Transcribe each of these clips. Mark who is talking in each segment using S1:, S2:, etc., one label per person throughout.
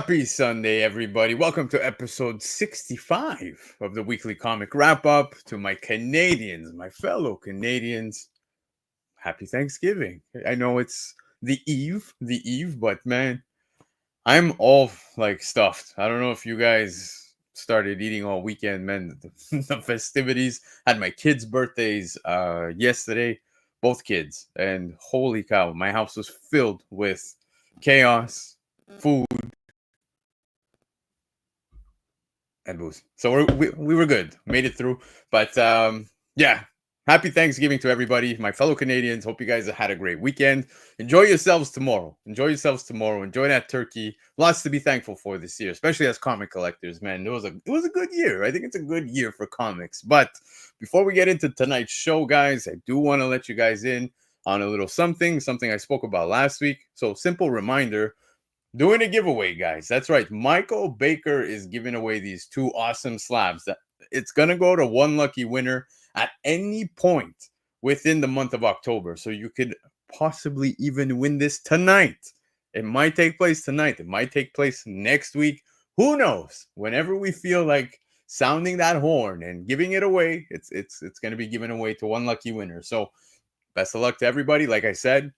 S1: Happy Sunday, everybody. Welcome to episode 65 of the weekly comic wrap up. To my Canadians, my fellow Canadians, happy Thanksgiving. I know it's the eve, but man, I'm all like stuffed. I don't know if you guys started eating all weekend, man. The festivities. Had my kids' birthdays yesterday, both kids, and holy cow, my house was filled with chaos, food, and booze. So we were good, made it through. But yeah, happy Thanksgiving to everybody, my fellow Canadians. Hope you guys have had a great weekend. Enjoy yourselves tomorrow. Enjoy that turkey. Lots to be thankful for this year, especially as comic collectors. Man, it was a good year. I think it's a good year for comics. But before we get into tonight's show, guys, I do want to let you guys in on a little something I spoke about last week. So simple reminder. Doing a giveaway, guys. That's right. Michael Baker is giving away these two awesome slabs. That it's going to go to one lucky winner at any point within the month of October. So you could possibly even win this tonight. It might take place tonight. It might take place next week. Who knows? Whenever we feel like sounding that horn and giving it away, it's going to be given away to one lucky winner. So best of luck to everybody. Like I said,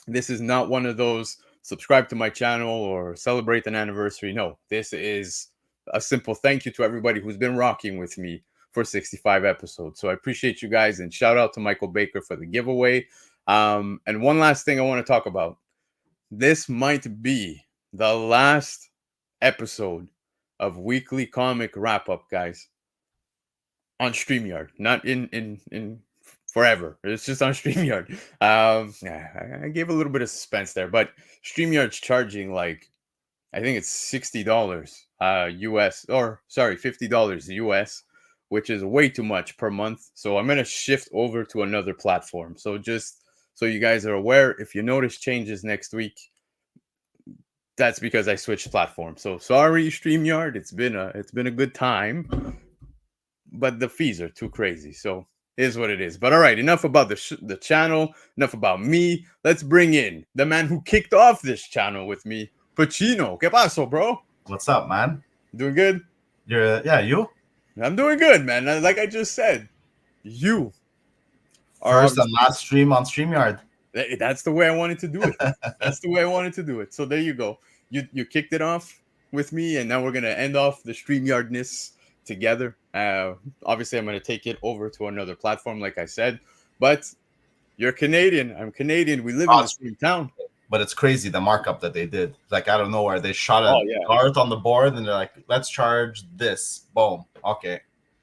S1: this is not one of those subscribe to my channel or celebrate an anniversary. No, this is a simple thank you to everybody who's been rocking with me for 65 episodes. So I appreciate you guys, and shout out to Michael Baker for the giveaway. And one last thing I want to talk about. This might be the last episode of Weekly Comic Wrap Up, guys, on StreamYard, not in forever. It's just on StreamYard. I gave a little bit of suspense there, but StreamYard's charging like, I think it's $60 US, or sorry, $50 US, which is way too much per month. So I'm going to shift over to another platform. So just so you guys are aware, if you notice changes next week, that's because I switched platform. So sorry, StreamYard. It's been a good time, but the fees are too crazy. So is what it is. But all right, enough about the channel, enough about me. Let's bring in the man who kicked off this channel with me, Pacino. ¿Qué pasó, bro?
S2: What's up, man?
S1: Doing good?
S2: You?
S1: I'm doing good, man. Like I just said, you
S2: are first and last stream on StreamYard.
S1: That's the way I wanted to do it. That's the way I wanted to do it. So there you go. You kicked it off with me, and now we're gonna end off the StreamYardness together. Obviously, I'm going to take it over to another platform, like I said. But you're Canadian. I'm Canadian. We live in the same town.
S2: But it's crazy the markup that they did. Like out of nowhere, they shot a dart on the board, and they're like, "Let's charge this." Boom. Okay.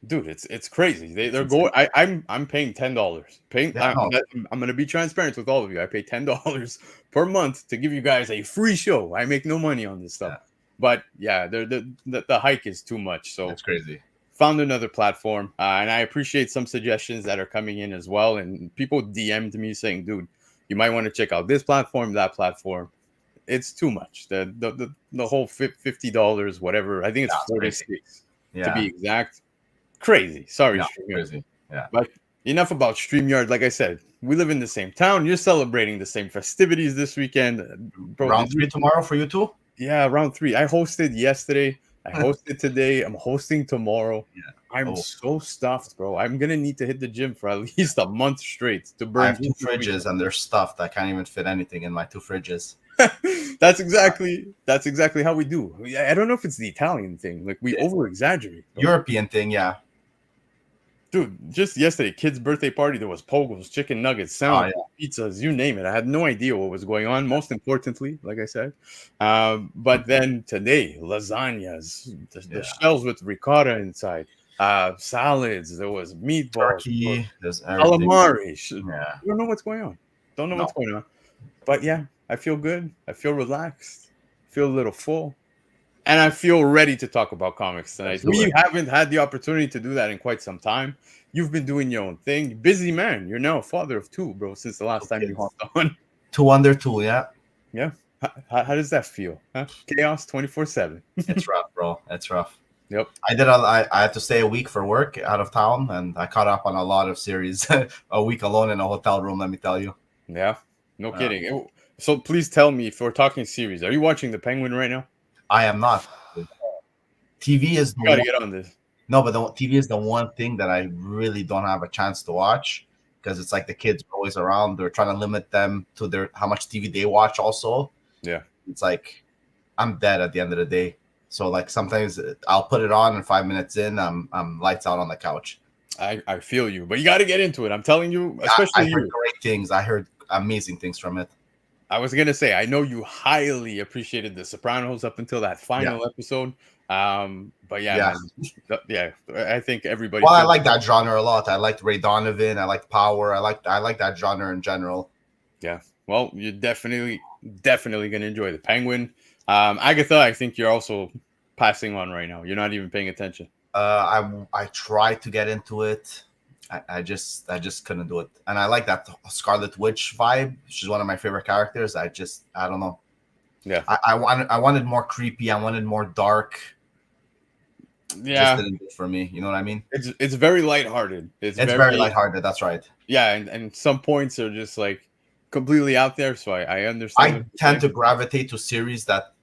S1: Dude, it's crazy. They're going. I'm paying $10. I'm going to be transparent with all of you. I pay $10 per month to give you guys a free show. I make no money on this stuff. Yeah. But yeah, the hike is too much. So
S2: it's crazy.
S1: Found another platform, and I appreciate some suggestions that are coming in as well. And people DM'd me saying, "Dude, you might want to check out this platform, that platform." It's too much. The whole $50, whatever. I think it's 46 to be exact. Crazy. Sorry, StreamYard.
S2: Crazy. Yeah.
S1: But enough about StreamYard. Like I said, we live in the same town. You're celebrating the same festivities this weekend.
S2: Bro, round 3 tomorrow for you too?
S1: Yeah, round 3. I hosted yesterday. I hosted today. I'm hosting tomorrow. Yeah. I'm so stuffed, bro. I'm gonna need to hit the gym for at least a month straight to burn.
S2: I have 2 fridges and they're stuffed. I can't even fit anything in my 2 fridges.
S1: That's exactly how we do. I don't know if it's the Italian thing. Like we over exaggerate.
S2: European thing, yeah.
S1: Dude, just yesterday, kid's birthday party, there was pogos, chicken nuggets, sandwiches, pizzas, you name it. I had no idea what was going on, most importantly, like I said. But then today, lasagnas, the shells with ricotta inside, salads, there was meatballs,
S2: turkey, there's
S1: calamari. I don't know what's going on. What's going on. But yeah, I feel good. I feel relaxed. I feel a little full. And I feel ready to talk about comics tonight. We haven't had the opportunity to do that in quite some time. You've been doing your own thing. Busy man. You're now a father of 2, bro, since the last time you hopped on.
S2: 2 under 2, yeah.
S1: Yeah. How does that feel? Huh? Chaos 24/7.
S2: It's rough, bro. It's rough.
S1: Yep.
S2: I had to stay a week for work out of town, and I caught up on a lot of series. A week alone in a hotel room, let me tell you.
S1: Yeah. No kidding. So please tell me, if we're talking series, are you watching The Penguin right now?
S2: I am not. TV is the
S1: Gotta get on this.
S2: No, but the TV is the one thing that I really don't have a chance to watch because it's like the kids are always around. They're trying to limit them to their how much TV they watch. Also,
S1: Yeah,
S2: it's like I'm dead at the end of the day. So like sometimes I'll put it on and 5 minutes in, I'm lights out on the couch.
S1: I feel you, but you got to get into it. I'm telling you, especially
S2: I heard
S1: you.
S2: great things. I heard amazing things from it.
S1: I was gonna say, I know you highly appreciated The Sopranos up until that final episode. But yeah, man, yeah, I think everybody.
S2: Well, I like that genre a lot. I liked Ray Donovan. I liked Power. I like that genre in general.
S1: Yeah, well, you're definitely gonna enjoy The Penguin. Agatha, I think you're also passing on right now. You're not even paying attention.
S2: I tried to get into it. I just couldn't do it. And I like that Scarlet Witch vibe. She's one of my favorite characters. I don't know.
S1: Yeah.
S2: I wanted more creepy. I wanted more dark.
S1: Yeah.
S2: Just didn't do it for me. You know what I mean?
S1: It's very lighthearted. It's
S2: very lighthearted. That's right.
S1: Yeah, and some points are just like completely out there. So I understand.
S2: I tend to gravitate to series that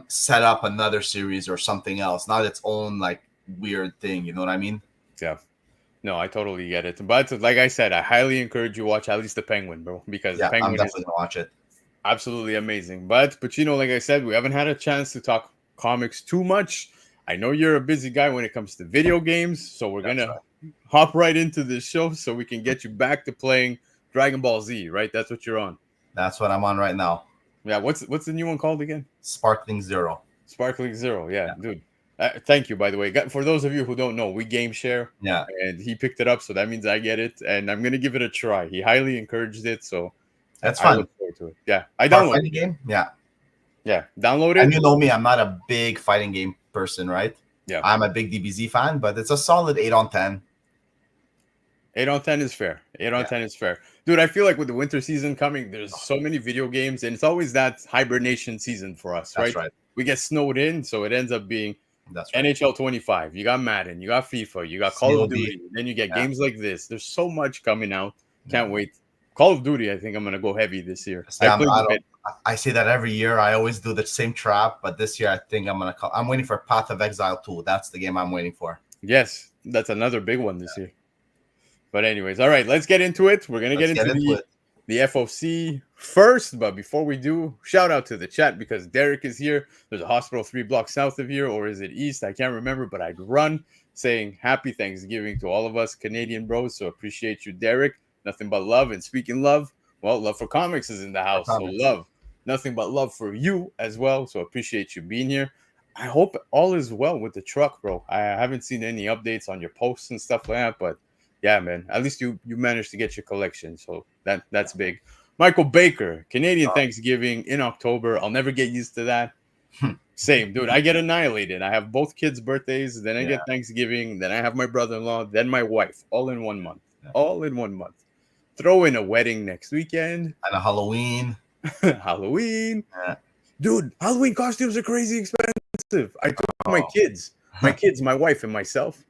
S2: set up another series or something else, not its own like weird thing. You know what I mean?
S1: Yeah. No, I totally get it. But like I said, I highly encourage you to watch at least The Penguin, bro, because The Penguin
S2: I'm definitely gonna watch it.
S1: Absolutely amazing. But you know, like I said, we haven't had a chance to talk comics too much. I know you're a busy guy when it comes to video games, so we're gonna hop right into this show so we can get you back to playing Dragon Ball Z, right? That's what you're on.
S2: That's what I'm on right now.
S1: Yeah, what's the new one called again?
S2: Sparkling Zero.
S1: Sparkling Zero, yeah. Dude. Thank you, by the way. For those of you who don't know, we game share.
S2: Yeah.
S1: And he picked it up, so that means I get it, and I'm gonna give it a try. He highly encouraged it, so
S2: that's fun.
S1: I look forward to it. Yeah, I downloaded
S2: the game. Yeah,
S1: download it.
S2: And you know me, I'm not a big fighting game person, right?
S1: Yeah,
S2: I'm a big DBZ fan, but it's a solid 8 on 10.
S1: 8 on 10 is fair. 8 on 10 is fair, dude. I feel like with the winter season coming, there's so many video games, and it's always that hibernation season for us, right?
S2: That's right.
S1: We get snowed in, so it ends up being NHL 25. You got Madden, you got FIFA, you got Call of Duty. Then you get games like this. There's so much coming out. Can't wait. Call of Duty, I think I'm gonna go heavy this year.
S2: I say that every year. I always do the same trap, but this year I think I'm waiting for Path of Exile 2. That's the game I'm waiting for.
S1: Yes, that's another big one this year. But anyways, all right, let's get into it. We're gonna get into the FOC first, but before we do, shout out to the chat because Derek is here. There's a hospital 3 blocks south of here, or is it east? I can't remember, but I'd run saying happy Thanksgiving to all of us Canadian bros. So appreciate you, Derek. Nothing but love. And speaking love, well, love for comics is in the house. So love, nothing but love for you as well. So appreciate you being here. I hope all is well with the truck, bro. I haven't seen any updates on your posts and stuff like that, but yeah, man. At least you managed to get your collection, so that's big. Michael Baker, Canadian Thanksgiving in October. I'll never get used to that. Same, dude. I get annihilated. I have both kids' birthdays, then I get Thanksgiving, then I have my brother-in-law, then my wife, all in 1 month. All in 1 month. Throw in a wedding next weekend
S2: and a Halloween.
S1: Halloween, dude. Halloween costumes are crazy expensive. I took my kids, my wife, and myself.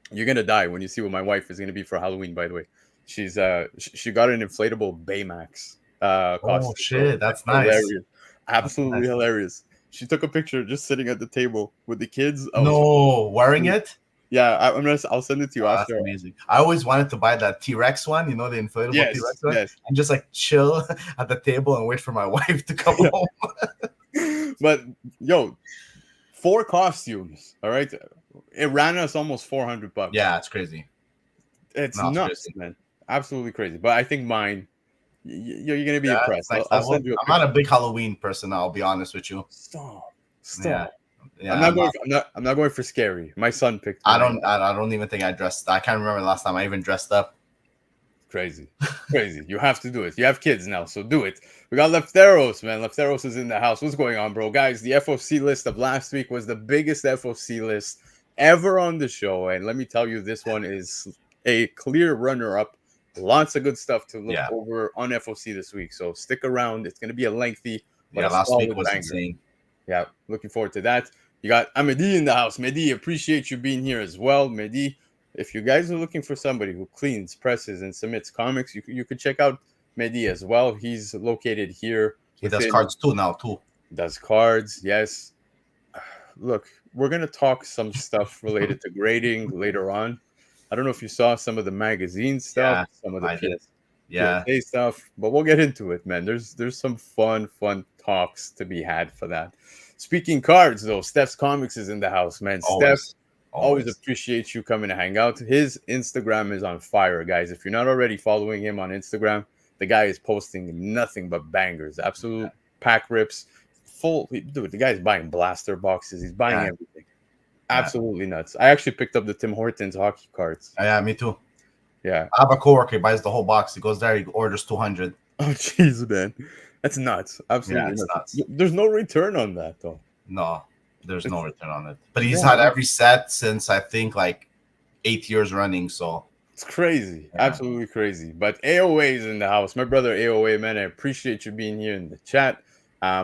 S1: You're gonna die when you see what my wife is gonna be for Halloween. By the way, she's she got an inflatable Baymax costume.
S2: Oh shit, that's
S1: hilarious.
S2: Nice.
S1: Absolutely hilarious. She took a picture just sitting at the table with the kids.
S2: Wearing it?
S1: Yeah, I'll send it to you after.
S2: That's amazing. I always wanted to buy that T-Rex one, the inflatable T-Rex one, and just like chill at the table and wait for my wife to come home.
S1: But yo, 4 costumes, all right? It ran us almost $400.
S2: Yeah, it's crazy.
S1: It's nuts, man. Absolutely crazy. But I think mine, you're gonna be impressed. I'll send you.
S2: I'm not a big Halloween person. I'll be honest with you.
S1: Stop.
S2: Yeah,
S1: I'm not going for scary. My son picked.
S2: I don't even think I dressed. I can't remember the last time I even dressed up.
S1: Crazy. You have to do it. You have kids now, so do it. We got Lefteros, man. Lefteros is in the house. What's going on, bro? Guys, the FOC list of last week was the biggest FOC list ever on the show, and let me tell you, this one is a clear runner-up. Lots of good stuff to look over on FOC this week, so stick around. It's going to be a lengthy, but
S2: last week was insane.
S1: Yeah, looking forward to that. You got Amedi in the house. Mehdi, appreciate you being here as well. Mehdi, if you guys are looking for somebody who cleans, presses, and submits comics, you could check out Mehdi as well. He's located here.
S2: He does cards too now, too.
S1: Does cards, yes. Look, we're gonna talk some stuff related to grading later on. I don't know if you saw some of the magazine stuff,
S2: Yeah,
S1: some of the
S2: I did.
S1: PS
S2: Yeah.
S1: PSA stuff, but we'll get into it, man. There's some fun talks to be had for that. Speaking cards, though, Steph's Comics is in the house, man. Steph,
S2: Always.
S1: always
S2: Always.
S1: appreciate you coming to hang out. His Instagram is on fire, guys. If you're not already following him on Instagram, the guy is posting nothing but bangers, absolute pack rips, full. Dude, the guy's buying blaster boxes. He's buying
S2: Yeah.
S1: everything.
S2: Yeah.
S1: Absolutely nuts. I actually picked up the Tim Hortons hockey cards.
S2: Yeah, me too.
S1: Yeah.
S2: I have a coworker, he buys the whole box. He goes there, he orders 200.
S1: Oh, jeez, man. That's nuts.
S2: Yeah,
S1: Absolutely
S2: it's
S1: nuts.
S2: nuts.
S1: There's no return on that, though.
S2: No, there's no
S1: It's,
S2: return on it. But he's
S1: yeah,
S2: had every set since I think like 8 years running. So
S1: it's crazy.
S2: yeah.
S1: Absolutely crazy. But AOA is in the house. My brother AOA, man, I appreciate you being here in the chat.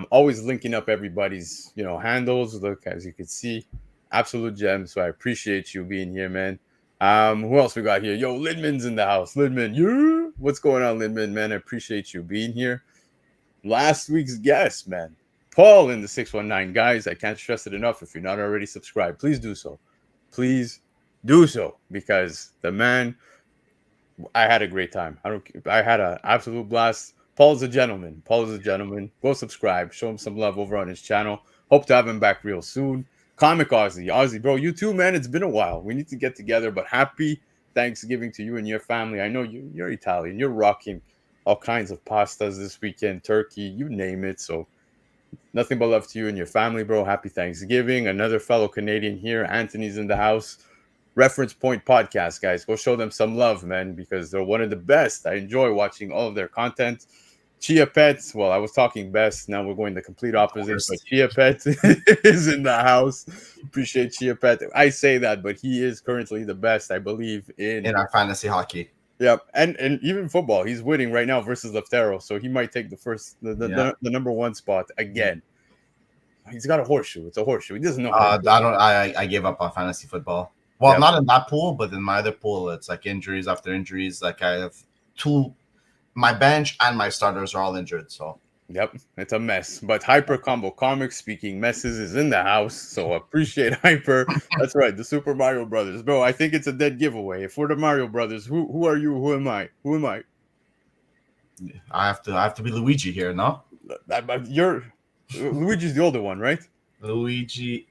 S1: Always linking up everybody's, handles. Look, as you can see, absolute gem. So I appreciate you being here, man. Who else we got here? Yo, Lidman's in the house. Lidman, yeah. What's going on, Lidman, man? I appreciate you being here. Last week's guest, man. Paul in the 619. Guys, I can't stress it enough. If you're not already subscribed, please do so. Please do so, because the man, I had a great time. I had an absolute blast. Paul's a gentleman. Go subscribe. Show him some love over on his channel. Hope to have him back real soon. Comic Ozzy, bro, you too, man. It's been a while. We need to get together. But happy Thanksgiving to you and your family. I know you're Italian. You're rocking all kinds of pastas this weekend, turkey, you name it. So nothing but love to you and your family, bro. Happy Thanksgiving. Another fellow Canadian here. Anthony's in the house. Reference Point Podcast, guys. Go show them some love, man, because they're one of the best. I enjoy watching all of their content. Chia Pets, well, I was talking best. Now we're going the complete opposite. But Chia Pet is in the house. Appreciate Chia Pet. I say that, but he is currently the best, I believe, in
S2: our fantasy hockey.
S1: Yep, and even football. He's winning right now versus Leftero, so he might take the number one spot again. He's got a horseshoe. It's a horseshoe. He doesn't know.
S2: I gave up on fantasy football. Well,
S1: Yep.
S2: not in that pool, but in my other pool, it's like injuries after injuries. Like I have my bench and my starters are all injured. So
S1: Yep, it's a mess. But Hyper Combo Comics, speaking messes, is in the house. So appreciate Hyper. That's right, the Super Mario Brothers, bro. I think it's a dead giveaway. If we're the Mario Brothers, who are you? Who am I?
S2: I have to be Luigi here, no?
S1: You're Luigi's the older one, right?
S2: Luigi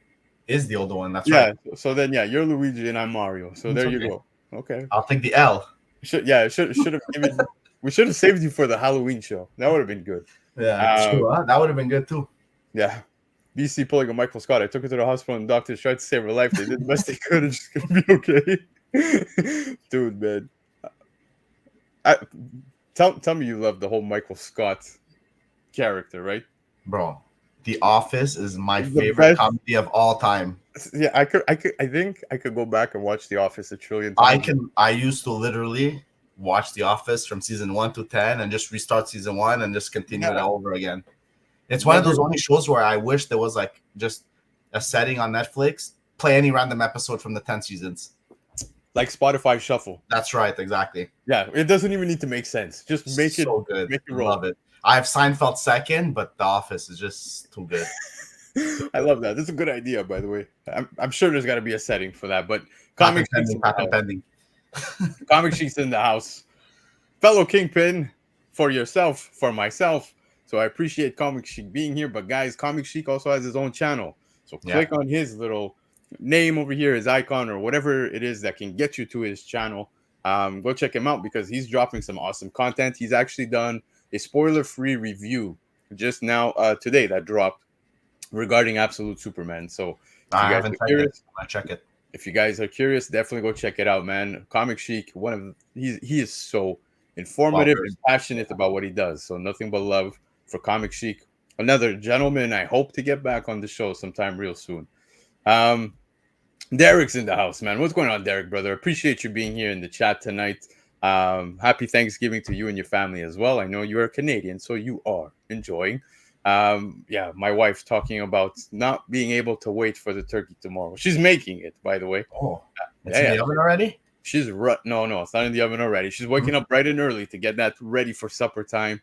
S2: is the older one. That's right.
S1: Yeah. So then, you're Luigi and I'm Mario. So there you go. Okay.
S2: I'll take the L.
S1: Should have given. We should have saved you for the Halloween show. That would have been good.
S2: Yeah, sure. That would have been good too.
S1: Yeah. BC pulling a Michael Scott. I took her to the hospital and doctors tried to save her life. They did the best they could. And she's gonna be okay. Dude, man. Tell me you love the whole Michael Scott character, right?
S2: Bro, The Office is my favorite comedy of all time.
S1: Yeah, I think I could go back and watch The Office a trillion times.
S2: I used to literally watch The Office from season 1 to 10 and just restart season 1 and just continue it all over again. It's one of those only shows where I wish there was like just a setting on Netflix, play any random episode from the 10 seasons.
S1: Like Spotify Shuffle.
S2: That's right, exactly.
S1: Yeah, it doesn't even need to make sense. Just make it
S2: so good.
S1: Make it roll.
S2: Love it. I have Seinfeld second, but The Office is just too good.
S1: I love that. That's a good idea, by the way. I'm sure there's got to be a setting for that. But
S2: Patent pending.
S1: Comic Sheik's in the house. Fellow Kingpin, for yourself, for myself. So I appreciate Comic Sheik being here. But guys, Comic Sheik also has his own channel. So click on his little name over here, his icon, or whatever it is that can get you to his channel. Go check him out because he's dropping some awesome content. He's actually done a spoiler-free review just now today that dropped regarding Absolute Superman. So
S2: I haven't checked it. I'll check it.
S1: If you guys are curious, definitely go check it out, man. Comic Sheik, he is so informative and passionate about what he does. So nothing but love for Comic Sheik. Another gentleman I hope to get back on the show sometime real soon. Derek's in the house, man. What's going on, Derek, brother? Appreciate you being here in the chat tonight. Happy Thanksgiving to you and your family as well. I know you're a Canadian, so you are enjoying. My wife's talking about not being able to wait for the turkey tomorrow. She's making it, by the way.
S2: Oh, it's in the oven already?
S1: No, it's not in the oven already. She's waking up bright and early to get that ready for supper time.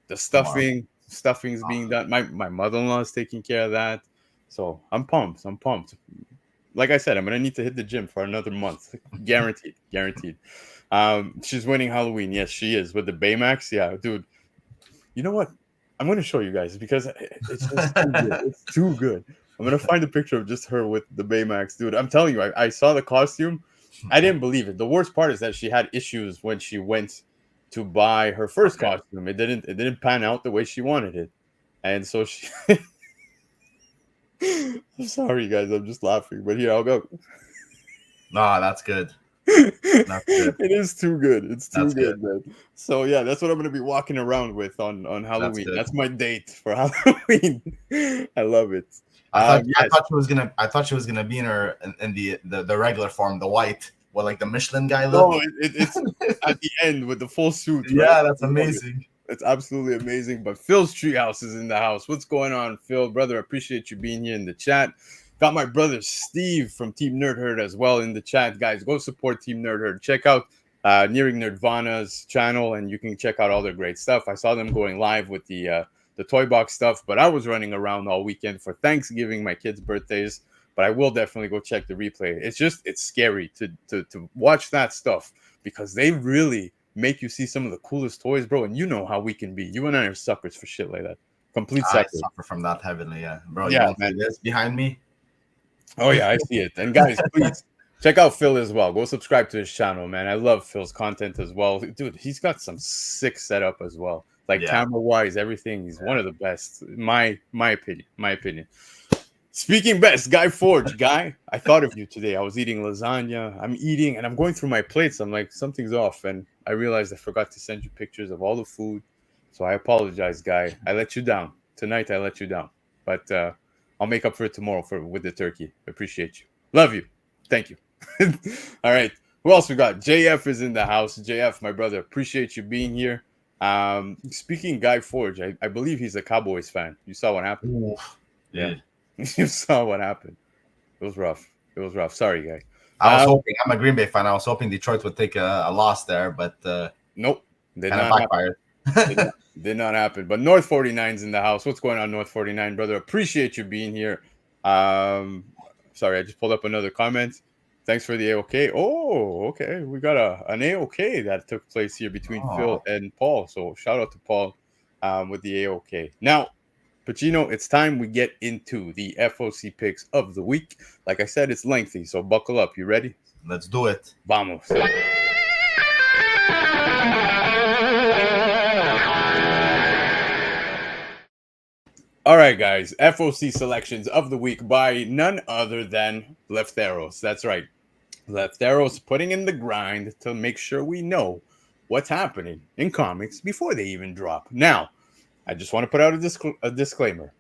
S1: The stuffing, stuffing's being done. My mother-in-law is taking care of that. So I'm pumped. I'm pumped. Like I said, I'm gonna need to hit the gym for another month. Guaranteed. Guaranteed. She's winning Halloween. Yes, she is with the Baymax. Yeah, dude. You know what? I'm gonna show you guys because it's just too good. It's too good. I'm gonna find a picture of just her with the Baymax, dude. I'm telling you, I saw the costume. I didn't believe it. The worst part is that she had issues when she went to buy her first costume. It didn't pan out the way she wanted it, and so she. I'm sorry, guys. I'm just laughing, but here I'll go.
S2: No, that's good. That's good.
S1: It is too good. It's too
S2: That's
S1: good, man. So yeah, that's what I'm gonna be walking around with on Halloween.
S2: good.
S1: That's my date for Halloween. I love it.
S2: I
S1: Yes.
S2: thought she was gonna be in her in the regular form, the white, with like the Michelin guy look.
S1: No, it's at the end with the full suit. Right?
S2: Yeah, that's
S1: I love it.
S2: amazing.
S1: It's absolutely amazing. But Phil's Treehouse is in the house. What's going on, Phil? Brother, I appreciate you being here in the chat. Got my brother Steve from Team Nerd Herd as well in the chat. Guys, go support Team Nerd Herd. Check out Nearing Nerdvana's channel, and you can check out all their great stuff. I saw them going live with the toy box stuff, but I was running around all weekend for Thanksgiving, my kids' birthdays. But I will definitely go check the replay. It's scary to watch that stuff because they really make you see some of the coolest toys, bro. And you know how we can be. You and I are suckers for shit like that. Complete suckers.
S2: I suffer from that heavily, yeah, bro.
S1: Yeah,
S2: you man. This behind me.
S1: Oh yeah, I see it. And guys, please check out Phil as well. Go subscribe to his channel, man. I love Phil's content as well, dude. He's got some sick setup as well, like camera wise, everything. He's one of the best. My opinion. Speaking best, Guy Forge. Guy, I thought of you today. I was eating lasagna. I'm eating and I'm going through my plates. I'm like, something's off. And I realized I forgot to send you pictures of all the food. So I apologize, Guy. I let you down. Tonight I let you down. But I'll make up for it tomorrow with the turkey. Appreciate you. Love you. Thank you. All right. Who else we got? JF is in the house. JF, my brother, appreciate you being here. Speaking Guy Forge, I believe he's a Cowboys fan. You saw what happened?
S2: Ooh, yeah.
S1: You saw what happened. It was rough. It was rough. Sorry, Guy.
S2: I was hoping. I'm a Green Bay fan. I was hoping Detroit would take a loss there, but
S1: nope.
S2: Did not backfired.
S1: Did not happen. But North 49's in the house. What's going on, North 49, brother? Appreciate you being here. Sorry, I just pulled up another comment. Thanks for the AOK. Oh, okay. We got an AOK that took place here between Phil and Paul. So shout out to Paul with the AOK. Now, Pacino, it's time we get into the FOC picks of the week. Like I said, it's lengthy, so buckle up. You ready?
S2: Let's do it.
S1: Vamos. All right, guys. FOC selections of the week by none other than Lefteros. That's right. Lefteros putting in the grind to make sure we know what's happening in comics before they even drop. Now, I just want to put out a disclaimer.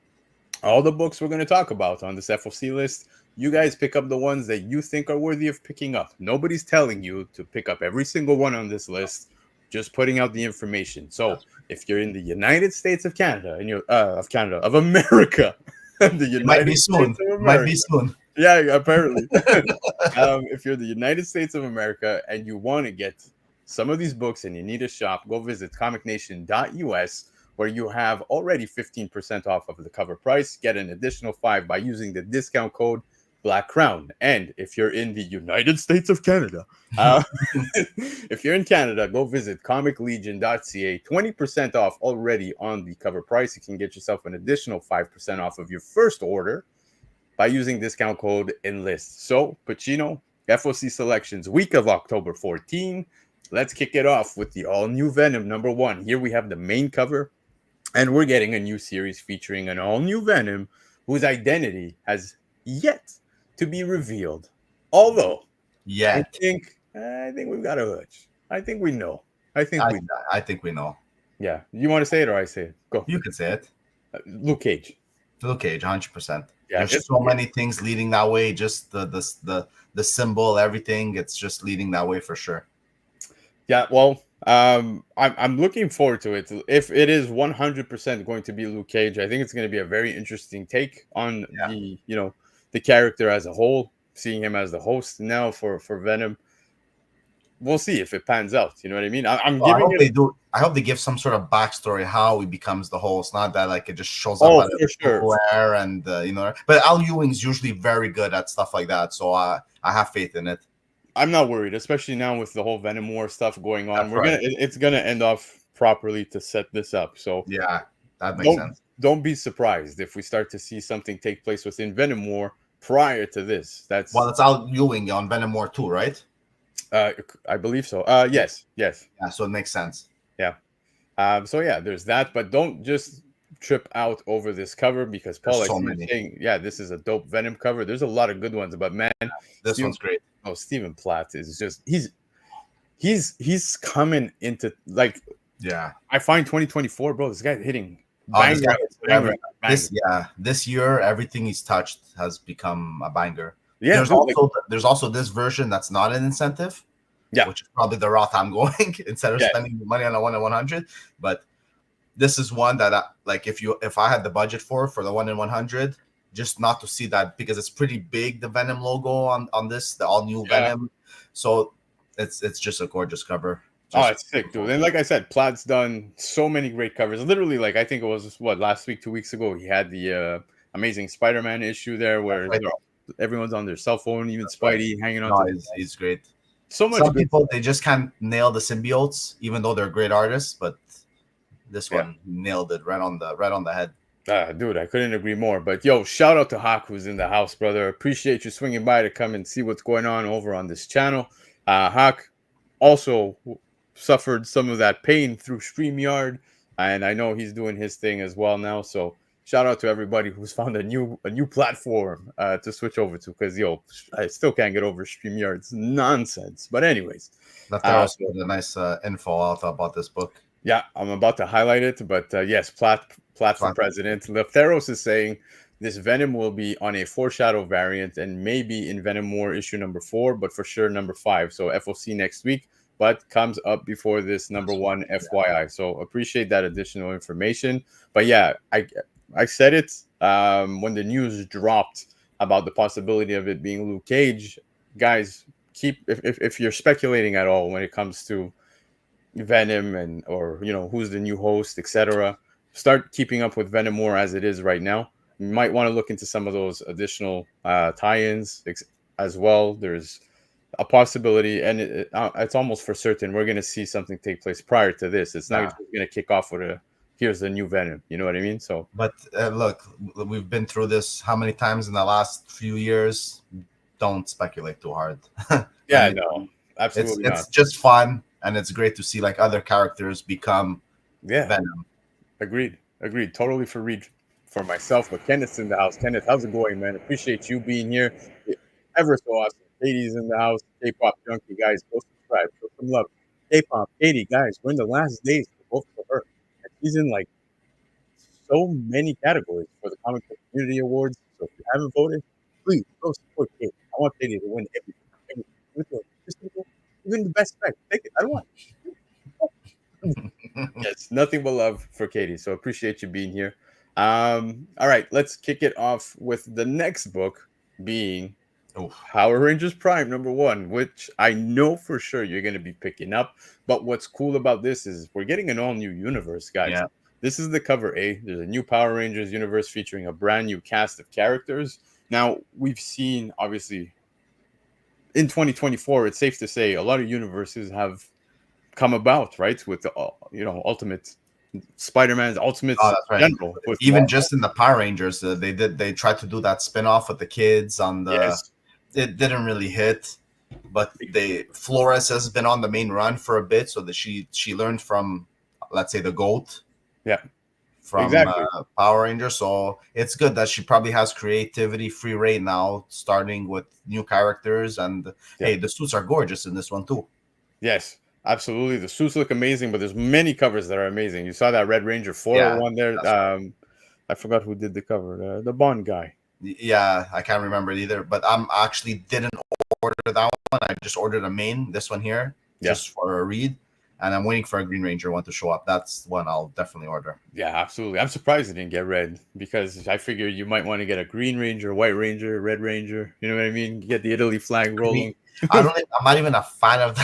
S1: All the books we're going to talk about on this FOC list, you guys pick up the ones that you think are worthy of picking up. Nobody's telling you to pick up every single one on this list, just putting out the information. So if you're in the United States of Canada, and you're of America, the United States of America.
S2: Might be soon.
S1: Yeah, apparently. If you're the United States of America and you want to get some of these books and you need a shop, go visit comicnation.us, where you have already 15% off of the cover price. Get an additional 5 by using the discount code Black Crown. And if you're in the United States of Canada, if you're in Canada, go visit comiclegion.ca. 20% off already on the cover price. You can get yourself an additional 5% off of your first order by using discount code ENLIST. So, Pacino, FOC selections, week of October 14. Let's kick it off with the all-new Venom #1. Here we have the main cover, and we're getting a new series featuring an all-new Venom whose identity has yet to be revealed. Although, I think we've got a hunch. I think we know. I think we know. Yeah. You want to say it or I say it? Go.
S2: You can say it.
S1: Luke Cage.
S2: Luke Cage, 100%.
S1: Yeah,
S2: there's so many things leading that way. Just the symbol, everything. It's just leading that way for sure.
S1: Yeah. Well, I'm looking forward to it. If it is 100% going to be Luke Cage, I think it's going to be a very interesting take on the character as a whole. Seeing him as the host now for Venom. we'll see if it pans out. You know what I mean? I'm
S2: Well, I
S1: giving
S2: hope
S1: it.
S2: they do. I hope they give some sort of backstory how he becomes the host. Not that like it just shows up
S1: Oh,
S2: out of
S1: for sure.
S2: nowhere, and But Al Ewing's usually very good at stuff like that, so I have faith in it.
S1: I'm not worried, especially now with the whole Venom War stuff going on.
S2: That's right.
S1: It's gonna end off properly to set this up. So
S2: Yeah, that makes
S1: don't
S2: sense.
S1: don't be surprised if we start to see something take place within Venom War prior to this.
S2: Well,
S1: That's
S2: it's Al Ewing on Venom War 2, right?
S1: I believe so.
S2: Yeah.
S1: Yes.
S2: Yeah, so it makes sense.
S1: Yeah. So yeah, there's that, but don't just trip out over this cover because Paul,
S2: There's
S1: I
S2: so
S1: see you
S2: many.
S1: saying, yeah, this is a dope Venom cover. There's a lot of good ones, but man,
S2: This
S1: Stephen,
S2: one's great.
S1: Stephen Platt is just he's coming into like
S2: Yeah.
S1: I find 2024, bro. This guy's hitting
S2: Oh, this
S1: banger,
S2: guy
S1: after banger, after banger.
S2: this year everything he's touched has become a banger.
S1: Yeah,
S2: There's
S1: dude,
S2: there's also this version that's not an incentive.
S1: Yeah.
S2: Which is probably the route I'm going instead of
S1: Yeah.
S2: spending money on a 1 in 100. But this is one that if I had the budget for the 1 in 100, just not to see that because it's pretty big, the Venom logo on this, the all new Venom. So it's just a gorgeous cover.
S1: Oh, it's sick, dude. And like I said, Platt's done so many great covers. Literally, like I think it was last week, 2 weeks ago, he had the Amazing Spider-Man issue there where everyone's on their cell phone, even Spidey hanging on.
S2: No, he's great.
S1: So much.
S2: Some people they just can't nail the symbiotes, even though they're great artists. But this one nailed it right on the head.
S1: Dude, I couldn't agree more. But yo, shout out to Hawk who's in the house, brother. Appreciate you swinging by to come and see what's going on over on this channel. Hawk also suffered some of that pain through StreamYard, and I know he's doing his thing as well now. So shout out to everybody who's found a new platform to switch over to, because yo, I still can't get over StreamYard's nonsense. But anyways,
S2: that's also a nice info out about this book.
S1: Yeah, I'm about to highlight it, but yes, Platt for president. Lefteros is saying this Venom will be on a foreshadow variant and maybe in Venom War issue number 4, but for sure number 5. So FOC next week, but comes up before this number 1 FYI. So appreciate that additional information. But yeah, I said it when the news dropped about the possibility of it being Luke Cage. Guys, if you're speculating at all when it comes to Venom or who's the new host, etc., start keeping up with Venom more as it is right now. You might want to look into some of those additional tie-ins as well. There's a possibility, and it's almost for certain we're going to see something take place prior to this. It's not going to kick off with here's the new Venom. You know what I mean? So,
S2: but look, we've been through this how many times in the last few years? Don't speculate too hard.
S1: Yeah, no, absolutely
S2: it's just fun. And it's great to see like other characters become Venom.
S1: Agreed. Totally for myself. But Kenneth's in the house. Kenneth, how's it going, man? Appreciate you being here. Ever so awesome. Katie's in the house. K-pop junkie, guys. Go subscribe. Show some love. K-pop, Katie, guys. We're in the last days for both of her. And she's in like so many categories for the Comic Book Community Awards. So if you haven't voted, please go support Katie. I want Katie to win everything. Even the best spec. Take it. I don't want it. Yes, nothing but love for Katie. So appreciate you being here. All right, let's kick it off with the next book being Power Rangers Prime #1, which I know for sure you're going to be picking up. But what's cool about this is we're getting an all-new universe, guys. Yeah. This is the cover A. There's a new Power Rangers universe featuring a brand new cast of characters. Now, we've seen, obviously, in 2024, it's safe to say a lot of universes have come about, right? With the Ultimate Spider-Man's Ultimate General.
S2: Even just in the Power Rangers, they tried to do that spin-off with the kids on the. It didn't really hit, but Flores has been on the main run for a bit, so that she learned from, let's say, the GOAT.
S1: Yeah.
S2: From Power Rangers, so it's good that she probably has creativity free reign now, starting with new characters. And hey, the suits are gorgeous in this one too.
S1: Yes, absolutely. The suits look amazing, but there's many covers that are amazing. You saw that Red Ranger 401 there. I forgot who did the cover. The Bond guy.
S2: Yeah, I can't remember it either. But I'm actually didn't order that one. I just ordered a main, this one here, just for a read. And I'm waiting for a Green Ranger one to show up. That's one I'll definitely order.
S1: Yeah, absolutely. I'm surprised it didn't get red because I figured you might want to get a Green Ranger, White Ranger, Red Ranger. You know what I mean? Get the Italy flag rolling.
S2: I'm not even a fan of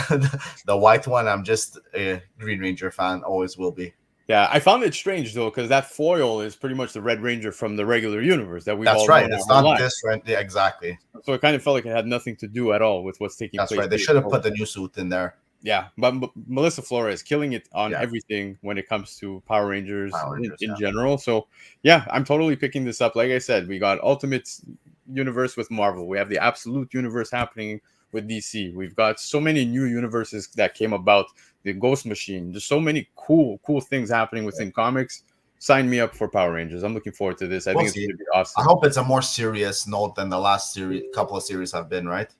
S2: the white one. I'm just a Green Ranger fan. Always will be.
S1: Yeah, I found it strange though, because that foil is pretty much the Red Ranger from the regular universe that we've
S2: That's
S1: all
S2: right.
S1: known our
S2: It's
S1: whole
S2: not
S1: lives.
S2: this right. Yeah, exactly.
S1: So it kind of felt like it had nothing to do at all with what's taking
S2: That's
S1: place.
S2: right. They should have put the new suit in there.
S1: Yeah, but Melissa Flores killing it on
S2: Yeah.
S1: everything when it comes to Power Rangers, in
S2: yeah.
S1: general. So yeah, I'm totally picking this up. Like I said, we got Ultimate Universe with Marvel. We have the Absolute Universe happening with DC. We've got so many new universes that came about. The Ghost Machine. There's so many cool things happening within comics. Sign me up for Power Rangers. I'm looking forward to this. I think it's going to be awesome.
S2: I hope it's a more serious note than the last couple of series have been, right?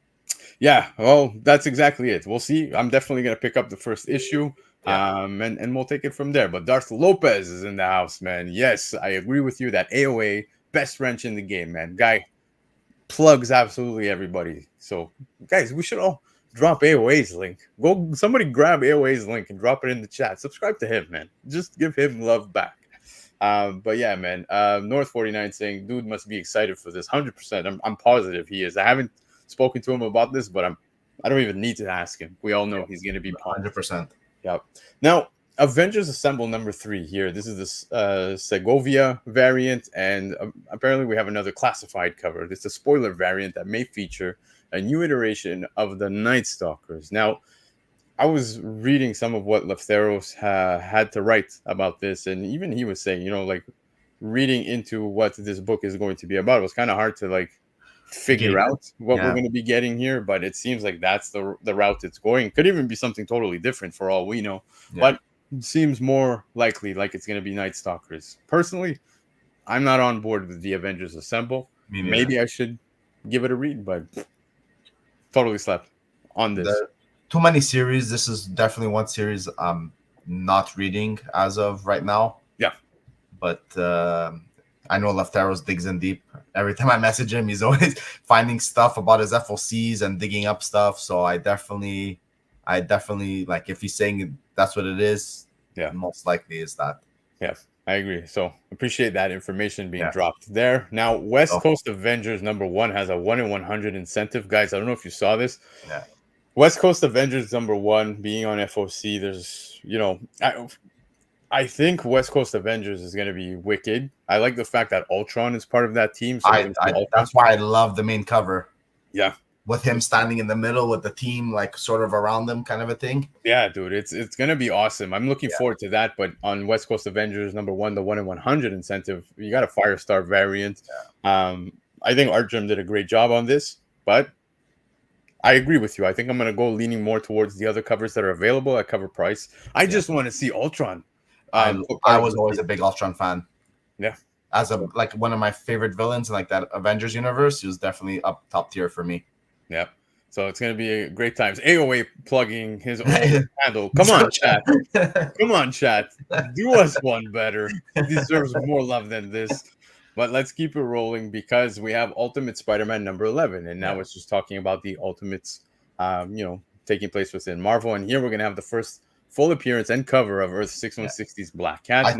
S1: Yeah, well, that's exactly it. We'll see. I'm definitely going to pick up the first issue, and we'll take it from there. But Darth Lopez is in the house, man. Yes, I agree with you that AOA, best wrench in the game, man. Guy plugs absolutely everybody. So, guys, we should all drop AOA's link. Go, somebody grab AOA's link and drop it in the chat. Subscribe to him, man. Just give him love back. But yeah, man. North 49 saying, dude must be excited for this. 100%. I'm positive he is. I haven't spoken to him about this, but I don't even need to ask him. We all know he's going to be
S2: 100%.
S1: Yep. Now, Avengers Assemble number 3 here. This is the Segovia variant, and apparently we have another classified cover. It's a spoiler variant that may feature a new iteration of the Night Stalkers. Now, I was reading some of what Lefteros had to write about this, and even he was saying, like reading into what this book is going to be about, it was kind of hard to figure out what we're going to be getting here, but it seems like that's the route it's going. Could even be something totally different for all we know, but it seems more likely like it's going to be Night Stalkers. Personally, I'm not on board with the Avengers Assemble. Maybe I should give it a read, but totally slept on this.
S2: Too many series. This is definitely one series I'm not reading as of right now.
S1: Yeah,
S2: but I know Lefteros digs in deep. Every time I message him, he's always finding stuff about his FOCs and digging up stuff. So I definitely like, if he's saying that's what it is, most likely is that.
S1: Yeah, I agree. So appreciate that information being dropped there. Now, West Coast Avengers number 1 has a 1 in 100 incentive. Guys, I don't know if you saw this.
S2: Yeah.
S1: West Coast Avengers number 1 being on FOC, there's, I think West Coast Avengers is going to be wicked. I like the fact that VOLTRON is part of that team. So
S2: that's why I love the main cover.
S1: Yeah.
S2: With him standing in the middle with the team, sort of around them, kind of a thing.
S1: Yeah, dude, it's going to be awesome. I'm looking forward to that. But on West Coast Avengers number 1, the 1 in 100 incentive, you got a Firestar variant. I think Artgerm did a great job on this, but I agree with you. I think I'm going to go leaning more towards the other covers that are available at Covrprice. I just want to see VOLTRON.
S2: I was always a big VOLTRON fan.
S1: Yeah.
S2: As one of my favorite villains in that Avengers universe, he was definitely up top tier for me.
S1: Yeah. So it's going to be a great times. AOA plugging his own handle. Come on, chat. Come on, chat. Do us one better. He deserves more love than this. But let's keep it rolling because we have Ultimate Spider-Man number 11. And now it's just talking about the Ultimates, taking place within Marvel. And here we're going to have the first full appearance and cover of Earth 616's Black Cat.
S2: I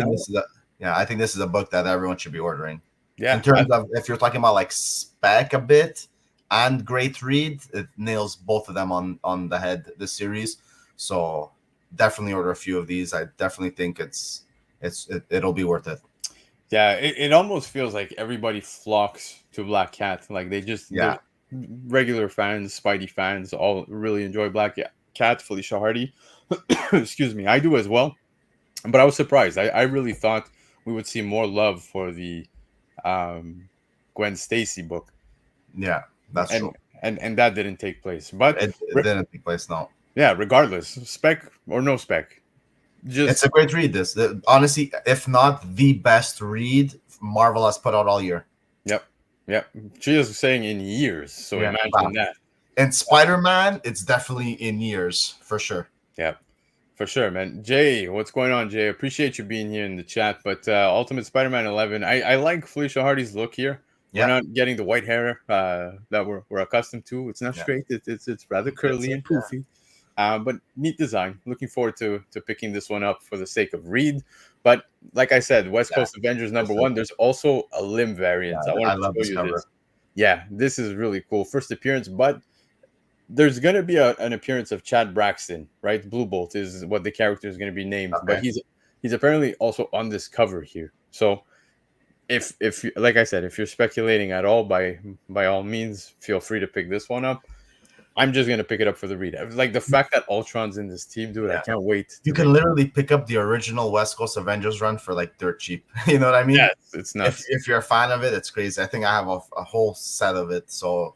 S2: think this is a book that everyone should be ordering.
S1: Yeah.
S2: In terms of, if you're talking about spec a bit and great read, it nails both of them on the head, this series. So definitely order a few of these. I definitely think it'll be worth it.
S1: Yeah, it almost feels like everybody flocks to Black Cat. They just regular fans, Spidey fans, all really enjoy Black Cat. Felicia Hardy, excuse me, I do as well. But I was surprised. I really thought we would see more love for the Gwen Stacy book.
S2: Yeah, that's true.
S1: And that didn't take place. But
S2: it didn't take place, no.
S1: Yeah, regardless, spec or no spec.
S2: It's a great read. This, honestly, if not the best read Marvel has put out all year.
S1: Yep. She is saying in years. So imagine that.
S2: And Spider-Man, it's definitely in years for sure.
S1: Yeah, for sure, man. Jay, what's going on, Jay? Appreciate you being here in the chat. But Ultimate Spider-Man 11, I like Felicia Hardy's look here. We're not getting the white hair that we're accustomed to. It's not straight. It's rather curly and poofy. But neat design. Looking forward to picking this one up for the sake of read. But like I said, West Coast Avengers number 1. There's also a limb variant. I want to show you this. Yeah, this is really cool. First appearance, but there's gonna be an appearance of Chad Braxton, right? Blue Bolt is what the character is gonna be named, but
S2: Okay.
S1: he's apparently also on this cover here. So if you, like I said, if you're speculating at all, by all means, feel free to pick this one up. I'm just gonna pick it up for the read. Like the fact that Ultron's in this team, dude. I
S2: Yeah.
S1: can't wait
S2: You
S1: to
S2: can
S1: read.
S2: literally pick up the original West Coast Avengers run for like dirt cheap. You know what I mean?
S1: Yeah, it's nuts.
S2: If you're a fan of it, it's crazy. I think I have a whole set of it. So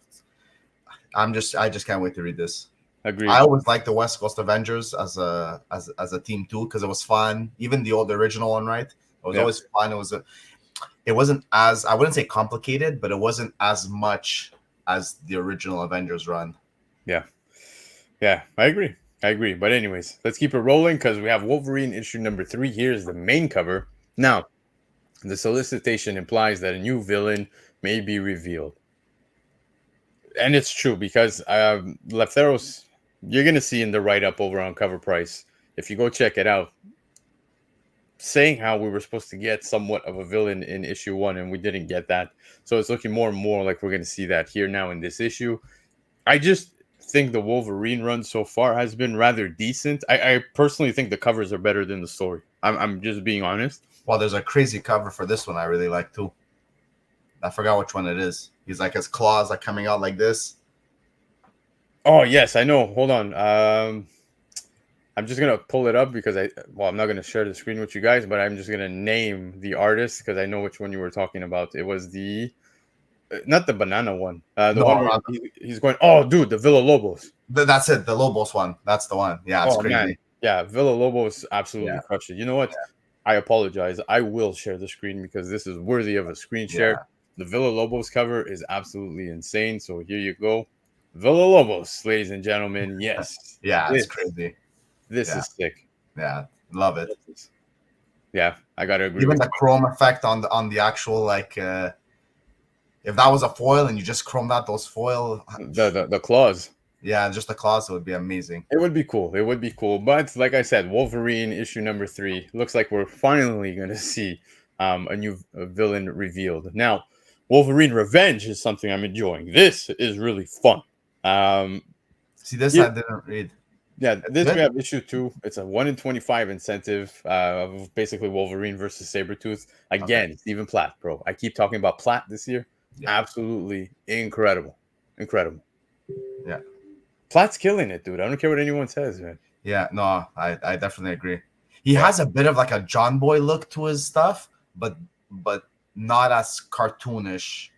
S2: I just can't wait to read this.
S1: Agreed.
S2: I always liked the West Coast Avengers as a team too, because it was fun. Even the old original one, right? It was always fun. It wasn't as, I wouldn't say complicated, but it wasn't as much as the original Avengers run.
S1: Yeah, I agree. But anyways, let's keep it rolling because we have Wolverine issue number 3. Here's the main cover. Now, the solicitation implies that a new villain may be revealed. And it's true because Lefteros, you're going to see in the write-up over on Covrprice, if you go check it out, saying how we were supposed to get somewhat of a villain in issue 1 and we didn't get that. So it's looking more and more like we're going to see that here now in this issue. I just think the Wolverine run so far has been rather decent. I personally think the covers are better than the story. I'm just being honest.
S2: Well, there's a crazy cover for this one I really like too. I forgot which one it is. He's like, his claws are coming out like this.
S1: Oh yes, I know. Hold on. I'm just gonna pull it up because I'm not gonna share the screen with you guys, but I'm just gonna name the artist because I know which one you were talking about. It was the not the banana one. The one where he's going. Oh, dude, the Villa Lobos.
S2: That's it. The Lobos one. That's the one. Yeah, it's crazy.
S1: Man. Yeah, Villa Lobos absolutely crushed it. You know what? Yeah. I apologize. I will share the screen because this is worthy of a screen share. The Villa Lobos cover is absolutely insane. So here you go. Villa Lobos, ladies and gentlemen. Yes.
S2: It's crazy.
S1: This is sick.
S2: Yeah, love it.
S1: Yeah, I gotta agree.
S2: Even the chrome effect on the actual, like, if that was a foil and you just chromed out those foil,
S1: the claws.
S2: Yeah, just the claws, it would be amazing.
S1: It would be cool. But like I said, Wolverine issue number 3 looks like we're finally going to see a new villain revealed. Now, Wolverine Revenge is something I'm enjoying. This is really fun.
S2: See, this I didn't read.
S1: Yeah, this we have issue 2. It's a 1 in 25 incentive of basically Wolverine versus Sabretooth. Again, Stephen Platt, bro. I keep talking about Platt this year. Yeah. Absolutely incredible.
S2: Yeah.
S1: Platt's killing it, dude. I don't care what anyone says, man.
S2: Yeah, no, I definitely agree. He has a bit of like a John Boy look to his stuff, but not as cartoonish.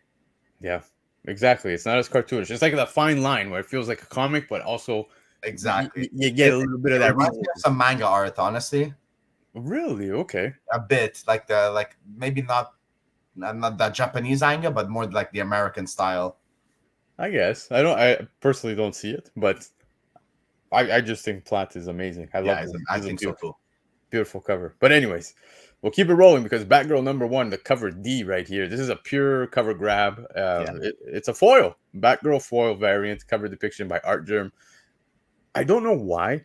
S1: Yeah, exactly. It's not as cartoonish. It's like that fine line where it feels like a comic, but also
S2: exactly
S1: you get a little bit of that.
S2: Some manga art, honestly.
S1: Really? Okay.
S2: A bit like maybe not that Japanese manga, but more like the American style.
S1: I guess I personally don't see it, but I just think Platt is amazing. I love it.
S2: I think so too.
S1: Beautiful cover. But anyways, we'll keep it rolling because Batgirl number 1, the cover D right here. This is a pure cover grab. It's a foil, Batgirl foil variant, cover depiction by Art Germ. I don't know why.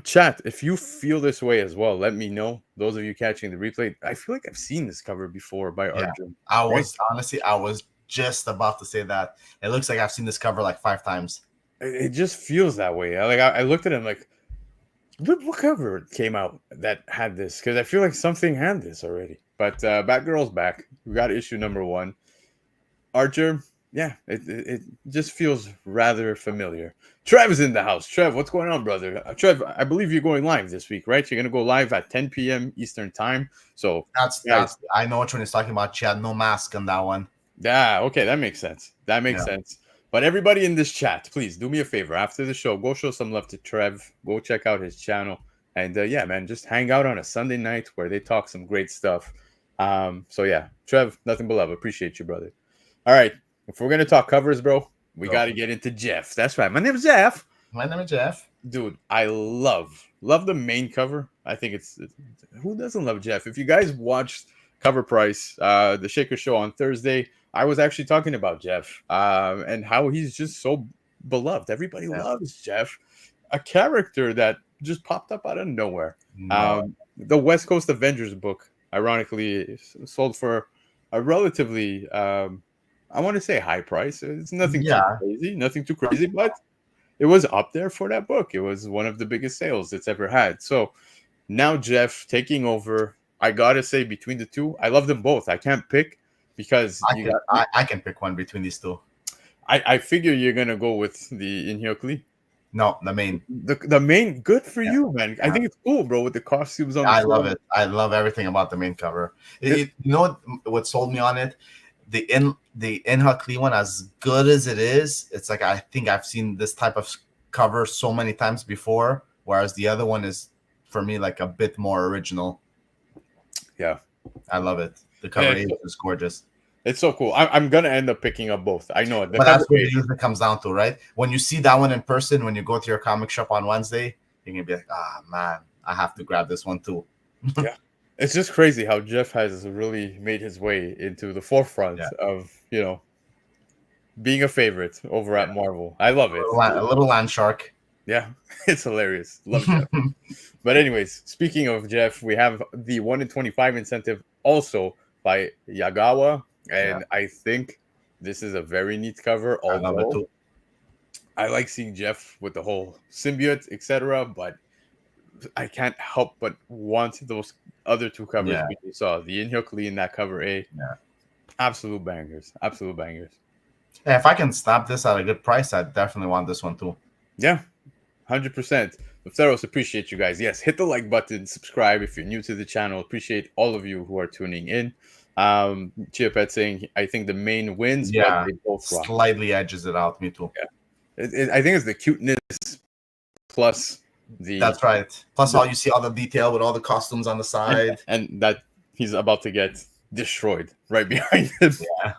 S1: Chat, if you feel this way as well, let me know. Those of you catching the replay, I feel like I've seen this cover before by Art Germ.
S2: I was just about to say that. It looks like I've seen this cover like 5 times.
S1: It just feels that way. I looked at him like, what cover came out that had this? Because I feel like something had this already. But Batgirl's back. We got issue number 1. Archer, yeah, it just feels rather familiar. Trev is in the house. Trev, what's going on, brother? Trev, I believe you're going live this week, right? You're going to go live at 10 p.m. Eastern time. So
S2: that's I know which one he's talking about. She had no mask on that one.
S1: Yeah, okay, that makes sense. Sense. But everybody in this chat, please do me a favor. After the show, go show some love to Trev. Go check out his channel. And yeah, man, just hang out on a Sunday night where they talk some great stuff. So yeah, Trev, nothing but love. Appreciate you, brother. All right, if we're going to talk covers, bro, we got to get into Jeff. That's right. My name is Jeff. Dude, I love the main cover. I think it's who doesn't love Jeff? If you guys watched Covrprice, the Shaker Show on Thursday, I was actually talking about Jeff and how he's just so beloved. Everybody loves Jeff, a character that just popped up out of nowhere. The West Coast Avengers book, ironically, sold for a relatively I want to say high price. It's nothing too
S2: Yeah,
S1: crazy, nothing too crazy, but it was up there for that book. It was one of the biggest sales it's ever had. So now Jeff taking over. I gotta say, between the two, I love them both. I can't pick because
S2: I
S1: you
S2: can
S1: got.
S2: I can pick one between these two.
S1: I figure you're gonna go with the Inhyokli.
S2: No, the main.
S1: The main, good for
S2: Yeah,
S1: you, man. I
S2: yeah.
S1: think it's cool, bro, with the costumes on the
S2: I love
S1: front.
S2: it. I love everything about the main cover.
S1: It-
S2: You know what sold me on it? The Inha one, as good as it is, it's like I think I've seen this type of cover so many times before, whereas the other one is for me like a bit more original.
S1: yeah,
S2: I love it. The
S1: yeah,
S2: cover age is gorgeous.
S1: it's so cool. I'm gonna end up picking up both. I know it. The
S2: But
S1: cover
S2: that's what it
S1: age.
S2: usually comes down to, right? When you see that one in person, when you go to your comic shop on Wednesday, you're gonna be like, ah, man, I have to grab this one too.
S1: Yeah, it's just crazy how Jeff has really made his way into the forefront
S2: Yeah,
S1: of being a favorite over
S2: yeah.
S1: at Marvel. I love it.
S2: A little land shark.
S1: Yeah, it's hilarious. Love Jeff. But anyways, speaking of Jeff, we have the 1 in 25 incentive also by Yagawa,
S2: Yeah,
S1: and I think this is a very neat cover.
S2: I love it
S1: Although
S2: too.
S1: I like seeing Jeff with the whole symbiote, etc., but I can't help but want those other two covers
S2: Yeah,
S1: we saw. The Inhyokli in that cover A,
S2: yeah.
S1: absolute bangers, absolute bangers.
S2: Yeah, if I can snap this at a good price, I definitely want this one too.
S1: Yeah, 100%. Theros, appreciate you guys. Yes, hit the like button, subscribe if you're new to the channel. Appreciate all of you who are tuning in. Chia Pet saying, I think the main wins, but
S2: Yeah,
S1: they both rock.
S2: slightly edges it out. Me too.
S1: Yeah. I think it's the cuteness plus
S2: That's right. Plus,
S1: the
S2: all you see all the detail with all the costumes on the side.
S1: and that he's about to get destroyed right behind him.
S2: Yeah,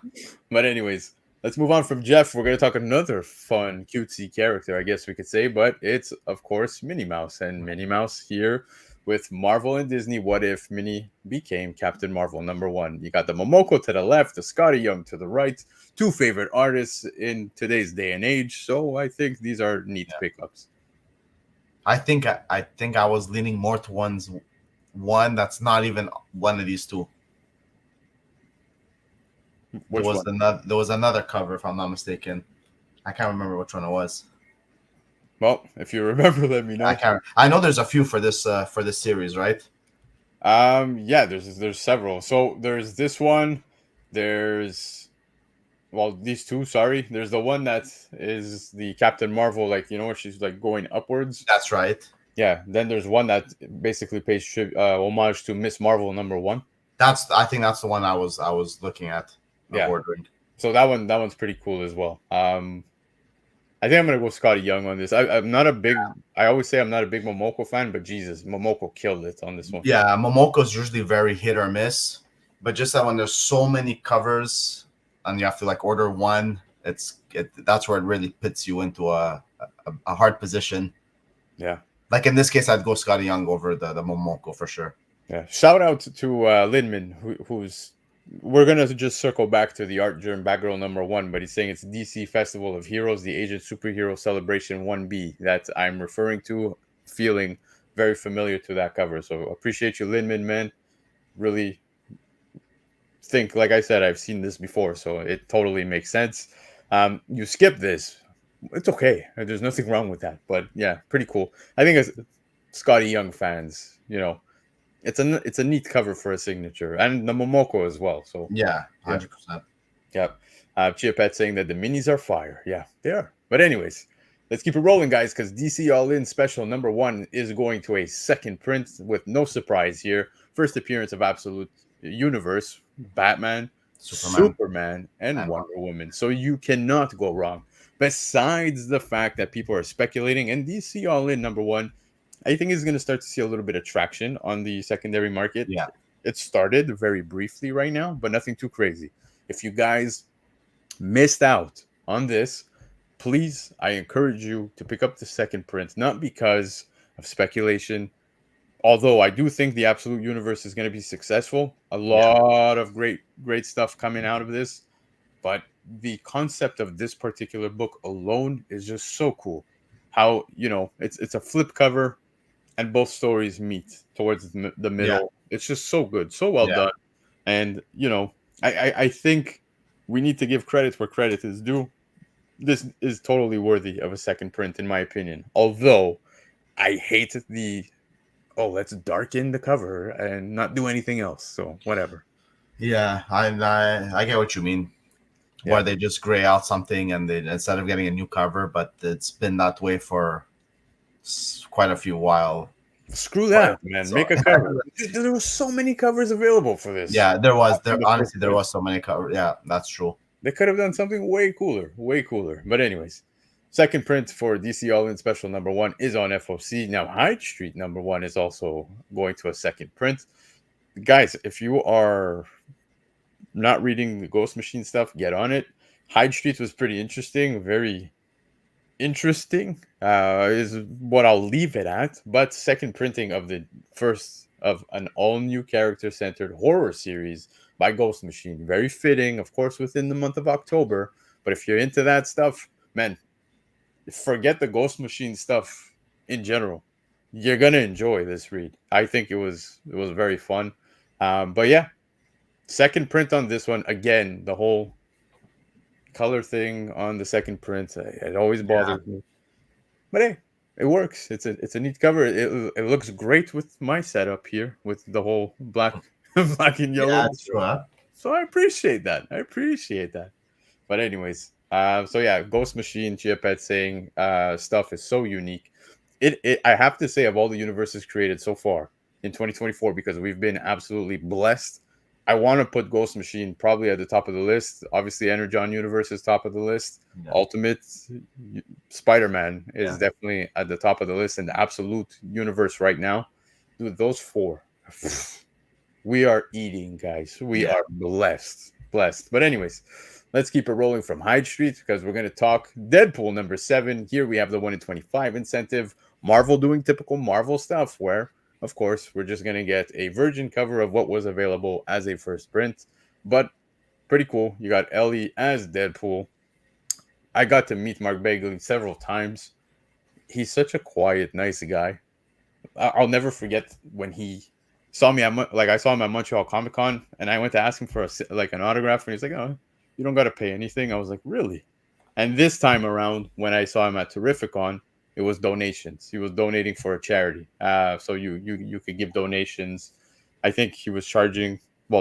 S1: But anyways, let's move on from Jeff. We're gonna talk another fun, cutesy character, I guess we could say, but it's of course Minnie Mouse, and Minnie Mouse here with Marvel and Disney. What if Minnie became Captain Marvel #1? You got the Momoko to the left, the Scotty Young to the right, two favorite artists in today's day and age. So I think these are neat pickups.
S2: I think I was leaning more to one that's not even one of these two.
S1: Which one?
S2: There was another cover, if I'm not mistaken. I can't remember which one it was.
S1: Well, if you remember, let me know.
S2: I can't. I know there's a few for this series, right?
S1: Yeah, there's several. So there's this one. There's these two. Sorry, there's the one that is the Captain Marvel, like where she's like going upwards.
S2: That's right.
S1: Yeah. Then there's one that basically pays homage to Miss Marvel #1.
S2: I think that's the one I was looking at. Ordering.
S1: So that one's pretty cool as well. I think I'm gonna go Scotty Young on this. I'm not a big. I always say I'm not a big Momoko fan, but Jesus, Momoko killed it on this one.
S2: Yeah, Momoko's usually very hit or miss, but just that when there's so many covers and you have to like order one, that's where it really puts you into a hard position.
S1: Yeah.
S2: Like in this case, I'd go Scotty Young over the Momoko for sure.
S1: Yeah. Shout out to Linman, who's. We're gonna just circle back to the art during Batgirl #1, but he's saying it's DC Festival of Heroes, the Agent Superhero Celebration 1B that I'm referring to, feeling very familiar to that cover. So appreciate you, Linman, man. Really think, like I said, I've seen this before, so it totally makes sense. You skip this. It's okay. There's nothing wrong with that. But yeah, pretty cool. I think as Scotty Young fans, it's a neat cover for a signature, and the Momoko as well. So
S2: yeah, 100%.
S1: Yep. Chia Pet saying that the minis are fire. Yeah, they are. But anyways, let's keep it rolling, guys, because DC All In Special #1 is going to a second print with no surprise here. First appearance of Absolute Universe, Batman, Superman, and Wonder Woman. So you cannot go wrong. Besides the fact that people are speculating, and DC All In #1, I think is going to start to see a little bit of traction on the secondary market.
S2: Yeah.
S1: It started very briefly right now, but nothing too crazy. If you guys missed out on this, please, I encourage you to pick up the second print, not because of speculation, although I do think the Absolute Universe is going to be successful. A lot of great stuff coming out of this, but the concept of this particular book alone is just so cool. How, it's a flip cover and both stories meet towards the middle. It's just so good, so well done. And I think we need to give credit where credit is due. This is totally worthy of a second print, in my opinion. Although I hate the let's darken the cover and not do anything else. So whatever.
S2: Yeah, I get what you mean.
S1: Yeah.
S2: Where they just gray out something and they instead of getting a new cover, but it's been that way for quite a few while.
S1: Screw that, man. Make a cover. There were so many covers available for this.
S2: Yeah, there was. Honestly, there was so many covers. Yeah, that's true.
S1: They could have done something way cooler. But anyways, second print for DC All In Special number 1 is on FOC. Now, Hyde Street number 1 is also going to a second print. Guys, if you are not reading the Ghost Machine stuff, get on it. Hyde Street was pretty interesting. Very interesting is what I'll leave it at. But second printing of the first of an all-new character-centered horror series by Ghost Machine. Very fitting, of course, within the month of October. But if you're into that stuff, man, forget the Ghost Machine stuff in general. You're gonna enjoy this read. I think it was very fun. But yeah, second print on this one. Again, the whole color thing on the second print, it always bothers me. But hey, it works. It's a neat cover. It looks great with my setup here with the whole black and yellow.
S2: Yeah, that's true, huh?
S1: So I appreciate that. But anyways, so yeah, Ghost Machine, Chiapet saying stuff is so unique. I have to say, of all the universes created so far in 2024, because we've been absolutely blessed, I want to put Ghost Machine probably at the top of the list. Obviously, Energon Universe is top of the list. Yeah. Ultimate Spider-Man is definitely at the top of the list in the absolute universe right now. Dude, those 4. We are eating, guys. We are blessed. But anyways, let's keep it rolling from Hyde Street because we're going to talk Deadpool number 7. Here we have the 1 in 25 incentive. Marvel doing typical Marvel stuff where, of course, we're just going to get a virgin cover of what was available as a first print. But pretty cool. You got Ellie as Deadpool. I got to meet Mark Bagley several times. He's such a quiet, nice guy. I'll never forget when he saw me I saw him at Montreal Comic Con, and I went to ask him for an autograph, and he's like, "Oh, you don't got to pay anything." I was like, "Really?" And this time around, when I saw him at Terrificon, it was donations. He was donating for a charity. So you could give donations. I think he was charging. It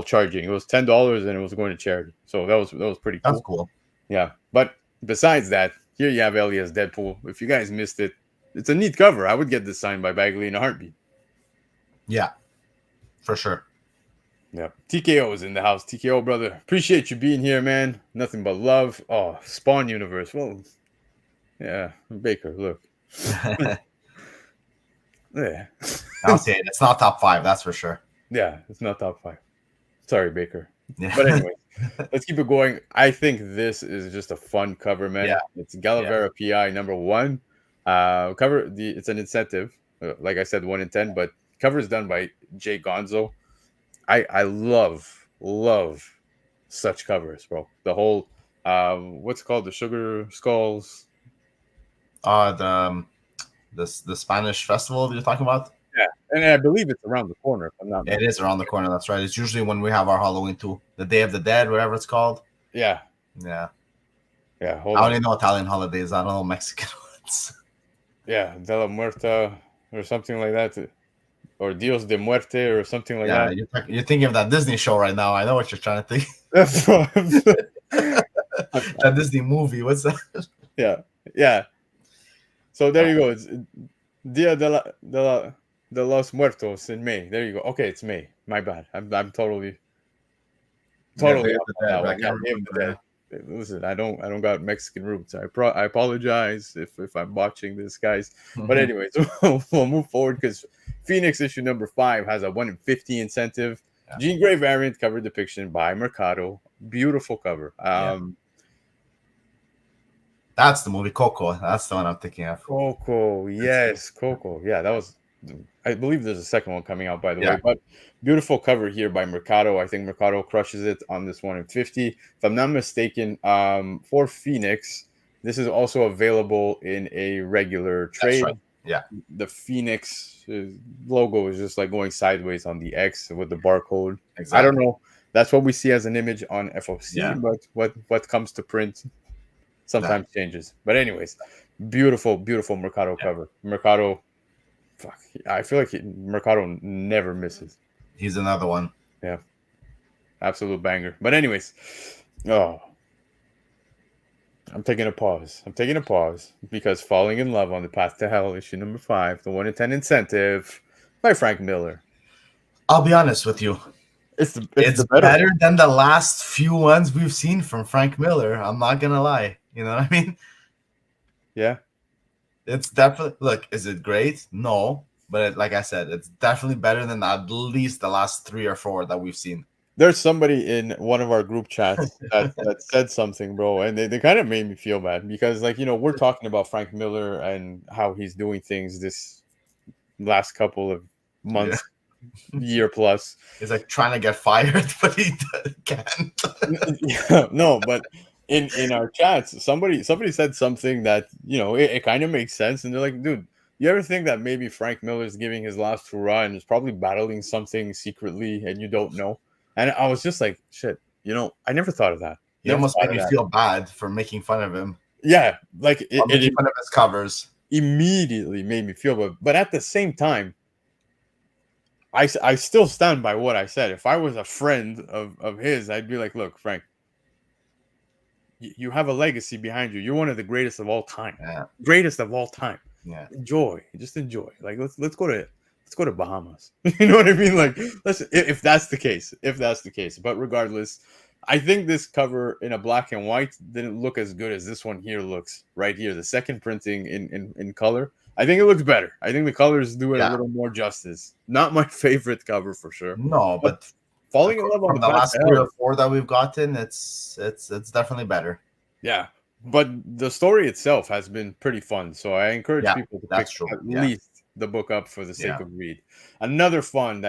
S1: was $10, and it was going to charity. So that was pretty cool.
S2: That's cool.
S1: Yeah, but besides that, here you have Ellie as Deadpool. If you guys missed it, it's a neat cover. I would get this signed by Bagley in a heartbeat.
S2: Yeah, for sure.
S1: Yeah, TKO is in the house. TKO, brother, appreciate you being here, man. Nothing but love. Oh, Spawn Universe. Well, yeah, Baker, look. Yeah.
S2: I'll say it's not top 5, that's for sure.
S1: Yeah, it's not top 5. Sorry, Baker.
S2: Yeah.
S1: But anyway, let's keep it going. I think this is just a fun cover, man. Yeah. It's Galavera PI number 1. It's an incentive. Like I said, 1 in 10, but cover is done by Jay Gonzo. I love such covers, bro. The whole what's it called, the Sugar Skulls.
S2: The Spanish festival you're talking about?
S1: Yeah, and I believe it's around the corner. If I'm not
S2: mistaken. It is around the corner. That's right. It's usually when we have our Halloween too, the Day of the Dead, whatever it's called.
S1: Yeah.
S2: I
S1: don't
S2: even know Italian holidays. I don't know Mexican ones.
S1: Yeah, De la Muerta or something like that, or Dios de Muerte or something like that.
S2: You're thinking of that Disney show right now. I know what you're trying to think.
S1: That's right.
S2: That Disney movie. What's that?
S1: Yeah. So there you go. It's Dia de los Muertos in May. There you go. Okay, it's May. My bad. I'm totally Listen, I don't got Mexican roots. I apologize if I'm botching this, guys. But anyways, we'll move forward because Phoenix issue number 5 has a 1 in 50 incentive. Yeah. Jean Grey variant cover depiction by Mercado. Beautiful cover.
S2: That's the movie Coco. That's the one I'm thinking of.
S1: Coco, yes, Coco. Yeah, that was. I believe there's a second one coming out, by the way. But beautiful cover here by Mercado. I think Mercado crushes it on this 1 in 50. If I'm not mistaken, for Phoenix, this is also available in a regular trade.
S2: That's right. Yeah.
S1: The Phoenix logo is just like going sideways on the X with the barcode. Exactly. I don't know. That's what we see as an image on FOC,
S2: Yeah.
S1: but what comes to print sometimes changes. But anyways, beautiful, beautiful Mercado cover. Mercado, fuck, I feel like Mercado never misses.
S2: He's another one.
S1: Yeah, absolute banger. But anyways, oh, I'm taking a pause. I'm taking a pause because Falling in Love on the Path to Hell, issue number 5, the 1 in 10 incentive by Frank Miller.
S2: I'll be honest with you.
S1: It's
S2: the better than the last few ones we've seen from Frank Miller. I'm not gonna lie. You know what I mean?
S1: Yeah.
S2: It's definitely, look, is it great? No. But like I said, it's definitely better than at least the last 3 or 4 that we've seen.
S1: There's somebody in one of our group chats that said something, bro, and they kind of made me feel bad because, like, you know, we're talking about Frank Miller and how he's doing things this last couple of months, year plus.
S2: He's like trying to get fired, but he can't.
S1: Yeah, no, but in our chats, somebody said something that, you know, it kind of makes sense, and they're like, dude, you ever think that maybe Frank Miller's giving his last hurrah and is probably battling something secretly and you don't know? And I was just like, shit, you know, I never thought of that.
S2: He almost made me feel bad for making fun of him.
S1: Yeah, like
S2: making fun of his covers.
S1: Immediately made me feel bad. But at the same time, I still stand by what I said. If I was a friend of his, I'd be like, look, Frank, you have a legacy behind you. You're one of the greatest of all time.
S2: Yeah.
S1: Greatest of all time.
S2: Yeah.
S1: Enjoy. Just enjoy. Like let's go to Bahamas. You know what I mean? Like, listen, if that's the case. But regardless, I think this cover in a black and white didn't look as good as this one here looks right here. The second printing in color, I think it looks better. I think the colors do it a little more justice. Not my favorite cover for sure.
S2: No, but
S1: Falling in Love on
S2: the last 3 or 4 that we've gotten, it's definitely better.
S1: Yeah, but the story itself has been pretty fun. So I encourage people to pick at least the book up for the sake of read. Another fun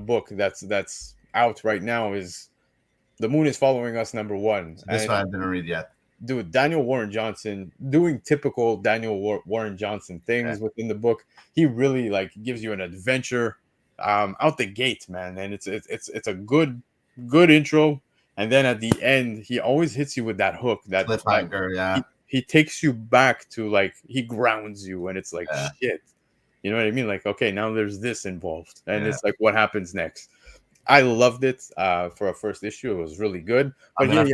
S1: book that's out right now is The Moon is Following Us #1.
S2: This one I didn't read yet.
S1: Dude, Daniel Warren Johnson doing typical Daniel Warren Johnson things within the book. He really like gives you an adventure out the gate, man, and it's a good intro. And then at the end, he always hits you with that hook, that
S2: cliffhanger.
S1: He takes you back to, like, he grounds you, and it's like shit. You know what I mean? Like, okay, now there's this involved, and it's like, what happens next? I loved it for a first issue. It was really good. But here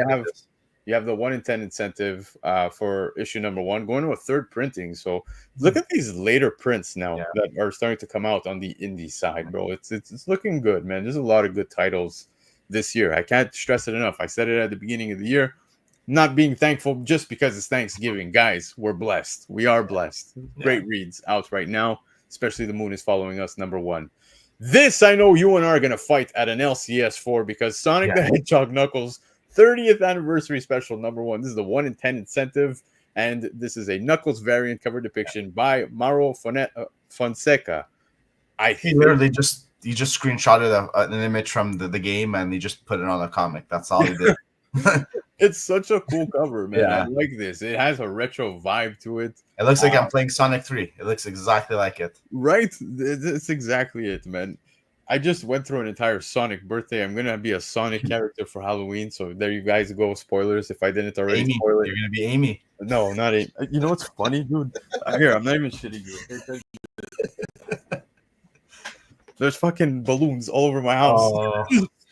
S1: you have the 1 in 10 incentive for issue #1 going to a 3rd printing. So look at these later prints now that are starting to come out on the indie side, bro. It's looking good, man. There's a lot of good titles this year. I can't stress it enough. I said it at the beginning of the year. Not being thankful just because it's Thanksgiving. Guys, we're blessed. We are blessed. Great reads out right now, especially The Moon is Following Us #1. This, I know you and I are going to fight at an LCS4 because Sonic the Hedgehog Knuckles 30th anniversary special #1. This is the 1 in 10 incentive, and this is a Knuckles variant cover depiction by Mauro Fonseca.
S2: He literally just screenshotted an image from the game and he just put it on a comic. That's all he did.
S1: It's such a cool cover, man. I like this. It has a retro vibe to it.
S2: It looks like I'm playing Sonic 3. It looks exactly like it.
S1: Right? It's exactly it, man. I just went through an entire Sonic birthday. I'm going to be a Sonic character for Halloween. So there you guys go. Spoilers if I didn't already spoil it.
S2: You're going to be Amy.
S1: No, not Amy. You know what's funny, dude? Here, I'm not even shitting you. There's fucking balloons all over my house.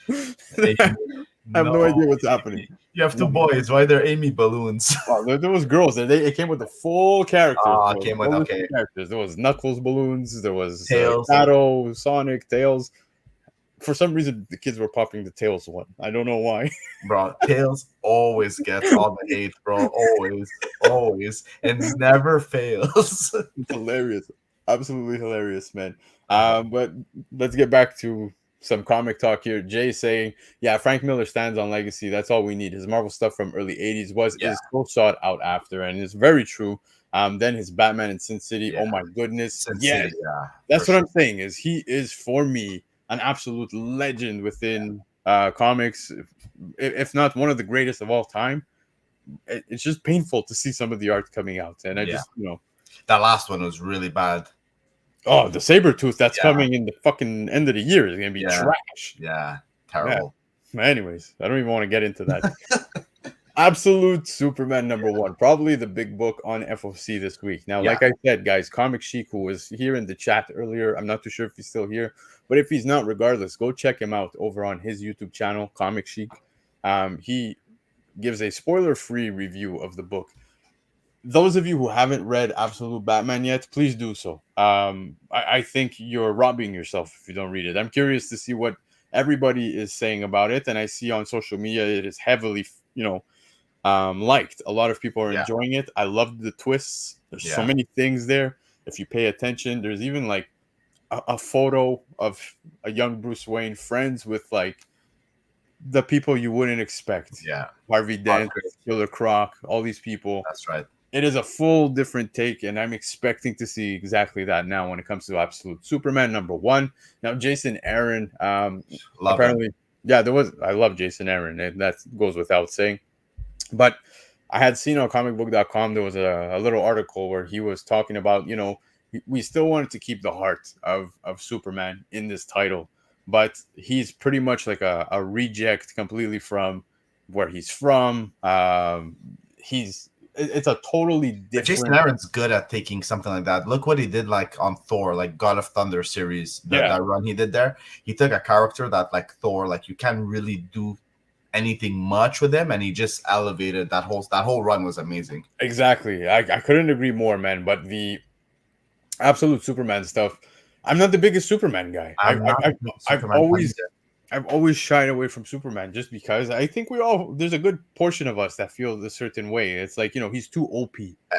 S1: I have no idea what's happening.
S2: You have 2 boys. Why they're Amy balloons?
S1: There was girls. It came with the full characters.
S2: It came with
S1: characters. There was Knuckles balloons. There was
S2: Tails,
S1: Shadow, Sonic, Tails. For some reason, the kids were popping the Tails one. I don't know why.
S2: Bro, Tails always gets all the hate, bro. Always, and never fails.
S1: It's hilarious. Absolutely hilarious, man. But let's get back to some comic talk here. Jay saying, yeah, Frank Miller stands on legacy. That's all we need. His Marvel stuff from early 80s is so sought out after, and it's very true. Then his Batman in Sin City. Oh my goodness. City, that's what I'm saying, is he is, for me, an absolute legend within comics, if not one of the greatest of all time. It's just painful to see some of the art coming out, and I just, you know,
S2: that last one was really bad.
S1: Oh, the Sabretooth that's coming in the fucking end of the year is going to be trash.
S2: Yeah, terrible.
S1: Anyways, I don't even want to get into that. Absolute Superman #1, probably the big book on FOC this week. Now,
S2: Yeah.
S1: like I said, guys, Comic Chic, who was here in the chat earlier, I'm not too sure if he's still here, but if he's not, regardless, go check him out over on his YouTube channel, Comic Chic. He gives a spoiler-free review of the book. Those of you who haven't read Absolute Batman yet, please do so. I think you're robbing yourself if you don't read it. I'm curious to see what everybody is saying about it, and I see on social media it is heavily, liked. A lot of people are enjoying it. I love the twists. There's so many things there. If you pay attention, there's even like a photo of a young Bruce Wayne friends with like the people you wouldn't expect.
S2: Yeah.
S1: Harvey Dent, Killer Croc, all these people.
S2: That's right.
S1: It is a full different take, and I'm expecting to see exactly that now when it comes to Absolute Superman #1. Now, Jason Aaron, apparently, I love Jason Aaron, and that goes without saying. But I had seen on comicbook.com, there was a little article where he was talking about, we still wanted to keep the heart of Superman in this title, but he's pretty much like a reject completely from where he's from. It's a totally different.
S2: Jason Aaron's good at taking something like that. Look what he did, like on Thor, like God of Thunder series. That run he did there. He took a character that, like Thor, like you can't really do anything much with him, and he just elevated that whole run was amazing.
S1: Exactly. I couldn't agree more, man. But the Absolute Superman stuff, I'm not the biggest Superman guy. I've always shied away from Superman just because I think there's a good portion of us that feel a certain way. It's like, he's too OP.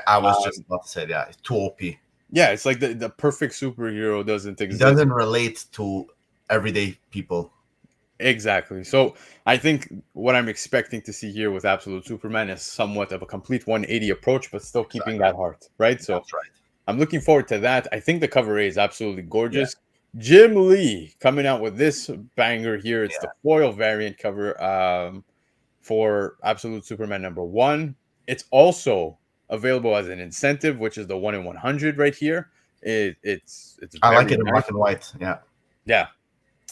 S2: I was just about to say, it's too OP.
S1: Yeah, it's like the perfect superhero doesn't exist.
S2: He doesn't relate to everyday people.
S1: Exactly. So I think what I'm expecting to see here with Absolute Superman is somewhat of a complete 180 approach, but still keeping that heart, right? So
S2: that's right.
S1: I'm looking forward to that. I think the cover A is absolutely gorgeous. Jim Lee coming out with this banger here. It's the foil variant cover for Absolute Superman #1. It's also available as an incentive, which is the 1 in 100 right here. It's
S2: I like it in black and white.
S1: Yeah.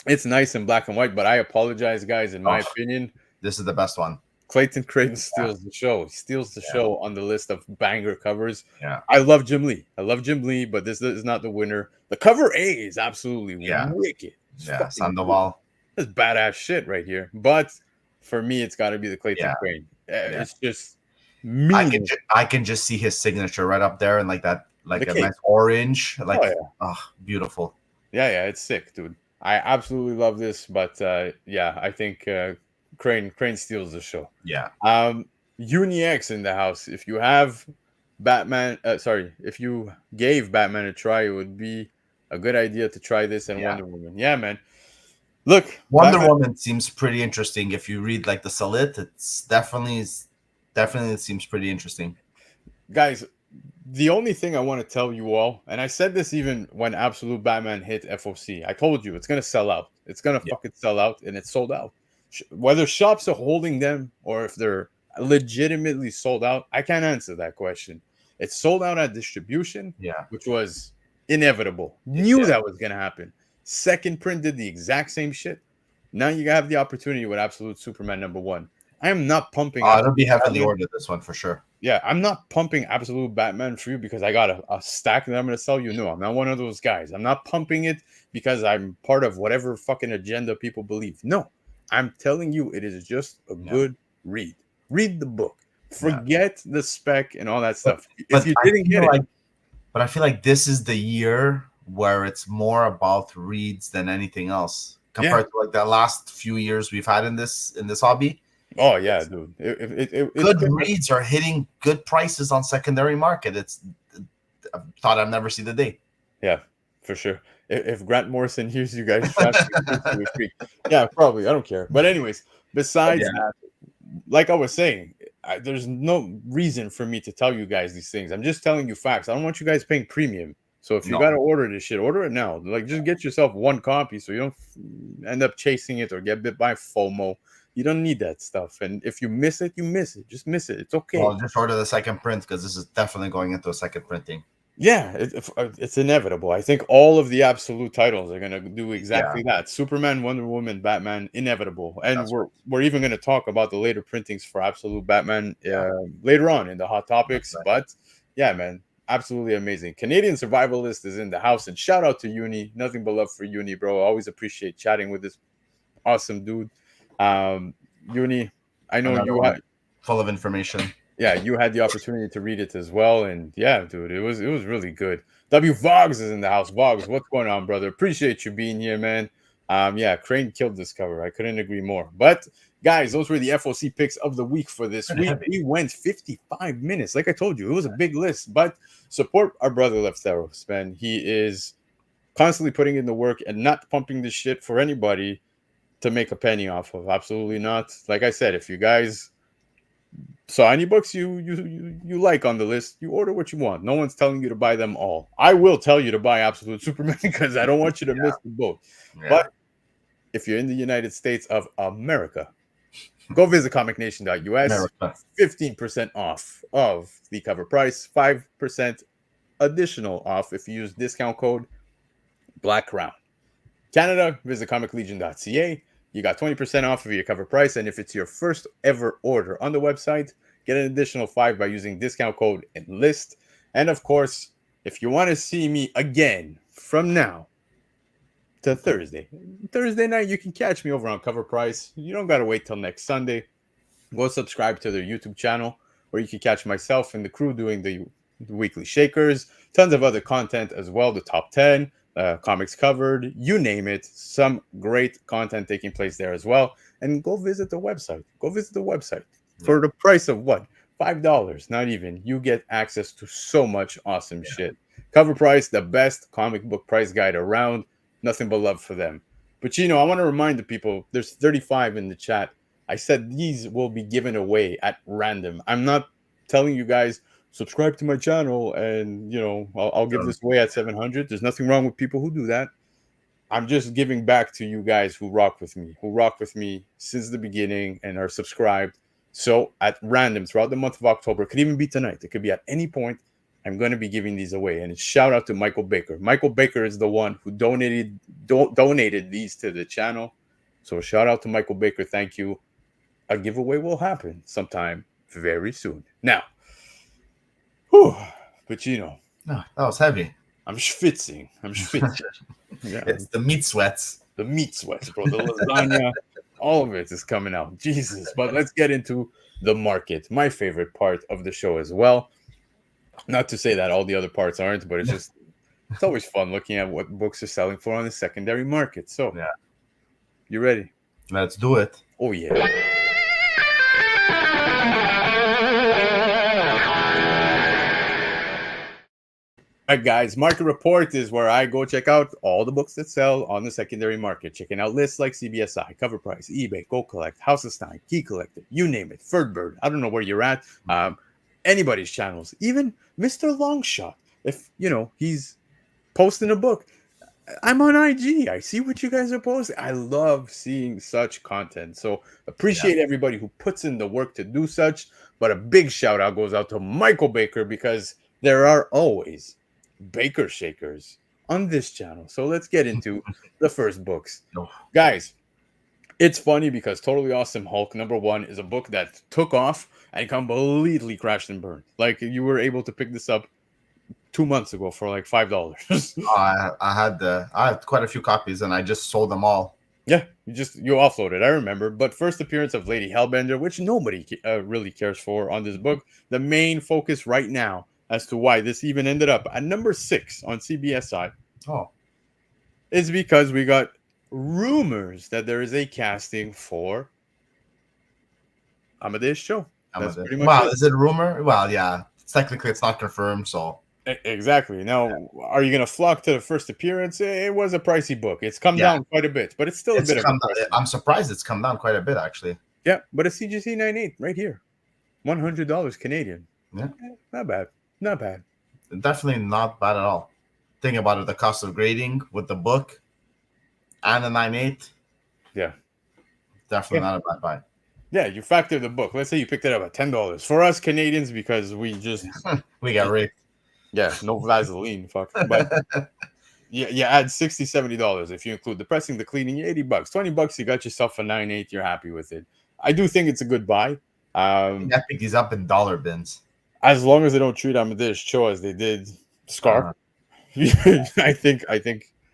S1: It's nice in black and white, but I apologize, guys. In my opinion,
S2: this is the best one.
S1: Clayton Creighton steals the show. He steals the show on the list of banger covers.
S2: Yeah.
S1: I love Jim Lee, but this is not the winner. The cover A is absolutely wicked.
S2: Sandoval.
S1: That's badass shit right here. But for me, it's got to be the Clayton Creighton. It's just mean.
S2: I can just see his signature right up there and like that, like a nice orange. Like, beautiful.
S1: Yeah, it's sick, dude. I absolutely love this, but I think Crane steals the show.
S2: Yeah.
S1: UniX in the house. If you have Batman, if you gave Batman a try, it would be a good idea to try this and Wonder Woman. Yeah, man. Look,
S2: Wonder Woman seems pretty interesting. If you read like the Salit, it's definitely seems pretty interesting.
S1: Guys, the only thing I want to tell you all, and I said this even when Absolute Batman hit FOC, I told you it's going to sell out. It's going to fucking sell out, and it's sold out. Whether shops are holding them or if they're legitimately sold out, I can't answer that question. It's sold out at distribution, which was inevitable. Knew that was going to happen. Second print did the exact same shit. Now you have the opportunity with Absolute Superman #1. I am not pumping.
S2: It'll be heavily ordered, this one for sure.
S1: Yeah, I'm not pumping Absolute Batman for you because I got a stack that I'm going to sell you. No, I'm not one of those guys. I'm not pumping it because I'm part of whatever fucking agenda people believe. No, I'm telling you, it is just a good read. Read the book. Forget the spec and all that stuff. If you didn't get it.
S2: But I feel like this is the year where it's more about reads than anything else compared to like the last few years we've had in this hobby.
S1: Oh yeah, dude.
S2: Good reads are hitting good prices on secondary market. I thought I'd never see the day.
S1: Yeah, for sure. If Grant Morrison hears you guys, yeah, probably. I don't care. But anyways, besides that, like I was saying, there's no reason for me to tell you guys these things. I'm just telling you facts. I don't want you guys paying premium. So if you got to order this shit, order it now. Like, just get yourself one copy so you don't end up chasing it or get bit by FOMO. You don't need that stuff. And if you miss it, you miss it. Just miss it. It's okay.
S2: Well, just order the second print because this is definitely going into a second printing.
S1: Yeah, it's inevitable. I think all of the absolute titles are gonna do
S2: Yeah,
S1: exactly that. Superman, Wonder Woman, Batman, inevitable. And
S2: that's right.
S1: we're even gonna talk about the later printings for Absolute Batman
S2: Yeah,
S1: later on in the hot
S2: that's
S1: topics.
S2: right.
S1: But yeah, man, absolutely amazing. Canadian Survivalist is in the house, and shout out to Uni. Nothing but love for Uni, bro. I always appreciate chatting with this awesome dude. Uni, I know
S2: Another
S1: you
S2: one
S1: had
S2: full of information.
S1: yeah, you had the opportunity to read it as well, and yeah, dude, it was really good. W Vogs is in the house. Vogs, what's going on, brother? Appreciate you being here, man. Yeah, Crane killed this cover. I couldn't agree more. But guys, those were the FOC picks of the week for this
S2: Pretty
S1: week.
S2: heavy.
S1: We went 55 minutes. Like I told you, it was a big list. But support our brother Lefteros, man. He is constantly putting in the work and not pumping this shit for anybody to make a penny off of. Absolutely not. Like I said, if you guys so any books you like on the list, you order what you want. No one's telling you to buy them all. I will tell you to buy Absolute Superman because I don't want you to miss the boat.
S2: Yeah,
S1: But if you're in the United States of America, go visit comicnation.us.
S2: America.
S1: 15% off of the cover price, 5% additional off if you use discount code Black Crown. Canada, visit comiclegion.ca. You got 20% off of your cover price. And if it's your first ever order on the website, get an additional 5 by using discount code ENLIST. And of course, if you want to see me again from now to Thursday night, you can catch me over on Cover Price. You don't got to wait till next Sunday. Go subscribe to their YouTube channel where you can catch myself and the crew doing the weekly shakers, tons of other content as well, the top 10, comics covered, you name it, some great content taking place there as well. And go visit the website. Go visit the website for the price of what? $5, not even. You get access to so much awesome shit. Cover Price, the best comic book price guide around. Nothing but love for them. Pacino, I want to remind the people there's 35 in the chat. I said these will be given away at random. I'm not telling you guys subscribe to my channel and I'll give this away at 700. There's nothing wrong with people who do that. I'm just giving back to you guys who rock with me since the beginning and are subscribed. So at random throughout the month of October, it could even be tonight, it could be at any point, I'm going to be giving these away. And shout out to Michael Baker. Michael Baker is the one who donated these to the channel. So shout out to Michael Baker. Thank you. A giveaway will happen sometime very soon. Now, Pacino.
S2: No, that was heavy.
S1: I'm schwitzing. Yeah.
S2: It's the meat sweats.
S1: The meat sweats, bro. The lasagna, all of it is coming out. Jesus. But let's get into the market. My favorite part of the show as well. Not to say that all the other parts aren't, but it's always fun looking at what books are selling for on the secondary market. So,
S2: Yeah.
S1: You ready?
S2: Let's do it.
S1: Oh, yeah. All right, guys, Market Report is where I go check out all the books that sell on the secondary market. Checking out lists like CBSI, Cover Price, eBay, Go Collect, House of Stein, Key Collector, you name it, Birdbird. I don't know where you're at. Anybody's channels, even Mr. Longshot. If, he's posting a book. I'm on IG. I see what you guys are posting. I love seeing such content. So appreciate everybody who puts in the work to do such. But a big shout out goes out to Michael Baker because there are always Baker Shakers on this channel. So let's get into the first books. Guys, it's funny because Totally Awesome Hulk #1 is a book that took off and completely crashed and burned. Like you were able to pick this up 2 months ago for like $5.
S2: I had quite a few copies and I just sold them all.
S1: Yeah, you offloaded. I remember. But first appearance of Lady Hellbender, which nobody really cares for on this book. The main focus right now as to why this even ended up at number 6 on CBSI is because we got rumors that there is a casting for Amadeus Cho. That's pretty much it.
S2: Is it a rumor? Well, yeah. Technically, it's not confirmed, so.
S1: Exactly. Now, are you going to flock to the first appearance? It was a pricey book. It's come down quite a bit, but it's still a bit of
S2: I'm surprised it's come down quite a bit, actually.
S1: Yeah, but a CGC 98 right here. $100 Canadian.
S2: Yeah.
S1: Not bad. Not bad.
S2: Definitely not bad at all. Think about it, the cost of grading with the book and a 9.8.
S1: Yeah.
S2: Definitely not a bad buy.
S1: Yeah, you factor the book. Let's say you picked it up at $10. For us Canadians, because we just...
S2: we got raped.
S1: Yeah, no Vaseline, fuck. But yeah, you add $60-$70 if you include the pressing, the cleaning, $80. $20, you got yourself a 9.8. You're happy with it. I do think it's a good buy.
S2: You got to pick these up in dollar bins.
S1: As long as they don't treat Amadeus Cho as they did Scar, I think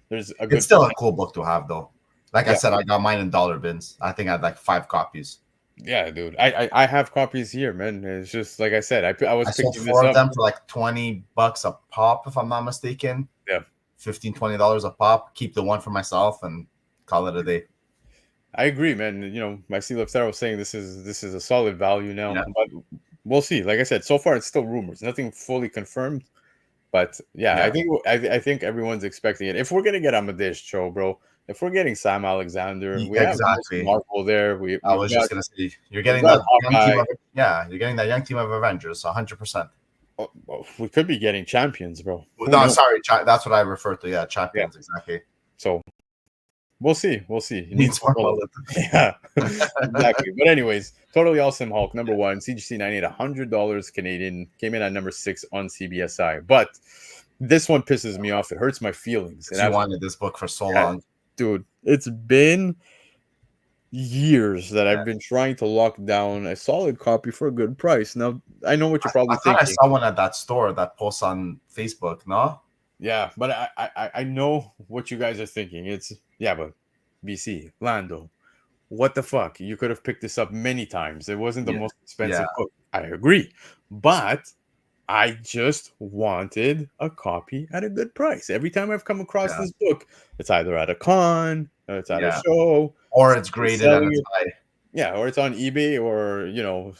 S1: there's a
S2: It's
S1: good.
S2: still a cool book to have, though. Like I
S1: Yeah,
S2: said, I got mine in dollar bins. I think I had like 5 copies.
S1: yeah, dude. I have copies here, man. It's just like I said. I was
S2: I sold
S1: picking this
S2: 4 of
S1: up.
S2: them for like $20 a pop, if I'm not mistaken.
S1: Yeah,
S2: $15-$20 a pop. Keep the one for myself and call it a day.
S1: I agree, man. You know, my C Left was saying this is a solid value now,
S2: Yeah.
S1: but we'll see. Like I said, so far it's still rumors, nothing fully confirmed. But yeah, I think everyone's expecting it. If we're gonna get Amadeus Cho, bro, if we're getting Sam Alexander, we have
S2: Exactly.
S1: Marvel there. We've
S2: I was
S1: got,
S2: just gonna say you're getting
S1: got
S2: that young team.
S1: Hawkeye.
S2: You're getting that young team of Avengers, 100%.
S1: We could be getting champions, bro. Who
S2: No,
S1: knows?
S2: sorry, that's what I refer to. Yeah, champions, exactly.
S1: So we'll see. We'll see. It
S2: Needs more bullet.
S1: Yeah, exactly. But anyways, Totally Awesome Hulk #1, CGC 98, $100 Canadian, came in at number 6 on CBSI. But this one pisses me off. It hurts my feelings.
S2: You wanted this book for so long,
S1: dude. It's been years that I've been trying to lock down a solid copy for a good price. Now I know what you're probably
S2: I thought
S1: thinking.
S2: I saw one at that store that posts on Facebook. No,
S1: Yeah, but I know what you guys are thinking. It's but BC Lando, what the fuck? You could have picked this up many times. It wasn't the most expensive book. I agree, but I just wanted a copy at a good price. Every time I've come across this book, it's either at a con, or it's at a show,
S2: or it's graded and it's high.
S1: Yeah, or it's on eBay, or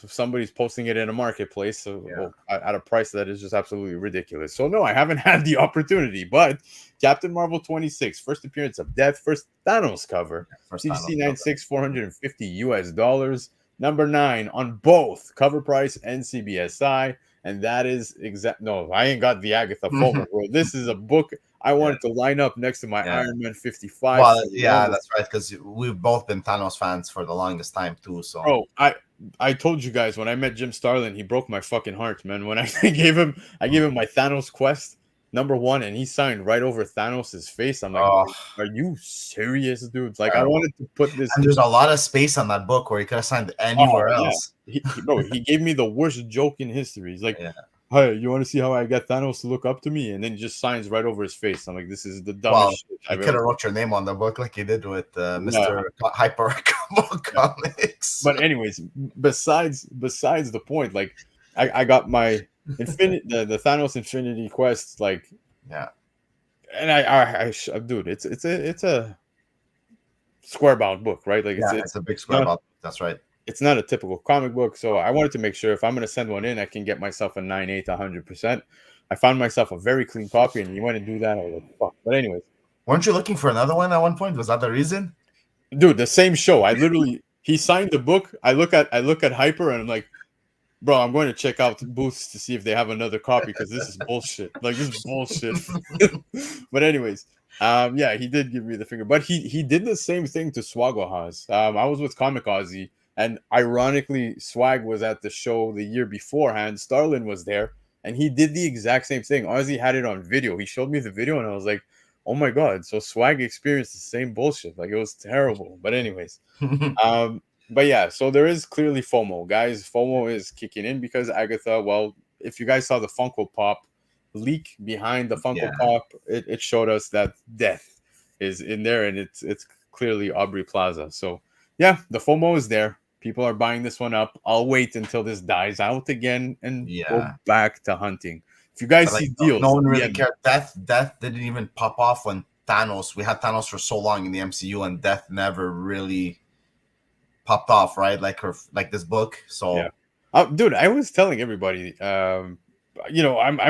S1: somebody's posting it in a marketplace at a price that is just absolutely ridiculous. So no, I haven't had the opportunity. But Captain Marvel 26, first appearance of Death, first Thanos cover, CGC 96, $450, number 9 on both Covrprice and CBSI, and that is No, I ain't got the Agatha Fulmer, bro. This is a book I wanted to line up next to my Iron Man 55.
S2: Well, that's right, because we've both been Thanos fans for the longest time too. So,
S1: bro, I told you guys when I met Jim Starlin, he broke my fucking heart, man. When I gave him my Thanos quest #1, and he signed right over Thanos's face. I'm like, are you serious, dude? Like, I wanted to put this.
S2: And there's a lot of space on that book where he could have signed anywhere else.
S1: Bro, he gave me the worst joke in history. He's like, hey, you want to see how I get Thanos to look up to me? And then he just signs right over his face. I'm like, this is the dumbest shit
S2: I've could have wrote your name on the book like you did with Mr. Hyper Comics.
S1: But anyways, besides the point, like, I got my the Thanos Infinity Quest, like, and I dude, it's a square bound book, right? Like,
S2: it's a big square bound. That's right.
S1: It's not a typical comic book, so I wanted to make sure if I'm going to send one in, I can get myself a 9.8 100%. I found myself a very clean copy, and you went and do that. I was like, fuck. But anyways,
S2: weren't you looking for another one at one point? Was that the reason?
S1: Dude, the same show. I literally he signed the book. I look at Hyper, and I'm like, bro, I'm going to check out booths to see if they have another copy, because this is bullshit. Like, this is bullshit. But anyways, he did give me the finger, but he did the same thing to Swagwahaz. I was with Comic Ozzy. And ironically, Swag was at the show the year beforehand. Starlin was there, and he did the exact same thing. Ozzy had it on video. He showed me the video, and I was like, oh my God. So Swag experienced the same bullshit. Like, it was terrible. But anyways, but yeah, so there is clearly FOMO. Guys, FOMO is kicking in because Agatha, well, if you guys saw the Funko Pop leak behind the Funko Pop, it showed us that Death is in there, and it's clearly Aubrey Plaza. So yeah, the FOMO is there. People are buying this one up. I'll wait until this dies out again and go back to hunting. If you guys see deals,
S2: no one really cared. Death didn't even pop off when we had Thanos for so long in the MCU, and Death never really popped off, right? Like this book. So,
S1: dude, I was telling everybody, I'm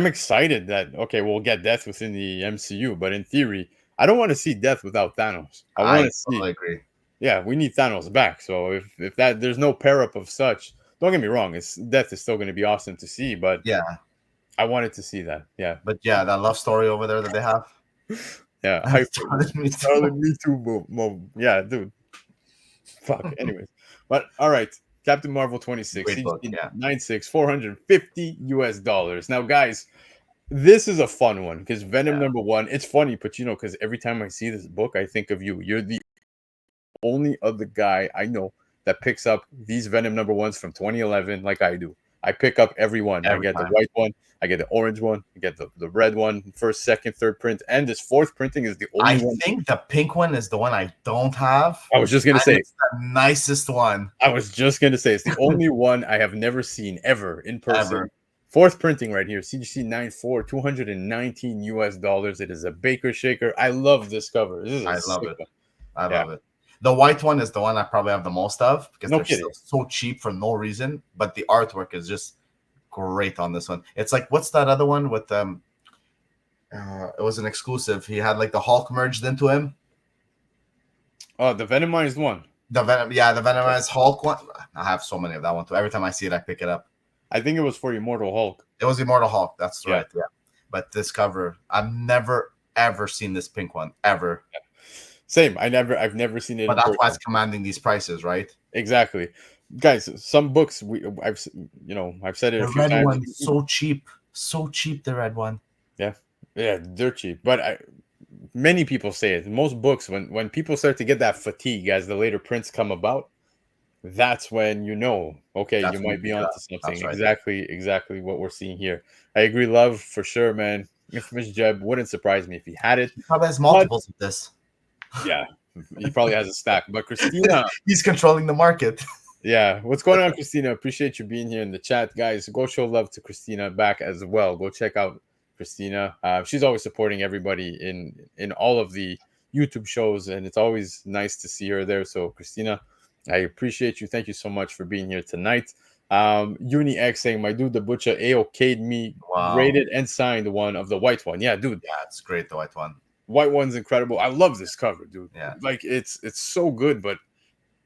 S1: excited that we'll get Death within the MCU, but in theory, I don't want to see Death without Thanos. I
S2: totally agree.
S1: Yeah, we need Thanos back. So if that there's no pair up of such, don't get me wrong, Death is still going to be awesome to see, but I wanted to see that. Yeah.
S2: But that love story over there that they have.
S1: Yeah. Started me too. Yeah, dude. Fuck. Anyways. But all right. Captain Marvel 26, 96, $450. Now, guys, This is a fun one because Venom
S2: Yeah.
S1: #1. It's funny, Pacino, because every time I see this book, I think of you. You're the only other guy I know that picks up these Venom #1s from 2011 like I do. I pick up every one. I
S2: Every
S1: get the
S2: time.
S1: white one, I get the orange one, I get the red one, first, second, third print, and this fourth printing is the only
S2: I
S1: one.
S2: think the pink one is the one I don't have.
S1: I was just gonna
S2: And
S1: say.
S2: it's the nicest one
S1: I was just gonna say it's the only one I have never seen ever in person.
S2: ever.
S1: Fourth printing right here, CGC 94, $219. It is a Baker Shaker. I love this cover. This is a
S2: I love
S1: sick
S2: it.
S1: one.
S2: I
S1: Yeah.
S2: love it. The white one is the one I probably have the most of because
S1: No
S2: they're
S1: kidding.
S2: so cheap for no reason. But the artwork is just great on this one. It's like what's that other one with it was an exclusive. He had like the Hulk merged into him.
S1: Oh, the Venomized one.
S2: The Venom, yeah, the Venomized Hulk one. I have so many of that one too. Every time I see it, I pick it up.
S1: I think it was for Immortal Hulk.
S2: It was Immortal Hulk. That's
S1: Yeah.
S2: right. Yeah. But this cover, I've never ever seen this pink one ever.
S1: Same. I've never seen it.
S2: But
S1: in
S2: that's
S1: person.
S2: why it's commanding these prices, right?
S1: Exactly, guys. Some books I've said it
S2: The
S1: a few
S2: red
S1: times.
S2: one, so cheap, so cheap. The red one.
S1: Yeah, they're cheap. But many people say it. Most books, when people start to get that fatigue as the later prints come about, that's when you know, okay,
S2: That's
S1: you
S2: when you
S1: might be
S2: pick it
S1: onto
S2: up.
S1: something.
S2: That's right.
S1: Exactly what we're seeing here. I agree, love for sure, man. Infamous Jeb wouldn't surprise me if he had it.
S2: He probably has
S1: But
S2: multiples of this.
S1: yeah, he probably has a stack. But Christina,
S2: He's controlling the market.
S1: yeah, what's going on, Christina? Appreciate you being here in the chat, guys. Go show love to Christina back as well. Go check out Christina. She's always supporting everybody in all of the YouTube shows, and it's always nice to see her there. So, Christina, I appreciate you. Thank you so much for being here tonight. Uni X saying, my dude, the butcher AOK'd me,
S2: Wow.
S1: graded and signed one of the white one. Yeah, dude.
S2: Yeah, it's great. The white one.
S1: White one's incredible. I love this cover, dude.
S2: Yeah.
S1: Like it's so good, but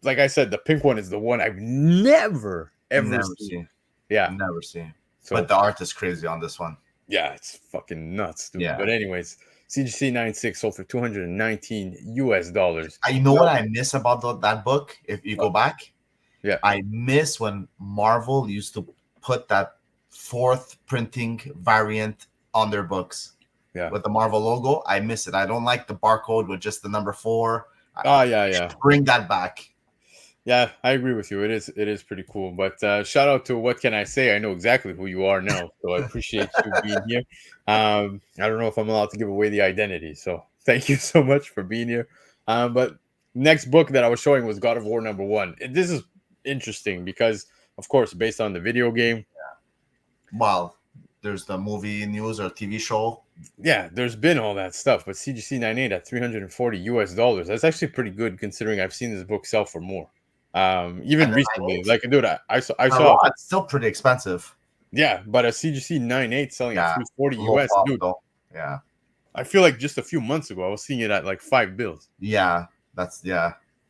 S1: like I said, the pink one is the one I've never ever seen. Yeah,
S2: never seen.
S1: So,
S2: but the art is crazy on this one.
S1: Yeah, it's fucking nuts, dude.
S2: Yeah.
S1: But anyways, CGC 96 sold for $219.
S2: You know what I miss about that book? If you go back,
S1: yeah,
S2: I miss when Marvel used to put that fourth printing variant on their books.
S1: Yeah,
S2: with the Marvel logo. I miss it. I don't like the barcode with just the number 4.
S1: Oh yeah.
S2: Bring that back.
S1: Yeah, I agree with you. It is pretty cool. But shout out to What Can I Say? I know exactly who you are now, so I appreciate you being here. I don't know if I'm allowed to give away the identity, so thank you so much for being here. But next book that I was showing was God of War #1. This is interesting because, of course, based on the video game.
S2: Yeah. Well, there's the movie news or TV show.
S1: Yeah, there's been all that stuff, but CGC 98 at $340. That's actually pretty good considering I've seen this book sell for more. Even recently, like dude, I saw
S2: it's still pretty expensive.
S1: Yeah, but a CGC 98 selling at $340 US, dude.
S2: Though. Yeah,
S1: I feel like just a few months ago I was seeing it at like $5.
S2: Yeah,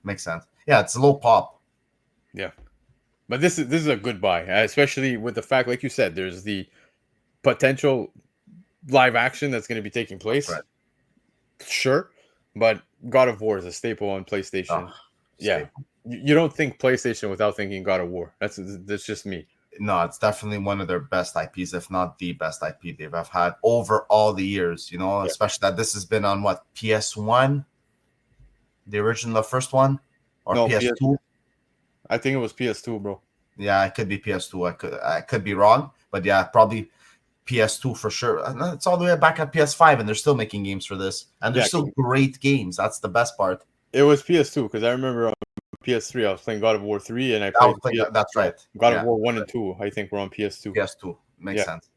S2: makes sense. Yeah, it's a low pop.
S1: Yeah, but this is a good buy, especially with the fact, like you said, there's the potential live action that's going to be taking place.
S2: Right.
S1: Sure, but God of War is a staple on PlayStation. Yeah, you don't think PlayStation without thinking God of War. That's just me.
S2: No, it's definitely one of their best IPs, if not the best IP they've had over all the years. You know, especially that this has been on what, PS1, the original, the first one, or no, PS2.
S1: I think it was PS2, bro.
S2: Yeah, it could be PS2. I could be wrong, but yeah, probably PS2 for sure. It's all the way back at PS5, and they're still making games for this, and they're still great games. That's the best part.
S1: It was PS2 because I remember on PS3 I was playing God of War 3, and I played.
S2: That's right.
S1: God of War 1 and 2. I think were on PS2.
S2: PS2 makes sense.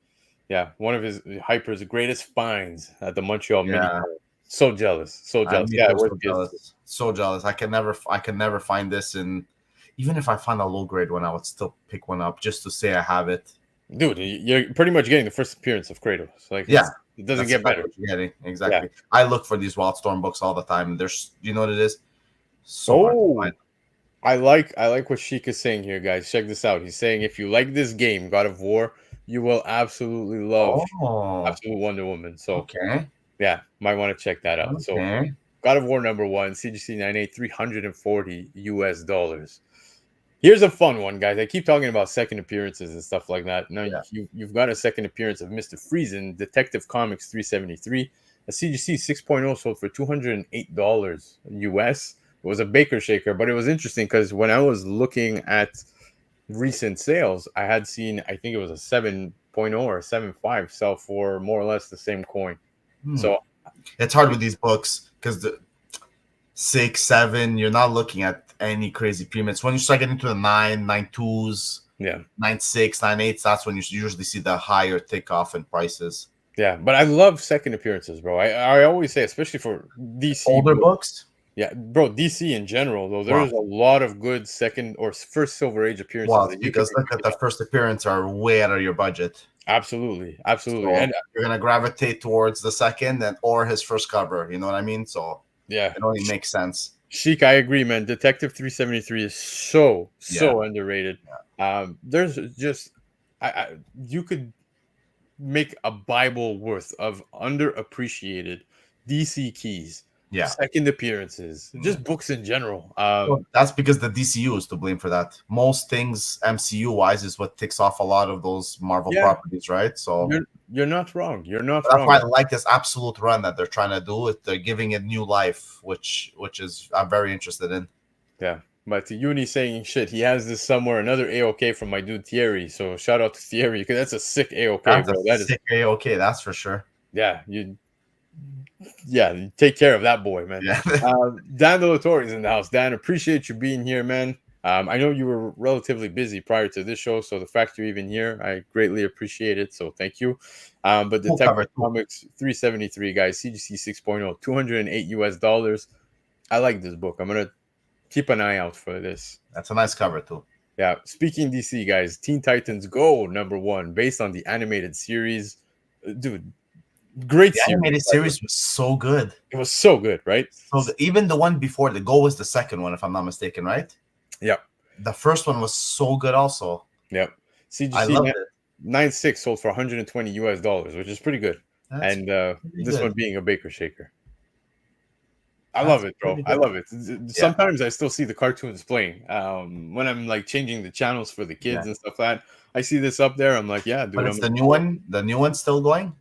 S1: Yeah, one of his Hyper's greatest finds at the Montreal Mini. So jealous, so jealous.
S2: So jealous. I can never find this, and even if I find a low grade one, I would still pick one up just to say I have it.
S1: Dude, you're pretty much getting the first appearance of Kratos. Like, it doesn't get better.
S2: What you're getting. Exactly. Yeah. I look for these Wildstorm books all the time. There's, you know what it is? So
S1: I like what Sheik is saying here, guys. Check this out. He's saying if you like this game, God of War, you will absolutely love Absolute Wonder Woman. So yeah, might want to check that out. So God of War #1, CGC 98, $340 US. Here's a fun one, guys. I keep talking about second appearances and stuff like that. Now
S2: Yeah.
S1: you've got a second appearance of Mr. Friesen, Detective Comics 373. A CGC 6.0 sold for $208 US. It was a Baker Shaker, but it was interesting because when I was looking at recent sales, I had seen, I think it was a 7.0 or a 7.5 sell for more or less the same coin.
S2: Hmm.
S1: So
S2: It's hard with these books because the 6, 7, you're not looking at any crazy premiums. When you start getting to the 9, 9.2s,
S1: yeah,
S2: 9.6, 9.8s, that's when you usually see the higher tick off in prices.
S1: yeah. But I love second appearances, bro. I always say, especially for DC
S2: Older
S1: books.
S2: books?
S1: Yeah, bro, DC in general, though,
S2: Wow.
S1: there's a lot of good second or first Silver Age appearances
S2: Well,
S1: that you can
S2: because
S1: really
S2: look at
S1: pick
S2: the
S1: up.
S2: first appearance are way out of your budget.
S1: Absolutely, absolutely.
S2: So
S1: And
S2: you're gonna gravitate towards the second and or his first cover. You know what I mean? So
S1: yeah,
S2: it only makes sense.
S1: Chic, I agree, man. Detective 373 is so,
S2: Yeah.
S1: so underrated. There's just, you could make a Bible worth of underappreciated DC keys,
S2: Yeah.
S1: second appearances, just books in general.
S2: Well, that's because the DCU is to blame for that. Most things MCU wise is what ticks off a lot of those Marvel
S1: Yeah,
S2: properties, right? So
S1: you're not wrong. You're not
S2: that's why
S1: wrong.
S2: I like this absolute run that they're trying to do. They're giving it new life, which is I'm very interested in.
S1: Yeah. But Uni saying shit, he has this somewhere, another AOK from my dude Thierry. So shout out to Thierry because that's a sick AOK,
S2: That's a
S1: bro. That is,
S2: sick okay, that's for sure.
S1: yeah, you take care of that boy, man.
S2: Yeah.
S1: Dan Delatorre is in the house. Dan, appreciate you being here, man. I know you were relatively busy prior to this show, so the fact you're even here, I greatly appreciate it. So thank you. But
S2: Full cover
S1: Detective
S2: too.
S1: Comics 373, guys, CGC 6.0, $208 US. I like this book. I'm gonna keep an eye out for this.
S2: That's a nice cover too.
S1: Yeah, speaking DC, guys, Teen Titans Go #1, based on the animated series. Dude, great
S2: The
S1: series.
S2: animated series was so good.
S1: It was so good, right?
S2: So even the one before the Go was the second one, if I'm not mistaken, right?
S1: Yep,
S2: The first one was so good also.
S1: yep.
S2: I
S1: CGC
S2: loved it.
S1: 96 sold for $120 US, which is pretty good.
S2: That's
S1: And
S2: pretty
S1: this one
S2: good.
S1: being a Baker Shaker. I love
S2: That's
S1: it, bro.
S2: pretty
S1: I
S2: good.
S1: love it.
S2: Yeah.
S1: Sometimes I still see the cartoons playing. When I'm like changing the channels for the
S2: Yeah.
S1: kids and stuff like that, I see this up there. I'm like, yeah, dude.
S2: But
S1: I'm
S2: it's the
S1: gonna
S2: new
S1: pull it.
S2: one. The new one's still going,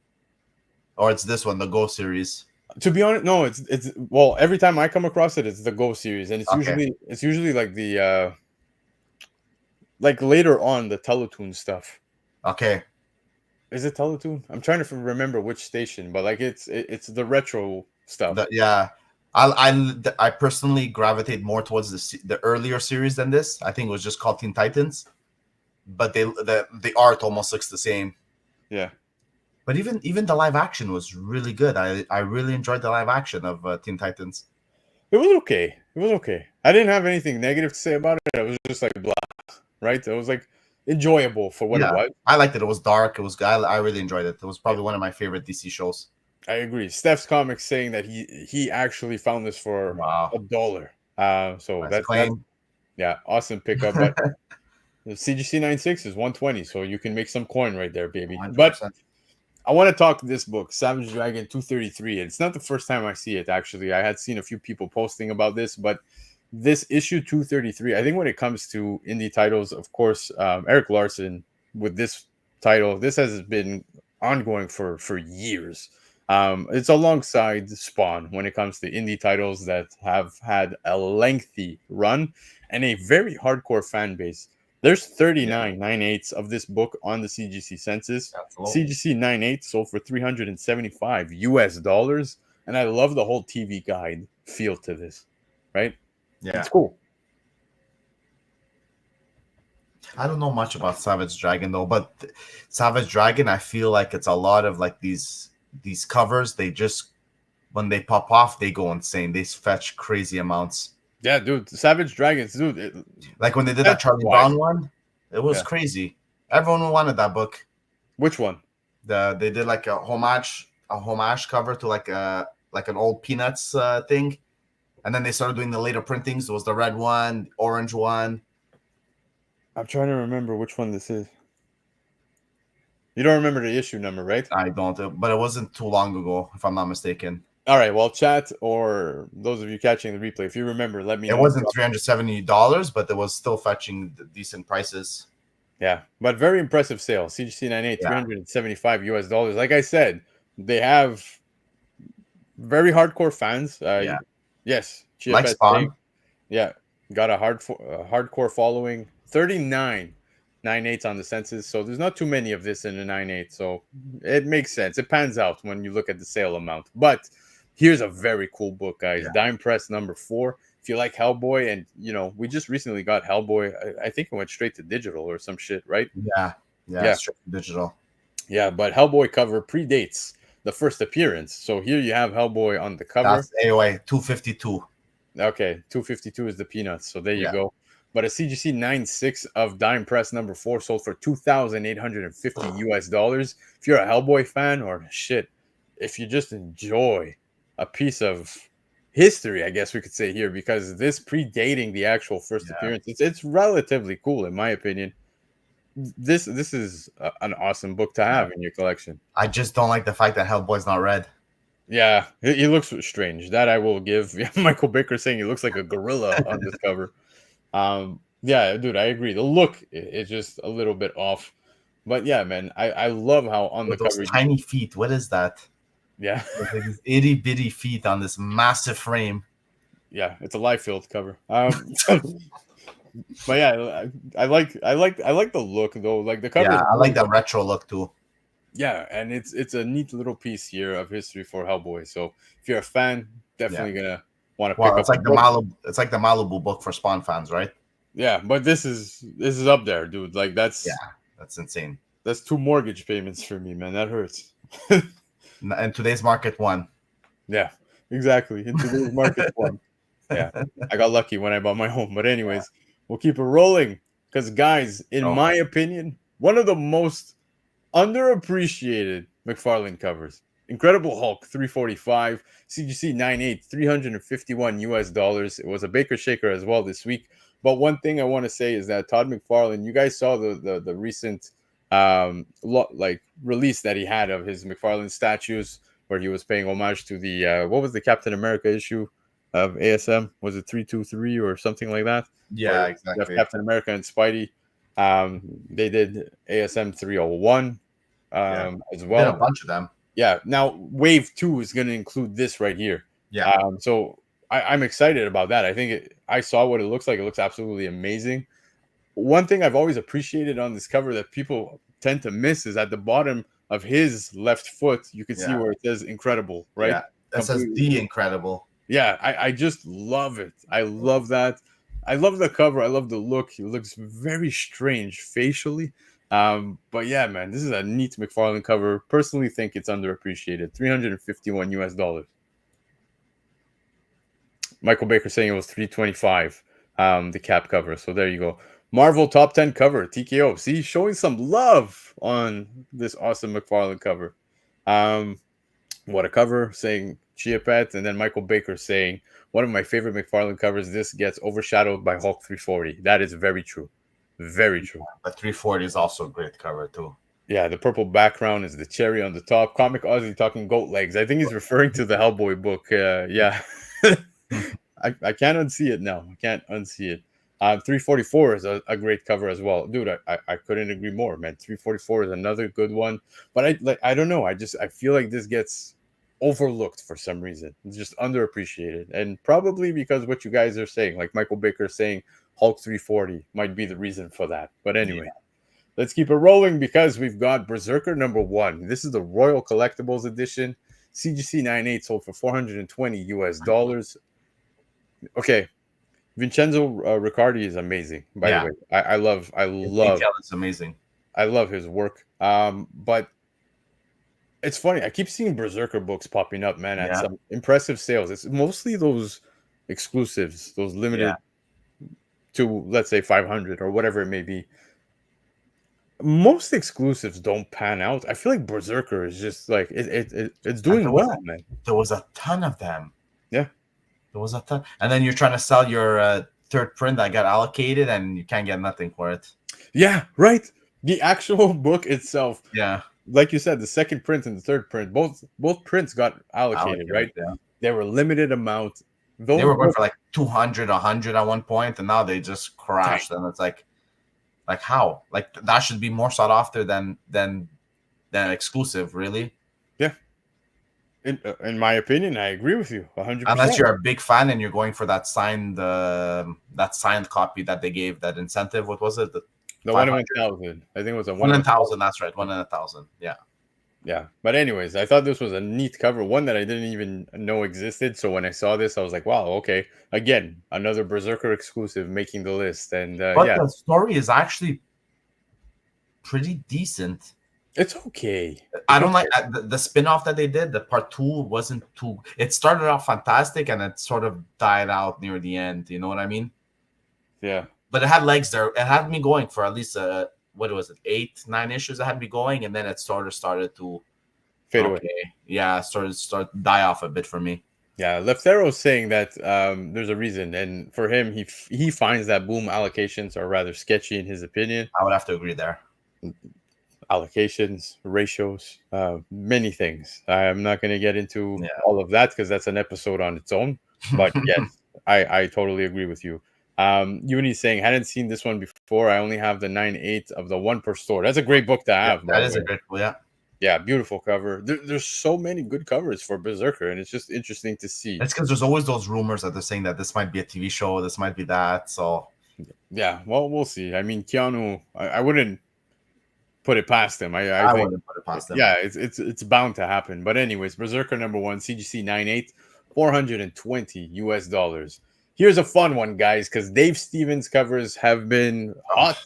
S2: or it's this one, the Go series.
S1: To be honest, no, it's well, every time I come across it, it's the Go series, and
S2: Okay.
S1: it's usually like the like later on the Teletoon stuff.
S2: Okay.
S1: Is it Teletoon? I'm trying to remember which station, but like it's the retro stuff.
S2: Yeah. I personally gravitate more towards the earlier series than this. I think it was just called Teen Titans, but the art almost looks the same.
S1: Yeah.
S2: But even the live action was really good. I really enjoyed the live action of Teen Titans.
S1: It was okay. It was okay. I didn't have anything negative to say about it. It was just like blah, right? It was like enjoyable for what it
S2: Yeah,
S1: was.
S2: I liked it. It was dark. It was good. I really enjoyed it. It was probably one of my favorite DC shows.
S1: I agree. Steph's Comics saying that he actually found this for
S2: Wow,
S1: $1. So
S2: nice
S1: that's
S2: claim.
S1: yeah, awesome pickup. But the CGC 96 is 120, so you can make some coin right there, baby. But
S2: 100%.
S1: I want to talk this book, Savage Dragon 233. It's not the first time I see it, actually. I had seen a few people posting about this, but this issue 233, I think when it comes to indie titles, of course, Eric Larson with this title, this has been ongoing for years. It's alongside Spawn when it comes to indie titles that have had a lengthy run and a very hardcore fan base. There's
S2: Yeah,
S1: 39 9/8 of this book on the CGC census.
S2: absolutely.
S1: CGC 9/8 sold for $375 US, and I love the whole TV guide feel to this, right?
S2: Yeah,
S1: It's cool.
S2: I don't know much about Savage Dragon though, but Savage Dragon, I feel like it's a lot of like these covers. They just when they pop off, they go insane. They fetch crazy amounts.
S1: Yeah, dude. Savage Dragons, dude.
S2: Like when they did that
S1: That's
S2: Charlie
S1: wise.
S2: Brown one, it was
S1: Yeah.
S2: crazy. Everyone wanted that book.
S1: Which one?
S2: They did like a homage cover to like an old Peanuts thing, and then they started doing the later printings. There was the red one, orange one.
S1: I'm trying to remember which one this is. You don't remember the issue number, right?
S2: I don't, but it wasn't too long ago, if I'm not mistaken.
S1: All right. Well, chat or those of you catching the replay, if you remember, let me
S2: It
S1: know.
S2: wasn't $370, but it was still fetching decent prices.
S1: Yeah, but very impressive sale. CGC 98,
S2: Yeah.
S1: $375 US. Like I said, they have very hardcore fans.
S2: Yeah.
S1: Yes,
S2: Like
S1: GFS saying,
S2: Spawn.
S1: yeah, got a hardcore following. 39 9/8 on the census, so there's not too many of this in the 9/8, so it makes sense. It pans out when you look at the sale amount. But here's a very cool book, guys.
S2: Yeah.
S1: Dime Press #4. If you like Hellboy, and we just recently got Hellboy. I think it went straight to digital or some shit, right?
S2: Yeah. Yeah.
S1: Yeah.
S2: Straight digital.
S1: Yeah, but Hellboy cover predates the first appearance. So here you have Hellboy on the cover.
S2: That's AOA 252.
S1: Okay, 252 is the peanuts. So there you
S2: Yeah.
S1: go. But a CGC 96 of Dime Press #4 sold for $2,850 US. If you're a Hellboy fan, or shit, if you just enjoy a piece of history, I guess we could say here, because this predating the actual first
S2: Yeah.
S1: appearance, it's relatively cool in my opinion. This is an awesome book to have in your collection.
S2: I just don't like the fact that Hellboy's not red.
S1: Yeah, he looks strange. That I will give. Yeah, Michael Baker saying he looks like a gorilla on this cover. Yeah, dude, I agree. The look is just a little bit off, but yeah, man, I love how on the
S2: With those
S1: cover.
S2: tiny feet. What is that?
S1: Yeah,
S2: Like these itty bitty feet on this massive frame.
S1: yeah, it's a live field cover. But yeah, I like the look though. Like the cover.
S2: Yeah, I like that retro look too.
S1: Yeah, and it's a neat little piece here of history for Hellboy. So if you're a fan, definitely gonna want to pick
S2: Well,
S1: up.
S2: it's like the Malibu. It's like the Malibu book for Spawn fans, right?
S1: Yeah, but this is up there, dude. Like that's
S2: insane.
S1: That's 2 mortgage payments for me, man. That hurts.
S2: And today's market one.
S1: Yeah, exactly. In today's market one. Yeah, I got lucky when I bought my home. But anyways, we'll keep it rolling because, guys, in my opinion, one of the most underappreciated McFarlane covers. Incredible Hulk 345, CGC 98, $351 US. It was a Baker Shaker as well this week. But one thing I want to say is that Todd McFarlane, you guys saw the recent release that he had of his McFarlane statues, where he was paying homage to the what was the Captain America issue of ASM? Was it 323 or something like that?
S2: Yeah, exactly.
S1: Captain America and Spidey. They did ASM 301 as well.
S2: Did a bunch of them.
S1: Yeah. Now Wave 2 is going to include this right here.
S2: Yeah.
S1: So I'm excited about that. I think I saw what it looks like. It looks absolutely amazing. One thing I've always appreciated on this cover that people tend to miss is at the bottom of his left foot, you can see where it says incredible, right?
S2: Yeah, that says the incredible.
S1: Yeah, I just love it. I love that. I love the cover. I love the look. He looks very strange facially. But yeah, man, this is a neat McFarlane cover. Personally think it's underappreciated. $351 US. Michael Baker saying it was 325, the cap cover. So there you go. Marvel top 10 cover, TKO. See, showing some love on this awesome McFarlane cover. What a cover, saying Chia Pet, and then Michael Baker saying one of my favorite McFarlane covers. This gets overshadowed by Hulk 340. That is very true. Very true.
S2: But 340 is also a great cover too.
S1: Yeah, the purple background is the cherry on the top. Comic Ozzy talking goat legs. I think he's referring to the Hellboy book. Yeah. I can't unsee it now. I can't unsee it. 344 is a great cover as well, dude. I couldn't agree more, man. 344 is another good one, but I don't know. I feel like this gets overlooked for some reason. It's just underappreciated, and probably because what you guys are saying, like Michael Baker saying Hulk 340 might be the reason for that. But anyway, let's keep it rolling because we've got Berserker #1. This is the Royal Collectibles edition. CGC 98 sold for $420 US. Okay. Vincenzo Riccardi is amazing, by the way. I love
S2: it's amazing.
S1: I love his work. But it's funny. I keep seeing Berserker books popping up, man, at some impressive sales. It's mostly those exclusives, those limited to, let's say, 500 or whatever it may be. Most exclusives don't pan out. I feel like Berserker is just like it's doing well, man.
S2: There was a ton of them.
S1: Yeah.
S2: There was a ton. And then you're trying to sell your third print that got allocated and you can't get nothing for it.
S1: Yeah, right. The actual book itself.
S2: Yeah.
S1: like you said, the second print and the third print, both prints got allocated,
S2: Allocated,
S1: right?
S2: yeah.
S1: They were limited amount.
S2: They
S1: Those
S2: were going
S1: books,
S2: for like 200, 100 at one point, and now they just crashed. And it's like how? Like that should be more sought after than exclusive, really.
S1: yeah. In my opinion, I agree with you 100%.
S2: Unless you're a big fan and you're going for that signed copy that they gave, that incentive. What was it? The
S1: one in 1,000. I think it was a
S2: one in 1,000. That's right, 1 in 1,000. Yeah.
S1: Yeah. But anyways, I thought this was a neat cover, one that I didn't even know existed. So when I saw this, I was like, wow, okay. Again, another Berserker exclusive making the list. And
S2: But
S1: yeah,
S2: the story is actually pretty decent.
S1: it's okay.
S2: I don't like the spin-off that they did. The part 2 wasn't too. It started off fantastic and it sort of died out near the end. You know what I mean?
S1: Yeah.
S2: But it had legs there. It had me going for at least what was it, 8, 9 issues? It had me going, and then it started to
S1: Fade away.
S2: Yeah, started die off a bit for me.
S1: Yeah, Leftero's saying that there's a reason, and for him, he finds that boom allocations are rather sketchy in his opinion.
S2: I would have to agree there.
S1: Allocations, ratios, many things. I'm not going to get into all of that because that's an episode on its own. But yes, I totally agree with you. Uni's saying, hadn't seen this one before. I only have the 9/8 of the one per store. That's a great book to have.
S2: Yeah, that is a great book, yeah.
S1: Yeah, beautiful cover. There's so many good covers for Berserker, and it's just interesting to see.
S2: It's because there's always those rumors that they're saying that this might be a TV show, this might be that. So
S1: yeah, well, we'll see. I mean, Keanu, I wouldn't put it past him.
S2: I
S1: think,
S2: wouldn't put it past him.
S1: Yeah, it's bound to happen. But anyways, Berserker number 1, CGC 9/8, $420. Here's a fun one, guys, because Dave Stevens covers have been hot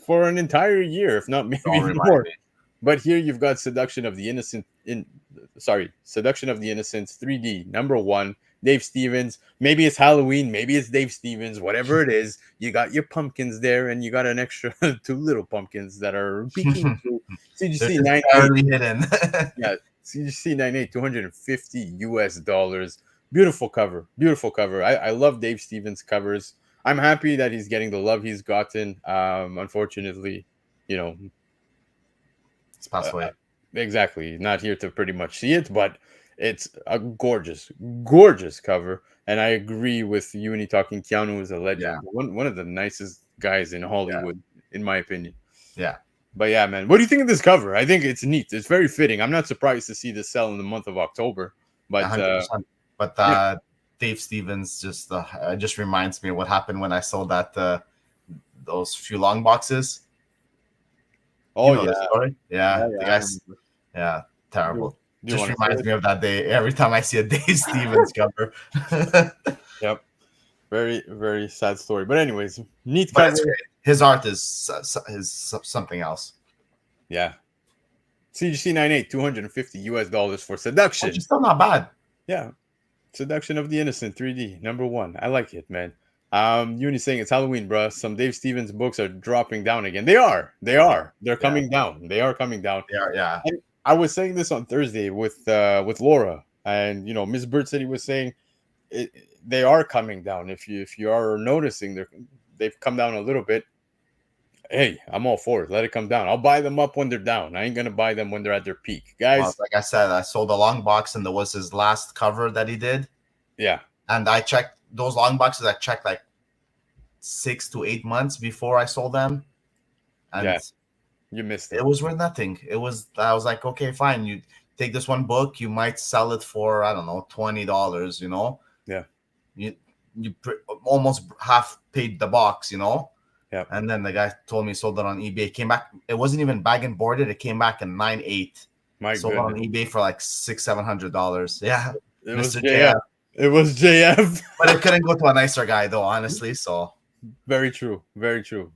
S1: for an entire year, if not maybe more. But here you've got Seduction of the Innocent Seduction of the Innocents 3D number 1, Dave Stevens. Maybe it's Halloween, maybe it's Dave Stevens, whatever it is. You got your pumpkins there, and you got an extra 2 little pumpkins that are peeking through. CGC 9/8
S2: hidden.
S1: Yeah, CGC 9/8, $250. Beautiful cover. I love Dave Stevens covers. I'm happy that he's getting the love he's gotten. Unfortunately,
S2: it's passed away.
S1: Exactly. Not here to pretty much see it, but it's a gorgeous cover. And I agree with you when you're talking Keanu is a legend. Yeah. One of the nicest guys in Hollywood, in my opinion.
S2: Yeah.
S1: But yeah, man, what do you think of this cover? I think it's neat. It's very fitting. I'm not surprised to see this sell in the month of October. But
S2: 100%. Dave Stevens just reminds me of what happened when I sold that those few long boxes.
S1: Oh,
S2: yeah. The guys, terrible. Just reminds me of that day every time I see a Dave Stevens cover.
S1: Yep. Very, very sad story. But anyways, neat cover.
S2: His art is something else.
S1: Yeah. CGC 9/8, $250 for Seduction.
S2: Which is still not bad.
S1: Yeah. Seduction of the Innocent 3D, number 1. I like it, man. Uni's saying it's Halloween, bro. Some Dave Stevens books are dropping down again. They are. They're coming down. They are coming down.
S2: Yeah.
S1: And I was saying this on Thursday with Laura, and Ms. Bird said he was saying they are coming down. If you are noticing, they've come down a little bit. Hey, I'm all for it. Let it come down. I'll buy them up when they're down. I ain't gonna buy them when they're at their peak, guys.
S2: Well, like I said, I sold a long box, and there was his last cover that he did.
S1: Yeah,
S2: and I checked those long boxes. I checked like 6 to 8 months before I sold them, and
S1: you missed it.
S2: It was worth nothing. I was like, okay, fine. You take this one book, you might sell it for I don't know $20.
S1: Yeah,
S2: you almost half paid the box.
S1: Yeah.
S2: And then the guy told me he sold it on eBay. It came back. It wasn't even bag and boarded. It came back in 9/8. Sold it on eBay for like $600-700. Yeah.
S1: It was JF. It was JF.
S2: But it couldn't go to a nicer guy though, honestly. So
S1: very true.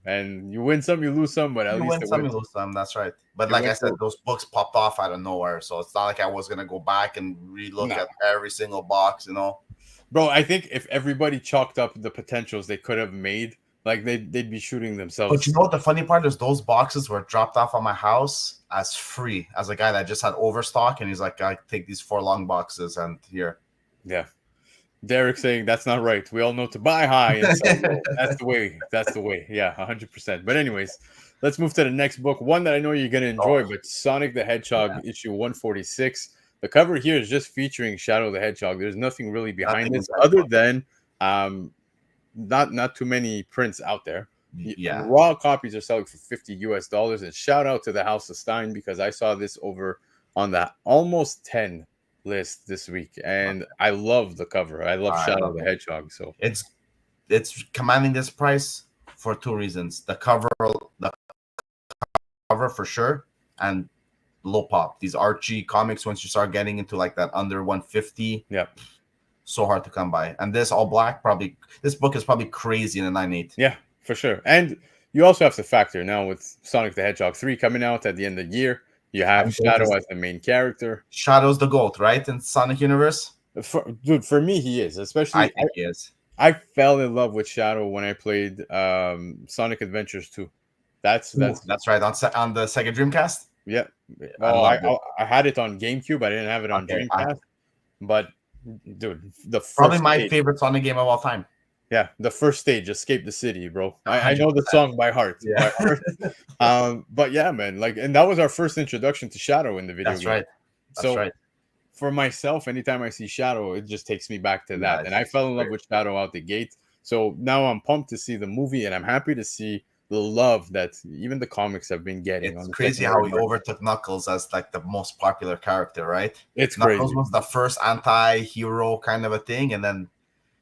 S1: And you win some, you lose some, but at least
S2: you lose some. That's right. But like I said, those books popped off out of nowhere. So it's not like I was gonna go back and relook at every single box,
S1: Bro, I think if everybody chalked up the potentials they could have made, like they'd be shooting themselves.
S2: But you know what the funny part is? Those boxes were dropped off on my house as free, as a guy that just had overstock, and he's like, I take these 4 long boxes and here.
S1: Yeah. Derek saying that's not right. We all know to buy high and sell low. That's the way. Yeah, 100%. But anyways, let's move to the next book. One that I know you're gonna enjoy, but Sonic the Hedgehog issue 146. The cover here is just featuring Shadow the Hedgehog. There's nothing really behind
S2: Nothing
S1: this
S2: inside the
S1: other
S2: book.
S1: than not too many prints out there.
S2: Yeah.
S1: Raw copies are selling for $50 US. And shout out to the House of Stein because I saw this over on the almost 10 list this week, and I love the cover. I love
S2: I
S1: Shadow
S2: love
S1: the
S2: it.
S1: Hedgehog. So
S2: It's commanding this price for two reasons: the cover for sure, and low pop. These Archie comics, once you start getting into like that under 150,
S1: yeah,
S2: so hard to come by. And this all black, probably this book is probably crazy in a 9.8.
S1: yeah, for sure. And you also have to factor now with Sonic the Hedgehog 3 coming out at the end of the year. You have
S2: And
S1: Shadow as the main character.
S2: Shadow's the GOAT, right? In Sonic universe,
S1: For me, he is.
S2: I
S1: Especially,
S2: think he is.
S1: I fell in love with Shadow when I played Sonic Adventures 2. That's
S2: right on the Sega Dreamcast.
S1: yeah.
S2: I
S1: Oh,
S2: loved it.
S1: I had it on GameCube. I didn't have it on
S2: Okay,
S1: Dreamcast. But dude, the
S2: probably
S1: first
S2: my
S1: stage,
S2: favorite Sonic game of all time.
S1: yeah, the first stage, Escape the City, bro. I know the
S2: 100%.
S1: song by heart.
S2: Yeah.
S1: By heart. But yeah, man, like, and that was our first introduction to Shadow in the video
S2: That's
S1: game.
S2: right. That's
S1: So
S2: right.
S1: for myself, anytime I see Shadow, it just takes me back to
S2: Yeah,
S1: that. And I
S2: it's
S1: fell in love
S2: great.
S1: with Shadow out the gate. So now I'm pumped to see the movie, and I'm happy to see the love that even the comics have been getting.
S2: It's
S1: On the
S2: crazy how
S1: secondary
S2: he
S1: market.
S2: overtook Knuckles as like the most popular character, right?
S1: It's
S2: Knuckles
S1: crazy.
S2: was the first anti-hero kind of a thing, and then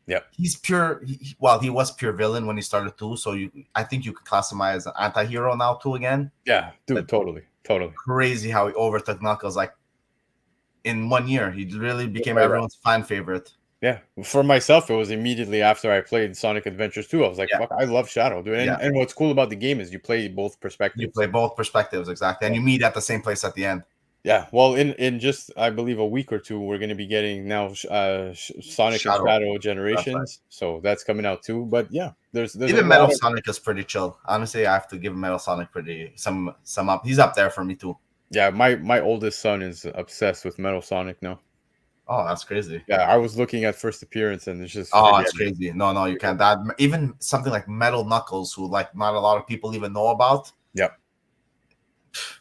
S1: Yep.
S2: he's pure. He was pure villain when he started too. So I think you could class him as an anti-hero now too again.
S1: Yeah, dude,
S2: But
S1: totally.
S2: crazy how he overtook Knuckles like in 1 year. He really became
S1: Right.
S2: everyone's fan favorite.
S1: Yeah, for myself, it was immediately after I played Sonic Adventures 2. I was like,
S2: Yeah.
S1: fuck, I love Shadow, dude. And,
S2: Yeah.
S1: and what's cool about the game is you play both perspectives.
S2: You play both perspectives, exactly, and you meet at the same place at the end.
S1: Yeah, well, in just, I believe, a week or two, we're going to be getting now Sonic
S2: Shadow.
S1: and Shadow Generations. So that's coming out too. But yeah, there's
S2: Even Metal Sonic is pretty chill. Honestly, I have to give Metal Sonic some up. He's up there for me too.
S1: Yeah, my oldest son is obsessed with Metal Sonic now.
S2: Oh, that's crazy.
S1: Yeah, I was looking at first appearance and it's just
S2: it's crazy. No, you can't. That even something like Metal Knuckles, who like not a lot of people even know about.
S1: Yep.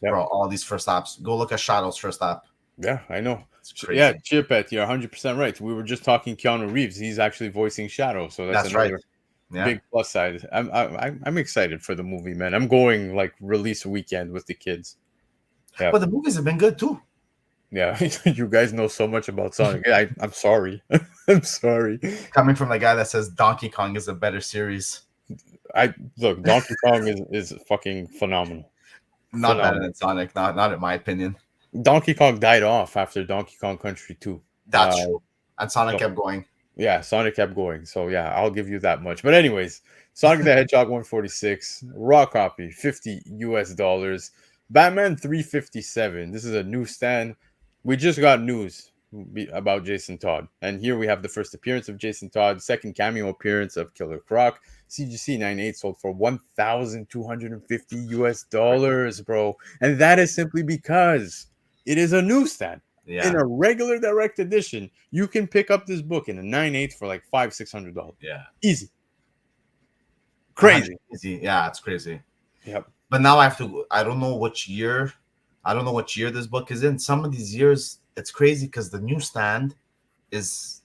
S2: Bro, all these first apps. Go look at Shadow's first app.
S1: Yeah, I know.
S2: It's crazy.
S1: Yeah, Chipet, you're 100% right. We were just talking Keanu Reeves. He's actually voicing Shadow, so that's another
S2: right. Yeah.
S1: big plus side. I'm excited for the movie, man. I'm going like release weekend with the kids. Yeah.
S2: But the movies have been good too.
S1: Yeah, you guys know so much about Sonic. I'm sorry. I'm sorry.
S2: Coming from the guy that says Donkey Kong is a better series.
S1: Look, Donkey Kong is fucking phenomenal.
S2: Not better than Sonic, not in my opinion.
S1: Donkey Kong died off after Donkey Kong Country 2.
S2: That's true. And Sonic kept going.
S1: Yeah, Sonic kept going. So yeah, I'll give you that much. But anyways, Sonic the Hedgehog 146, raw copy, $50. Batman 357. This is a newsstand. We just got news about Jason Todd. And here we have the first appearance of Jason Todd, second cameo appearance of Killer Croc. CGC 98 sold for $1,250, bro. And that is simply because it is a newsstand.
S2: Yeah.
S1: In a regular direct edition, you can pick up this book in a 9/8 for like $500-$600.
S2: Yeah.
S1: Easy. Crazy.
S2: Easy. Yeah, it's crazy.
S1: Yep.
S2: But now I have to, I don't know which year this book is in. Some of these years, it's crazy because the newsstand is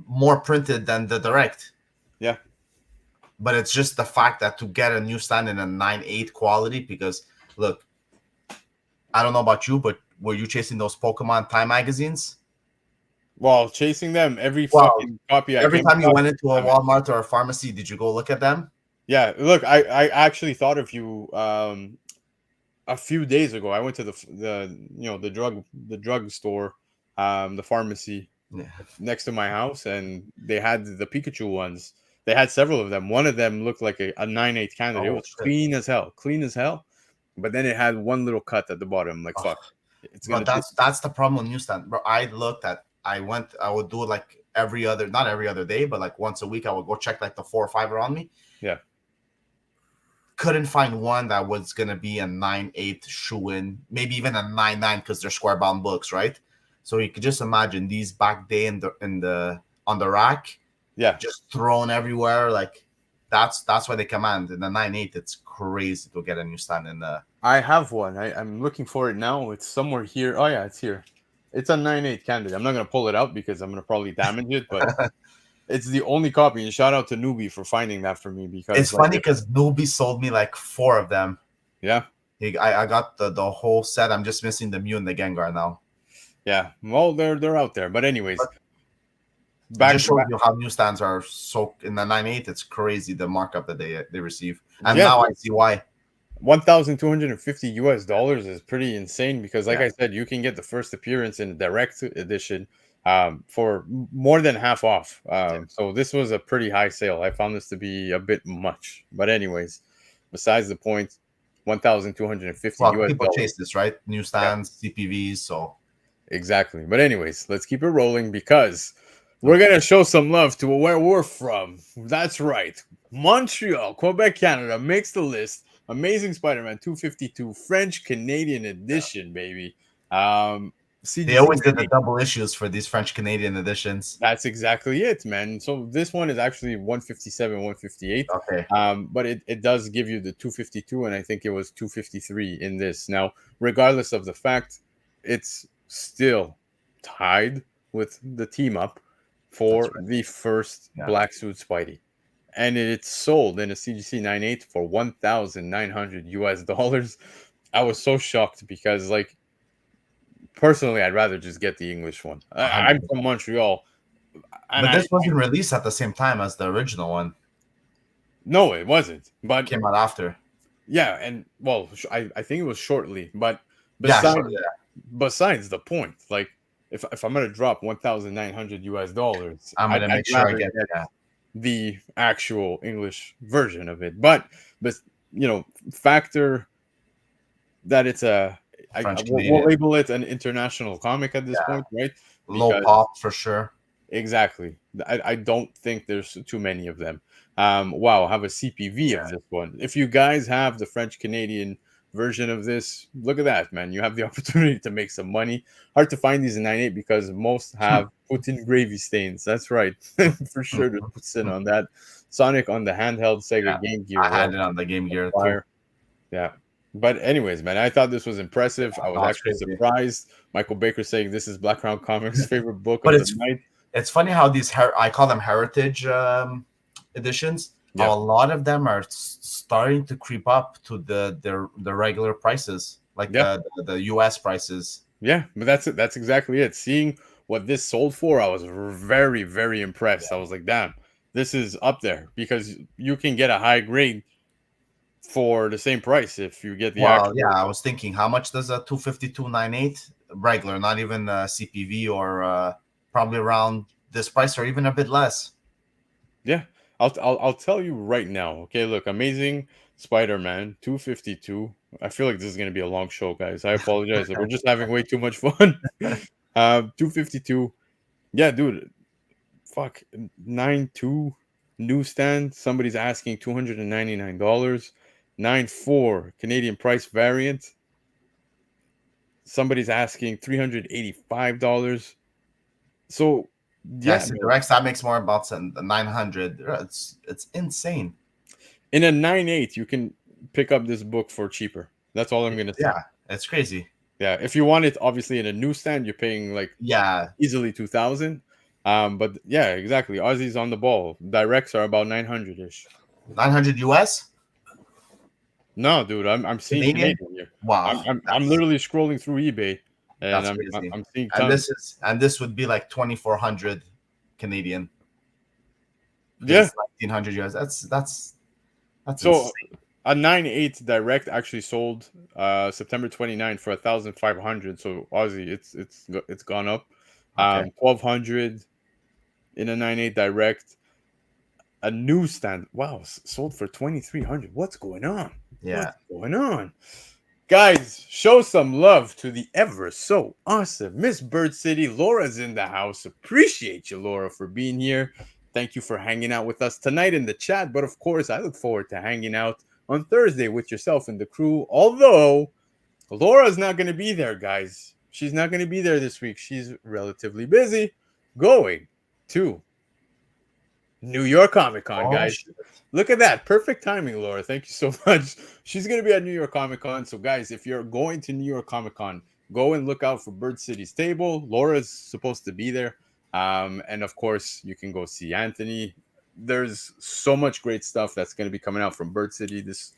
S2: more printed than the direct.
S1: Yeah.
S2: But it's just the fact that to get a newsstand in a 9/8 quality, because look, I don't know about you, but were you chasing those Pokemon Time magazines?
S1: Well, chasing them every fucking copy.
S2: Every time you went into a Walmart or a pharmacy, did you go look at them?
S1: Yeah, look, I actually thought of you a few days ago. I went to the drug store, the pharmacy next to my house, and they had the Pikachu ones. They had several of them. One of them looked like a 9/8 candidate. It was clean as hell. But then it had one little cut at the bottom. Like fuck, it's gonna.
S2: But that's the problem with newsstand, bro. I would do it like not every other day, but like once a week. I would go check like the 4 or 5 around me.
S1: Yeah.
S2: Couldn't find one that was gonna be a 9/8 shoe-in, maybe even a 9/9 because they're square bound books, right? So you could just imagine these back day on the rack,
S1: yeah,
S2: just thrown everywhere. Like that's why they command in the 9.8. It's crazy to get a newsstand in the.
S1: I have one. I'm looking for it now. It's somewhere here. Oh yeah, it's here. It's a 9.8 candidate. I'm not gonna pull it out because I'm gonna probably damage it, but it's the only copy. And shout out to Newbie for finding that for me because
S2: It's funny because Newbie sold me like 4 of them.
S1: Yeah.
S2: I got the whole set. I'm just missing the Mew and the Gengar now.
S1: Yeah. Well, they're out there. But anyways,
S2: just shows you how newsstands are so in the 9.8. It's crazy the markup that they receive. And
S1: yeah,
S2: now I see why.
S1: $1,250 is pretty insane because, like I said, you can get the first appearance in direct edition for more than half off. So this was a pretty high sale. I found this to be a bit much. But anyways, besides the point, $1,250.
S2: Well, people chase this, right? Newsstands, CPVs, so
S1: exactly. But anyways, let's keep it rolling because we're gonna show some love to where we're from. That's right, Montreal, Quebec, Canada makes the list. Amazing Spider-Man 252 French Canadian edition, baby.
S2: CGC they always did the double issues for these French Canadian editions.
S1: That's exactly it, man. So this one is actually 157, 158.
S2: Okay.
S1: But it does give you the 252, and I think it was 253 in this. Now, regardless of the fact, it's still tied with the team up for the first Black Suit Spidey. And it's sold in a CGC 9.8 for $1,900. I was so shocked because, like, personally, I'd rather just get the English one. I'm from Montreal.
S2: But this wasn't released at the same time as the original one.
S1: No, it wasn't. But
S2: it came out after.
S1: Yeah, and well, I think it was shortly. But besides the point, like, if I'm gonna drop $1,900,
S2: I'm gonna make sure I get
S1: the actual English version of it. But you know, factor that it's we'll label it an international comic at this point, right?
S2: Low pop for sure.
S1: Exactly. I don't think there's too many of them. Wow, have a CPV of this one. If you guys have the French Canadian version of this, look at that, man. You have the opportunity to make some money. Hard to find these in 9.8 because most have put in gravy stains. That's right. For sure to put in on that. Sonic on the handheld Sega Game Gear.
S2: I had it on the Game Gear too.
S1: Yeah. But anyways, man, I thought this was impressive. I was actually surprised. Michael Baker saying this is Black Crown Comics' favorite book of the night.
S2: It's funny how these I call them heritage editions. Yeah. A lot of them are starting to creep up to the regular prices, like the US prices.
S1: Yeah, but that's exactly it. Seeing what this sold for, I was very, very impressed. I was like, damn, this is up there because you can get a high grade for the same price if you get the actual.
S2: Yeah, I was thinking, how much does a 252 9.8 regular, not even a CPV, or probably around this price or even a bit less?
S1: Yeah, I'll tell you right now. Okay, look, Amazing Spider-Man 252. I feel like this is gonna be a long show, guys. I apologize. We're just having way too much fun. 252. Yeah, dude. Fuck, 9.2 newsstand. Somebody's asking $299. 9.4 Canadian price variant. Somebody's asking $385. So
S2: yes, Rex, that makes more about than the 900. It's insane.
S1: In a 9.8, you can pick up this book for cheaper. That's all I'm gonna say.
S2: Yeah, it's crazy.
S1: Yeah, if you want it, obviously in a newsstand, you're paying like easily $2,000. But yeah, exactly. Aussie's on the ball. Directs are about 900-ish.
S2: 900 US.
S1: No, dude, I'm seeing Canadian here.
S2: Wow,
S1: I'm literally scrolling through eBay, and I'm seeing tons.
S2: And this would be like 2,400 Canadian.
S1: Yeah,
S2: 1,900 US. That's
S1: so
S2: insane.
S1: A 9.8 direct actually sold September 29th for 1,500. So Aussie, it's gone up. 1,200 in a 9.8 direct. A newsstand, wow, sold for 2,300. What's going on?
S2: Yeah,
S1: what's going on? Guys, show some love to the ever so awesome Miss Bird City. Laura's in the house. Appreciate you, Laura, for being here. Thank you for hanging out with us tonight in the chat. But of course, I look forward to hanging out on Thursday with yourself and the crew. Although Laura's not going to be there, guys. She's not going to be there this week. She's relatively busy going to New York Comic Con, guys.
S2: Shit.
S1: Look at that. Perfect timing, Laura. Thank you so much. She's going to be at New York Comic Con. So, guys, if you're going to New York Comic Con, go and look out for Bird City's table. Laura's supposed to be there. And of course, you can go see Anthony. There's so much great stuff that's going to be coming out from Bird City this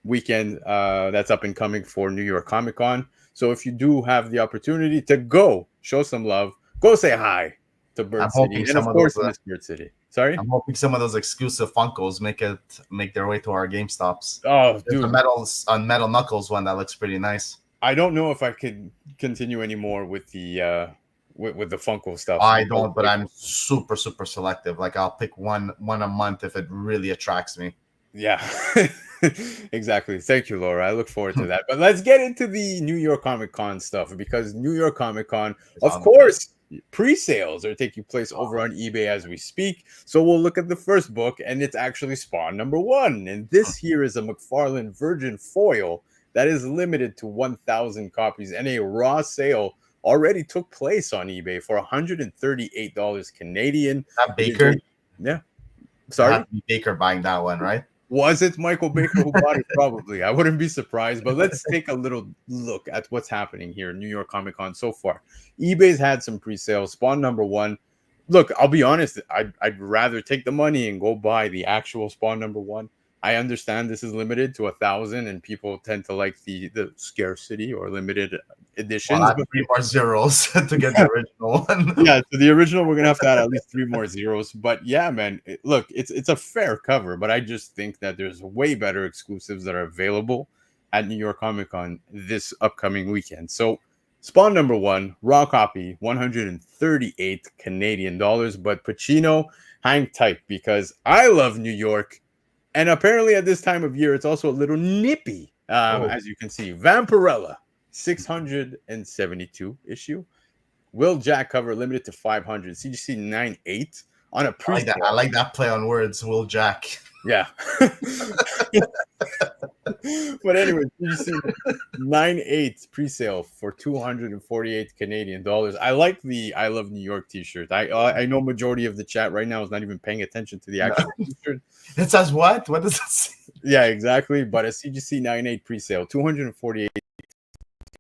S1: weekend. That's up and coming for New York Comic Con. So, if you do have the opportunity to go show some love, go say hi to Bird
S2: I'm
S1: City.
S2: hoping
S1: And of
S2: some of
S1: course,
S2: those.
S1: Miss Bird City. Sorry?
S2: I'm hoping some of those exclusive Funkos make their way to our GameStops.
S1: Oh,
S2: There's
S1: dude.
S2: a metal Knuckles one that looks pretty nice.
S1: I don't know if I could continue anymore with the Funko stuff.
S2: I don't, but I'm super selective. Like I'll pick one a month if it really attracts me.
S1: Yeah, exactly. Thank you, Laura. I look forward to that. But let's get into the New York Comic Con stuff because New York Comic Con, of course, pre-sales are taking place over on eBay as we speak. So we'll look at the first book, and it's actually Spawn #1. And this here is a McFarlane Virgin foil that is limited to 1,000 copies, and a raw sale already took place on eBay for $138 Canadian.
S2: That Baker?
S1: Yeah. Sorry?
S2: Baker buying that one, right?
S1: Was it Michael Baker who bought it? Probably. I wouldn't be surprised. But let's take a little look at what's happening here in New York Comic Con so far. eBay's had some pre-sales. Spawn #1. Look, I'll be honest. I'd rather take the money and go buy the actual Spawn #1. I understand this is limited to 1,000, and people tend to like the scarcity or limited editions.
S2: Well, 3 more zeros to get the original one.
S1: Yeah, so the original we're gonna have to add at least 3 more zeros. But yeah, man, look, it's a fair cover, but I just think that there's way better exclusives that are available at New York Comic Con this upcoming weekend. So Spawn #1, raw copy, 138 Canadian dollars. But Pacino, hang tight because I love New York. And apparently at this time of year, it's also a little nippy, as you can see. Vampirella, 672 issue. Will Jack cover limited to 500. CGC 98 on a pre.
S2: I like that play on words, Will Jack.
S1: Yeah. But anyway, CGC 98 pre-sale for 248 Canadian dollars. I like the I Love New York t-shirt. I know majority of the chat right now is not even paying attention to the actual t-shirt.
S2: It says what? What does it say?
S1: Yeah, exactly. But a CGC 98 pre-sale, 248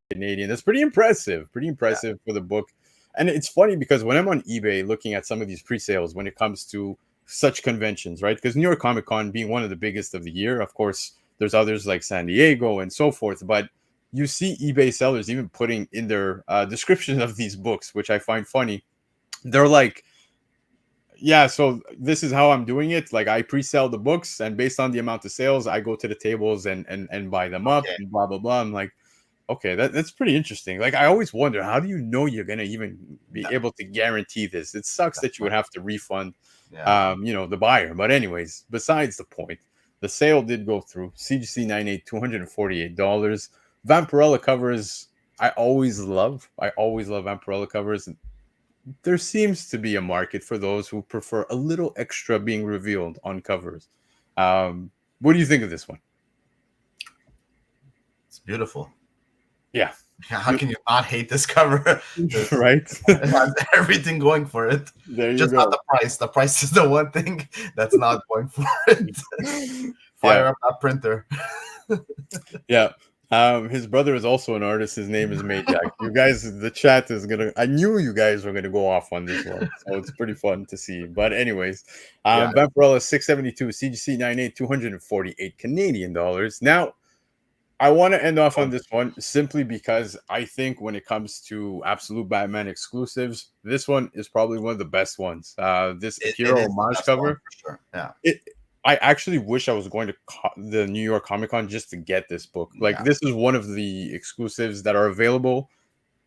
S1: Canadian. That's pretty impressive. Pretty impressive for the book. And it's funny because when I'm on eBay looking at some of these pre-sales when it comes to such conventions, right? Because New York Comic Con being one of the biggest of the year, of course, there's others like San Diego and so forth. But you see eBay sellers even putting in their description of these books, which I find funny. They're like, yeah, so this is how I'm doing it. Like I pre-sell the books, and based on the amount of sales, I go to the tables and buy them up and blah blah blah. I'm like, okay, that's pretty interesting. Like I always wonder, how do you know you're gonna even be able to guarantee this? It sucks that you would have to refund, the buyer. But anyways, besides the point, the sale did go through. CGC 98, $248. Vampirella covers. I always love Vampirella covers. There seems to be a market for those who prefer a little extra being revealed on covers. What do you think of this one?
S2: It's beautiful.
S1: Yeah.
S2: How can you not hate this cover?
S1: Right?
S2: It has everything going for it.
S1: There you
S2: Just
S1: go.
S2: not the price. The price is the one thing that's not going for it. Fire up that printer.
S1: Yeah. His brother is also an artist. His name is Majak. You guys, the chat is gonna. I knew you guys were gonna go off on this one, so it's pretty fun to see. But anyways, Vampirella 672, CGC 98, 248 Canadian dollars. Now, I want to end off on this one simply because I think when it comes to absolute Batman exclusives, this one is probably one of the best ones. This Akira homage cover,
S2: for sure.
S1: Yeah. I actually wish I was going to the New York Comic Con just to get this book. Like this is one of the exclusives that are available.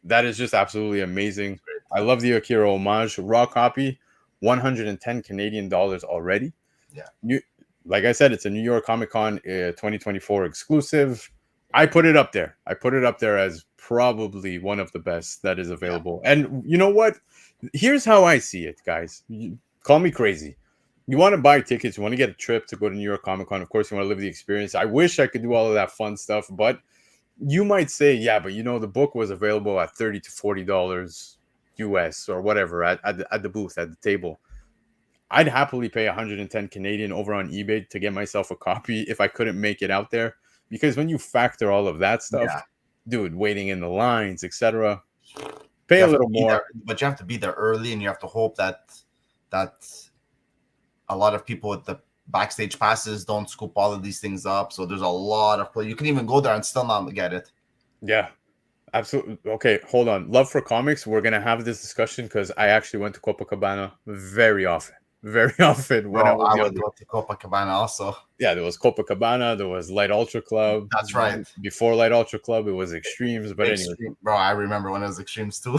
S1: That is just absolutely amazing. I love the Akira homage. Raw copy, 110 Canadian dollars already.
S2: Yeah.
S1: Like I said, it's a New York Comic Con 2024 exclusive. I put it up there. I put it up there as probably one of the best that is available. Yeah. And you know what? Here's how I see it, guys. Call me crazy. You want to buy tickets, you want to get a trip to go to New York Comic Con. Of course, you want to live the experience. I wish I could do all of that fun stuff, but you might say, yeah, but the book was available at $30 to $40 US or whatever at the booth, at the table. I'd happily pay 110 Canadian over on eBay to get myself a copy if I couldn't make it out there. Because when you factor all of that stuff,
S2: Yeah,
S1: dude, waiting in the lines, etc.,
S2: you
S1: pay a
S2: have to
S1: little
S2: be
S1: more.
S2: there, but you have to be there early, and you have to hope that a lot of people with the backstage passes don't scoop all of these things up. So there's a lot of play. You can even go there and still not get it.
S1: Yeah, absolutely. Okay, hold on. Love for comics. We're gonna have this discussion because I actually went to Copacabana very often, very often when I
S2: Bro,
S1: was
S2: I would
S1: younger.
S2: go to Copacabana also.
S1: Yeah, there was Copacabana, there was Light Ultra Club.
S2: That's right.
S1: Before Light Ultra Club, it was Extremes. But anyway,
S2: Extreme, bro. I remember when it was Extremes too.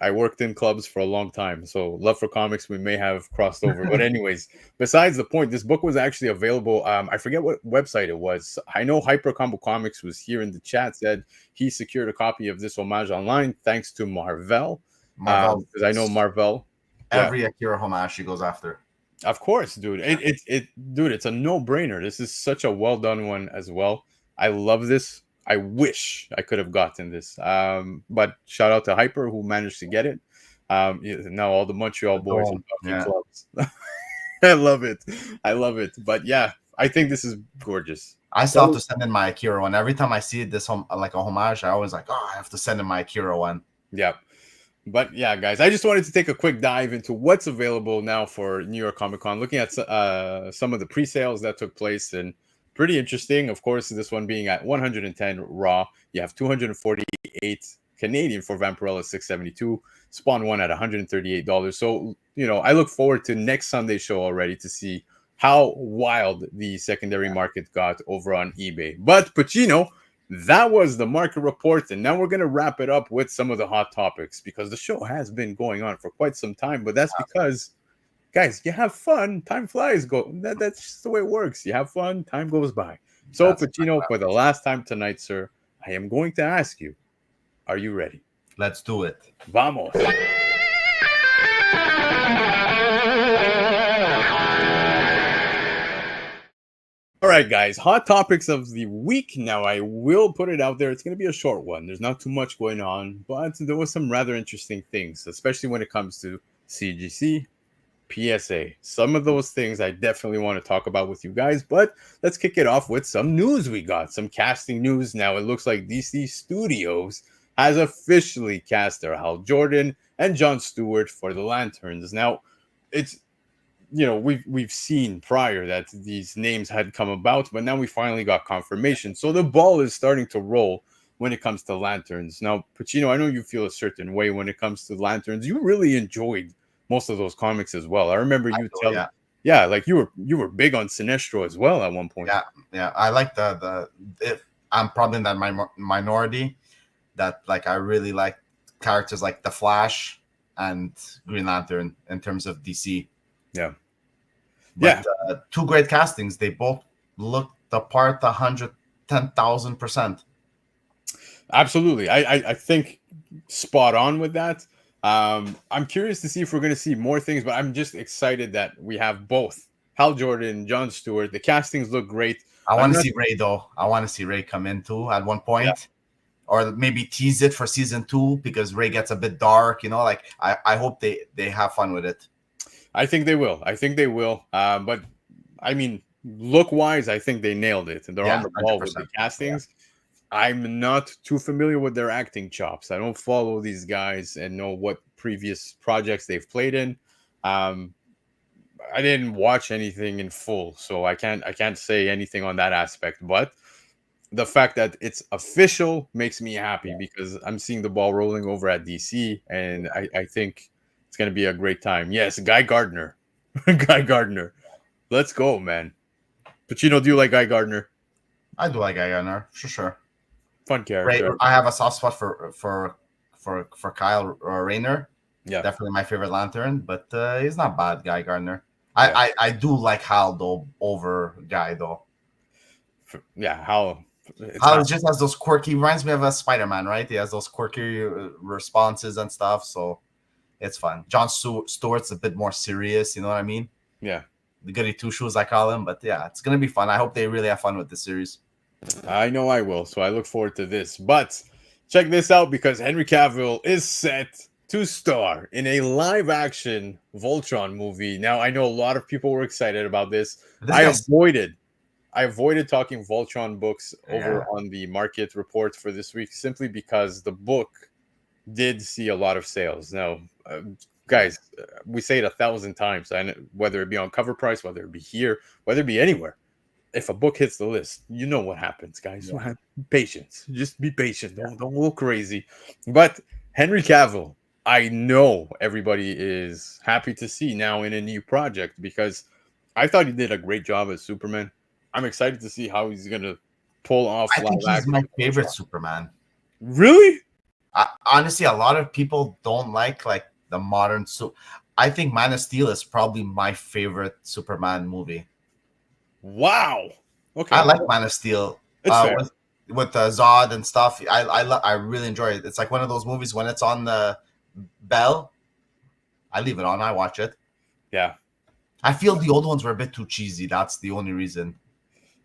S1: I worked in clubs for a long time. So love for comics, we may have crossed over. But anyways, besides the point, this book was actually available. I forget what website it was. I know Hyper Combo Comics was here in the chat, said he secured a copy of this homage online thanks to Marvel.
S2: Marvel,
S1: Because I know Marvel. Yeah,
S2: every Akira homage she goes after.
S1: of course, dude. Dude, it's a no-brainer. This is such a well done one as well. I love this. I wish I could have gotten this. But shout out to Hyper who managed to get it. Now all the Montreal boys are talking
S2: Yeah.
S1: clubs. I love it. I love it. But yeah, I think this is gorgeous.
S2: I still have to send in my Akira one. Every time I see this like a homage, I always like, oh, I have to send in my Akira one.
S1: Yeah. But yeah, guys, I just wanted to take a quick dive into what's available now for New York Comic Con, looking at some of the pre-sales that took place, and pretty interesting. Of course, this one being at 110 raw. You have 248 Canadian for Vampirella 672, Spawn 1 at $138. So, I look forward to next Sunday's show already to see how wild the secondary market got over on eBay. But Pacino, that was the market report, and now we're going to wrap it up with some of the hot topics because the show has been going on for quite some time. But that's because, guys, you have fun, time flies. That's just the way it works. You have fun, time goes by. So, that's Pacino, for the last time tonight, sir, I am going to ask you, are you ready?
S2: Let's do it.
S1: Vamos. All right, guys, hot topics of the week. Now, I will put it out there. It's going to be a short one. There's not too much going on, but there was some rather interesting things, especially when it comes to CGC, PSA. Some of those things I definitely want to talk about with you guys, but let's kick it off with some news we got, some casting news. Now, it looks like DC Studios has officially cast their Hal Jordan and Jon Stewart for the Lanterns. Now, it's we've seen prior that these names had come about, but now we finally got confirmation. So the ball is starting to roll when it comes to Lanterns. Now, Pacino, I know you feel a certain way when it comes to Lanterns. You really enjoyed most of those comics as well. I remember you telling, like you were big on Sinestro as well at one point.
S2: Yeah. I like I'm probably in that minority that like I really like characters like the Flash and Green Lantern in terms of DC.
S1: Yeah.
S2: But, two great castings. They both looked the part 110,000%.
S1: Absolutely. I think spot on with that. I'm curious to see if we're going to see more things, but I'm just excited that we have both Hal Jordan, Jon Stewart. The castings look great.
S2: I want to see Ray, though. I want to see Ray come in, too, at one point. Or maybe tease it for season 2 because Ray gets a bit dark. Like I hope they have fun with it.
S1: I think they will. But I mean, look-wise, I think they nailed it. And they're on the ball 100%. With the castings. Yeah. I'm not too familiar with their acting chops. I don't follow these guys and know what previous projects they've played in. I didn't watch anything in full, so I can't say anything on that aspect. But the fact that it's official makes me happy because I'm seeing the ball rolling over at DC, and I think it's going to be a great time. Yes, Guy Gardner. Guy Gardner. Let's go, man. Pacino, do you like Guy Gardner?
S2: I do like Guy Gardner, for sure.
S1: Fun character.
S2: I have a soft spot for Kyle Rayner.
S1: Yeah.
S2: Definitely my favorite Lantern, but he's not bad, Guy Gardner. Yeah. I do like Hal, though, over Guy, though.
S1: Hal
S2: just has those quirky, reminds me of a Spider-Man, right? He has those quirky responses and stuff, so it's fun. Jon Stewart's a bit more serious, you know what I mean?
S1: Yeah.
S2: The goody two-shoes, I call him. But yeah, it's going to be fun. I hope they really have fun with this series.
S1: I know I will, so I look forward to this. But check this out because Henry Cavill is set to star in a live-action Voltron movie. Now, I know a lot of people were excited about this.
S2: This
S1: I
S2: guy's
S1: avoided I avoided talking Voltron books over
S2: yeah.
S1: on the market report for this week simply because the book did see a lot of sales. Now, guys, we say it 1,000 times, and whether it be on Covrprice, whether it be here, whether it be anywhere, if a book hits the list, you know what happens, guys.
S2: Yeah.
S1: Patience. Just be patient. Don't go crazy. But Henry Cavill, I know everybody is happy to see now in a new project because I thought he did a great job as Superman. I'm excited to see how he's gonna pull off
S2: I
S1: live
S2: think he's
S1: action.
S2: my favorite Superman.
S1: Really?
S2: Honestly, a lot of people don't like the modern. So, I think Man of Steel is probably my favorite Superman movie.
S1: Wow. Okay.
S2: I like Man of Steel.
S1: It's fair.
S2: With Zod and stuff. I really enjoy it. It's like one of those movies when it's on the bell, I leave it on. I watch it.
S1: Yeah.
S2: I feel the old ones were a bit too cheesy. That's the only reason.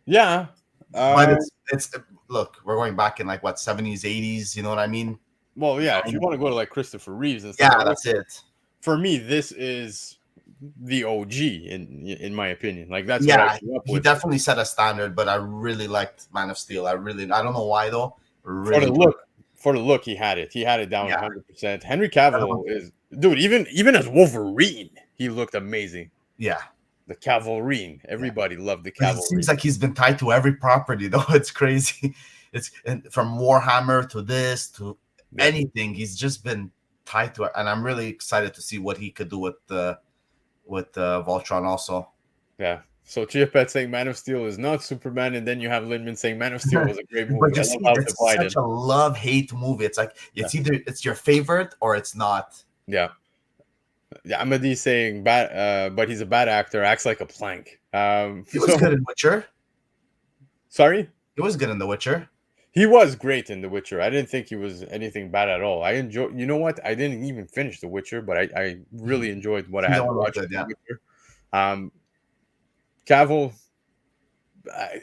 S1: Yeah.
S2: But it's look, we're going back in like what 70s, 80s. You know what I mean?
S1: Well, yeah. If you want to go to like Christopher Reeves and stuff,
S2: Yeah, that's it.
S1: For me, this is the OG in my opinion. Like that's what
S2: Yeah,
S1: I grew up
S2: he
S1: with.
S2: definitely set a standard. But I really liked Man of Steel. I don't know why though.
S1: For the look, he had it. He had it down 100%. Henry Cavill is dude. Even as Wolverine, he looked amazing.
S2: Yeah.
S1: The Cavalrine. Everybody loved the Cavalrine.
S2: It seems like he's been tied to every property, though. It's crazy. It's from Warhammer to this to anything. He's just been tied to it, and I'm really excited to see what he could do with Voltron also.
S1: Yeah. So Chiapet saying Man of Steel is not Superman, and then you have Lindman saying Man of Steel was a great movie.
S2: But just it's such a love-hate movie. It's like either it's your favorite or it's not.
S1: Yeah. Yeah, Amadi saying bad, but he's a bad actor. Acts like a plank.
S2: He was good in Witcher.
S1: Sorry,
S2: he was good in The Witcher.
S1: He was great in The Witcher. I didn't think he was anything bad at all. I enjoy. You know what? I didn't even finish The Witcher, but I really enjoyed what I had to watch. The Witcher. Cavill,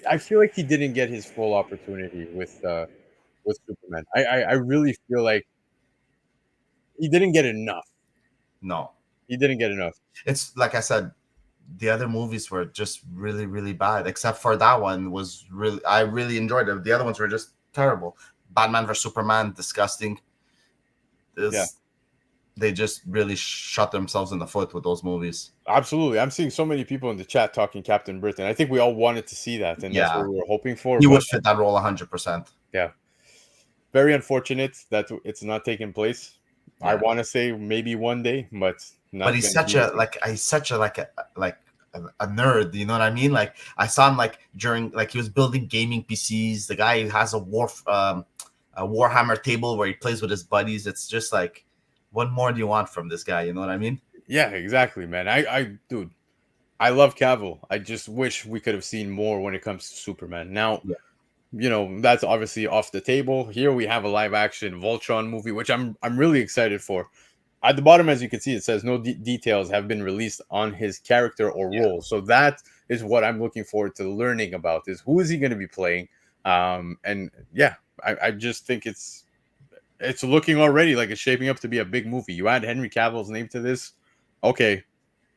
S1: I feel like he didn't get his full opportunity with Superman. I really feel like he didn't get enough.
S2: No.
S1: He didn't get enough.
S2: It's like I said, the other movies were just really, really bad. Except for that one was really, I really enjoyed it. The other ones were just terrible. Batman vs Superman, disgusting. They just really shot themselves in the foot with those movies.
S1: Absolutely. I'm seeing so many people in the chat talking Captain Britain. I think we all wanted to see that, and that's what we were hoping for.
S2: He would fit that role 100%.
S1: Yeah. Very unfortunate that it's not taking place. Yeah. I want to say maybe one day, but
S2: he's such a nerd, you know what I mean? Like I saw him like during he was building gaming PCs. The guy has a Warhammer table where he plays with his buddies. It's just like, what more do you want from this guy? You know what I mean?
S1: Yeah, exactly, man. Dude, I love Cavill. I just wish we could have seen more when it comes to Superman. Now, you know, that's obviously off the table. Here we have a live action Voltron movie, which I'm really excited for. At the bottom, as you can see, it says no details have been released on his character or role. So that is what I'm looking forward to learning about, is who is he going to be playing? And yeah, I just think it's looking already like it's shaping up to be a big movie. You add Henry Cavill's name to this, okay,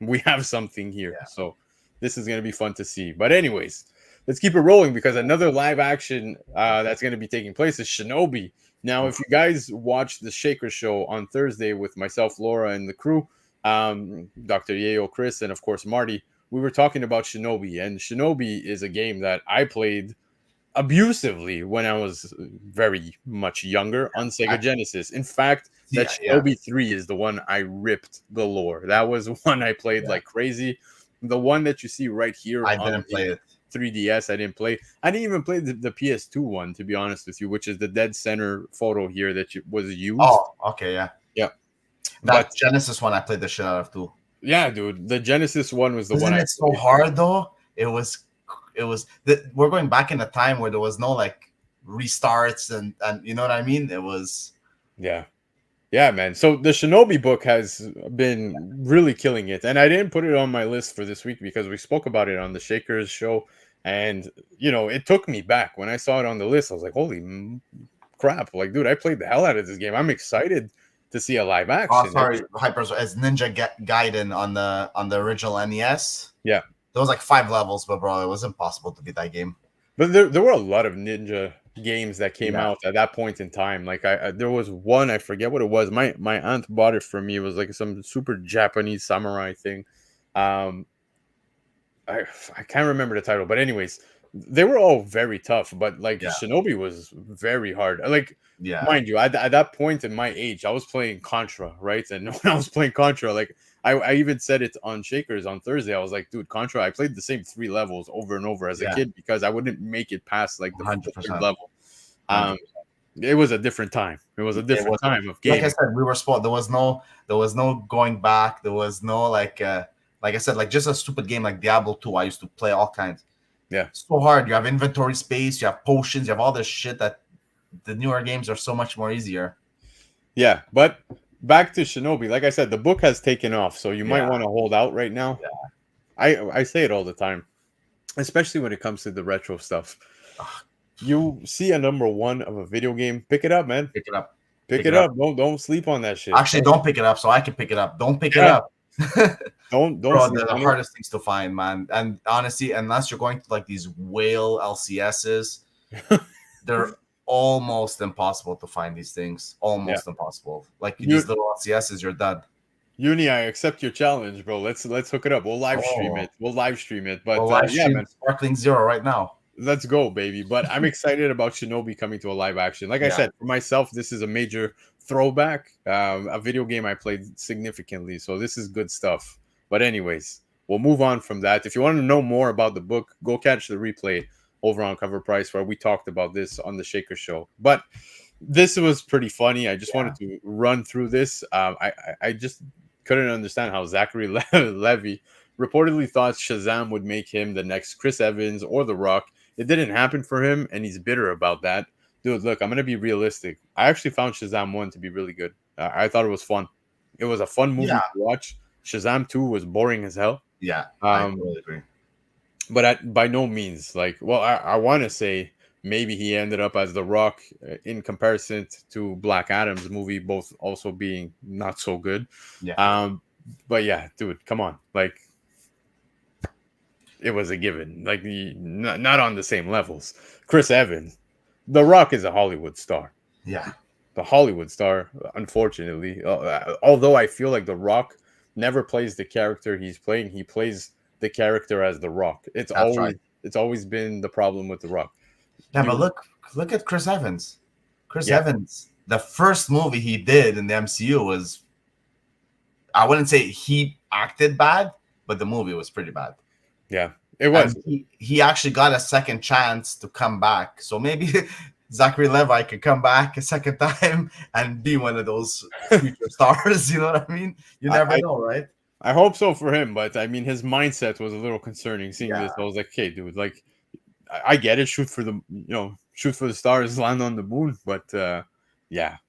S1: we have something here. Yeah. So this is going to be fun to see. But anyways, let's keep it rolling because another live action that's going to be taking place is Shinobi. Now, if you guys watched the Shaker Show on Thursday with myself, Laura, and the crew, Dr. Yeo, Chris, and of course Marty, we were talking about Shinobi. And Shinobi is a game that I played abusively when I was very much younger on Sega Genesis. In fact, that Shinobi 3 is the one I ripped galore. That was one I played like crazy. The one that you see right here,
S2: I didn't play it.
S1: 3DS, I didn't play. I didn't even play the PS2 one, to be honest with you, which is the dead center photo here that was used.
S2: Oh, okay, yeah.
S1: But
S2: Genesis one I played the shit out of too.
S1: Yeah, dude. The Genesis one was the one.
S2: Isn't it so hard though? It was we're going back in a time where there was no like restarts and you know what I mean? It was
S1: Yeah, man. So the Shinobi book has been really killing it. And I didn't put it on my list for this week because we spoke about it on the Shakers show. And, you know, it took me back. When I saw it on the list, I was like, holy crap. Like, dude, I played the hell out of this game. I'm excited to see a live
S2: Oh,
S1: action.
S2: sorry, Hyper as Gaiden on the original NES.
S1: Yeah.
S2: There was like 5 levels, but bro, it was impossible to beat that game.
S1: But there were a lot of ninja games that came
S2: Yeah.
S1: out at that point in time. Like there was one, I forget what it was. My aunt bought it for me. It was like some super Japanese samurai thing. Um, I can't remember the title, but anyways, they were all very tough. But like
S2: Yeah.
S1: Shinobi was very hard. Like
S2: Yeah.
S1: mind you, at that point in my age, I was playing Contra, right? And when I was playing Contra, like I even said it on Shakers on Thursday. I was like, dude, Contra, I played the same 3 levels over and over as a
S2: Yeah.
S1: kid because I wouldn't make it past like the
S2: 100%.
S1: third level.
S2: 100%.
S1: It was a different time. It was a different time of gaming.
S2: Like I said, we were spoiled. There was no going back. There was no like I said, like just a stupid game like Diablo 2. I used to play all kinds.
S1: Yeah.
S2: It's so hard. You have inventory space, you have potions, you have all this shit that the newer games are so much more easier.
S1: Yeah, but back to Shinobi. Like I said, the book has taken off, so you might
S2: Yeah.
S1: want to hold out right now.
S2: Yeah.
S1: I say it all the time, especially when it comes to the retro stuff. You see a number 1 of a video game, pick it up, man.
S2: Pick it up.
S1: Pick it up. Don't sleep on that shit.
S2: Actually, don't pick it up so I can pick it up. Don't pick it up.
S1: Don't
S2: Bro,
S1: sleep
S2: they're
S1: on
S2: the
S1: it.
S2: hardest things to find, man. And honestly, unless you're going to like these whale LCSs, they're almost impossible to find these things. Almost impossible. Like these little LCSs, you're done.
S1: Uni, I accept your challenge, bro. Let's hook it up. We'll live stream it. But man,
S2: Sparkling Zero right now.
S1: Let's go, baby. But I'm excited about Shinobi coming to a live action. Like I said, for myself, this is a major throwback. A video game I played significantly. So this is good stuff. But anyways, we'll move on from that. If you want to know more about the book, go catch the replay over on Covrprice where we talked about this on the Shaker Show. But this was pretty funny. I just wanted to run through this. I just couldn't understand how Zachary Levy reportedly thought Shazam would make him the next Chris Evans or The Rock. It didn't happen for him, and he's bitter about that. Dude, look, I'm going to be realistic. I actually found Shazam 1 to be really good. I thought it was fun. It was a fun movie to watch. Shazam 2 was boring as hell.
S2: Yeah, I totally agree.
S1: But by no means, like, well, I want to say maybe he ended up as The Rock in comparison to Black Adam's movie, both also being not so good.
S2: Yeah.
S1: But yeah, dude, come on. Like, it was a given. Like, not on the same levels. Chris Evans, The Rock is a Hollywood star.
S2: Yeah.
S1: The Hollywood star, unfortunately. Although I feel like The Rock never plays the character he's playing. He plays the character as The Rock. It's always been the problem with The Rock.
S2: Yeah, but look at Chris Evans. Chris Evans, the first movie he did in the MCU was, I wouldn't say he acted bad, but the movie was pretty bad.
S1: Yeah, it was.
S2: And he actually got a second chance to come back. So maybe Zachary Levi could come back a second time and be one of those future stars. You know what I mean? You never know, right?
S1: I hope so for him, but I mean, his mindset was a little concerning. Seeing this, I was like, "Okay, dude, like, I get it. Shoot for the stars, land on the moon." But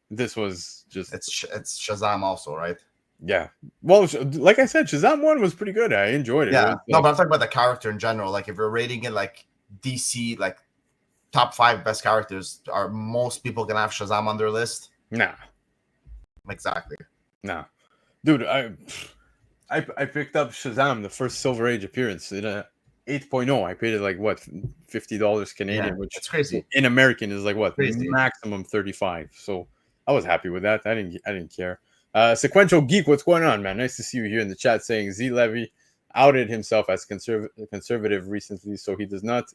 S1: this was just
S2: it's Shazam also, right?
S1: Yeah. Well, like I said, Shazam 1 was pretty good. I enjoyed it.
S2: Yeah. No, but I'm talking about the character in general. Like, if you're rating it like DC, like top 5 best characters, are most people gonna have Shazam on their list?
S1: Nah.
S2: Exactly.
S1: Nah. Dude, I picked up Shazam, the first Silver Age appearance, in a 8.0. I paid it like what, $50 Canadian, which
S2: it's crazy.
S1: In American is like what,
S2: crazy.
S1: Maximum 35. So I was happy with that. I didn't care. Sequential Geek, what's going on, man? Nice to see you here in the chat. Saying Z Levy outed himself as conservative recently, so he does not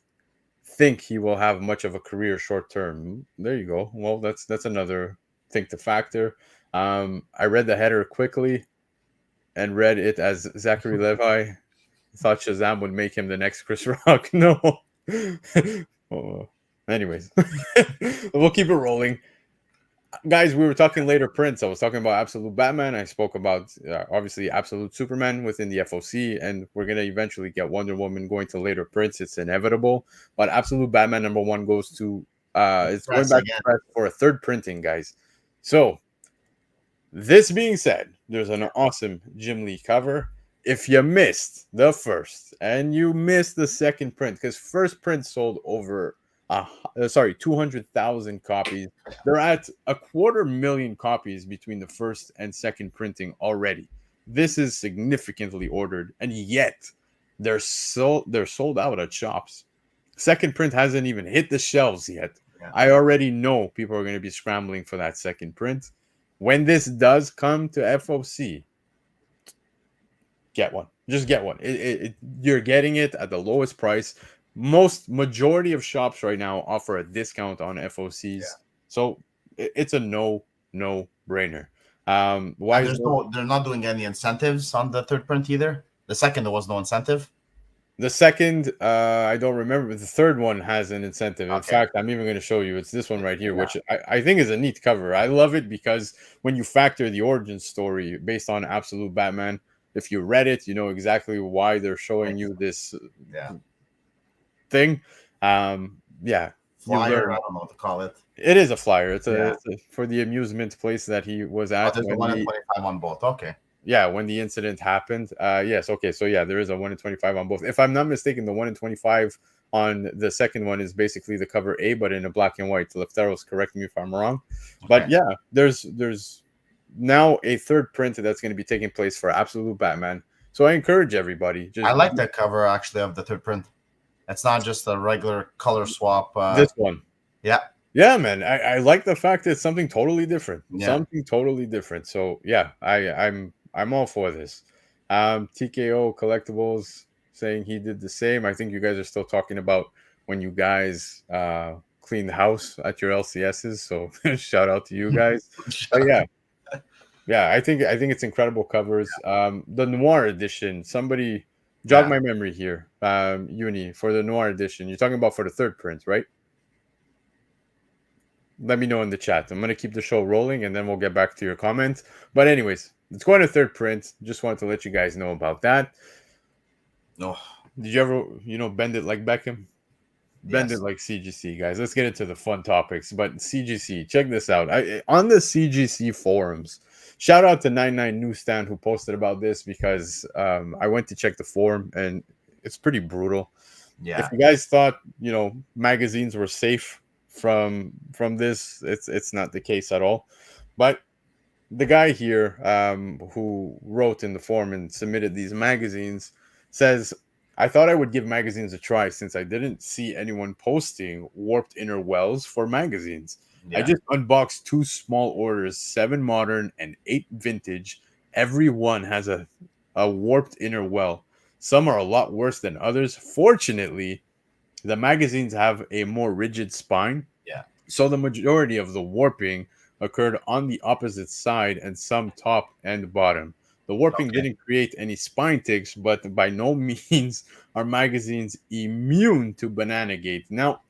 S1: think he will have much of a career short term. There you go. Well, that's another thing to factor. I read the header quickly and read it as Zachary Levi thought Shazam would make him the next Chris Rock. No. Anyways, we'll keep it rolling. Guys, we were talking later prints. I was talking about Absolute Batman. I spoke about, obviously, Absolute Superman within the FOC, and we're going to eventually get Wonder Woman going to later prints. It's inevitable. But Absolute Batman #1 goes to, it's going back to press for a third printing, guys. So, this being said, there's an awesome Jim Lee cover. If you missed the first and you missed the second print, because first print sold over 200,000 copies. They're at 250,000 copies between the first and second printing already. This is significantly ordered, and yet they're sold out at shops. Second print hasn't even hit the shelves yet.
S2: Yeah.
S1: I already know people are going to be scrambling for that second print. When this does come to FOC, get one. Just get one. You're getting it at the lowest price. Majority of shops right now offer a discount on FOCs, so it's a no brainer. Why
S2: And
S1: is
S2: they're not doing any incentives on the third print either. The second, there was no incentive.
S1: the second? I don't remember, but the third one has an incentive. In fact, I'm even going to show you. It's this one right here, which I think is a neat cover. I love it because when you factor the origin story based on Absolute Batman, if you read it, you know exactly why they're showing you this thing.
S2: Flyer, I don't know what to call it.
S1: It is a flyer. It's a for the amusement place that he was at.
S2: There's a 1 in 25 on both. Okay.
S1: Yeah, when the incident happened. Yes. Okay. So yeah, there is a 1 in 25 on both. If I'm not mistaken, the 1 in 25 on the second one is basically the cover A, but in a black and white. Lefteros, correct me if I'm wrong. Okay. But yeah, there's now a third print that's going to be taking place for Absolute Batman. So I encourage everybody.
S2: I like that cover actually of the third print. It's not just a regular color swap.
S1: This one. Yeah, man. I like the fact that it's something totally different. Something totally different. So yeah, I'm all for this. TKO Collectibles saying he did the same. I think you guys are still talking about when you guys clean the house at your LCSs. So shout out to you guys. But yeah, I think it's incredible covers. The Noir edition. Somebody jog my memory here. Uni, for the Noir edition. You're talking about for the third print, right? Let me know in the chat. I'm going to keep the show rolling and then we'll get back to your comments. But anyways, it's going to third print. Just wanted to let you guys know about that.
S2: No.
S1: Did you ever, bend it like Beckham? Bend it like CGC, guys. Let's get into the fun topics. But CGC, check this out. On the CGC forums, shout out to 99 Newsstand who posted about this because I went to check the forum and it's pretty brutal. Yeah. If you guys thought, magazines were safe from this, it's not the case at all. But the guy here who wrote in the forum and submitted these magazines says, I thought I would give magazines a try since I didn't see anyone posting warped inner wells for magazines. I just unboxed 2 small orders, 7 modern and 8 vintage. Every one has a warped inner well. Some are a lot worse than others. Fortunately, the magazines have a more rigid spine. So the majority of the warping occurred on the opposite side and some top and bottom. The warping didn't create any spine ticks, but by no means are magazines immune to Banana Gate. Now,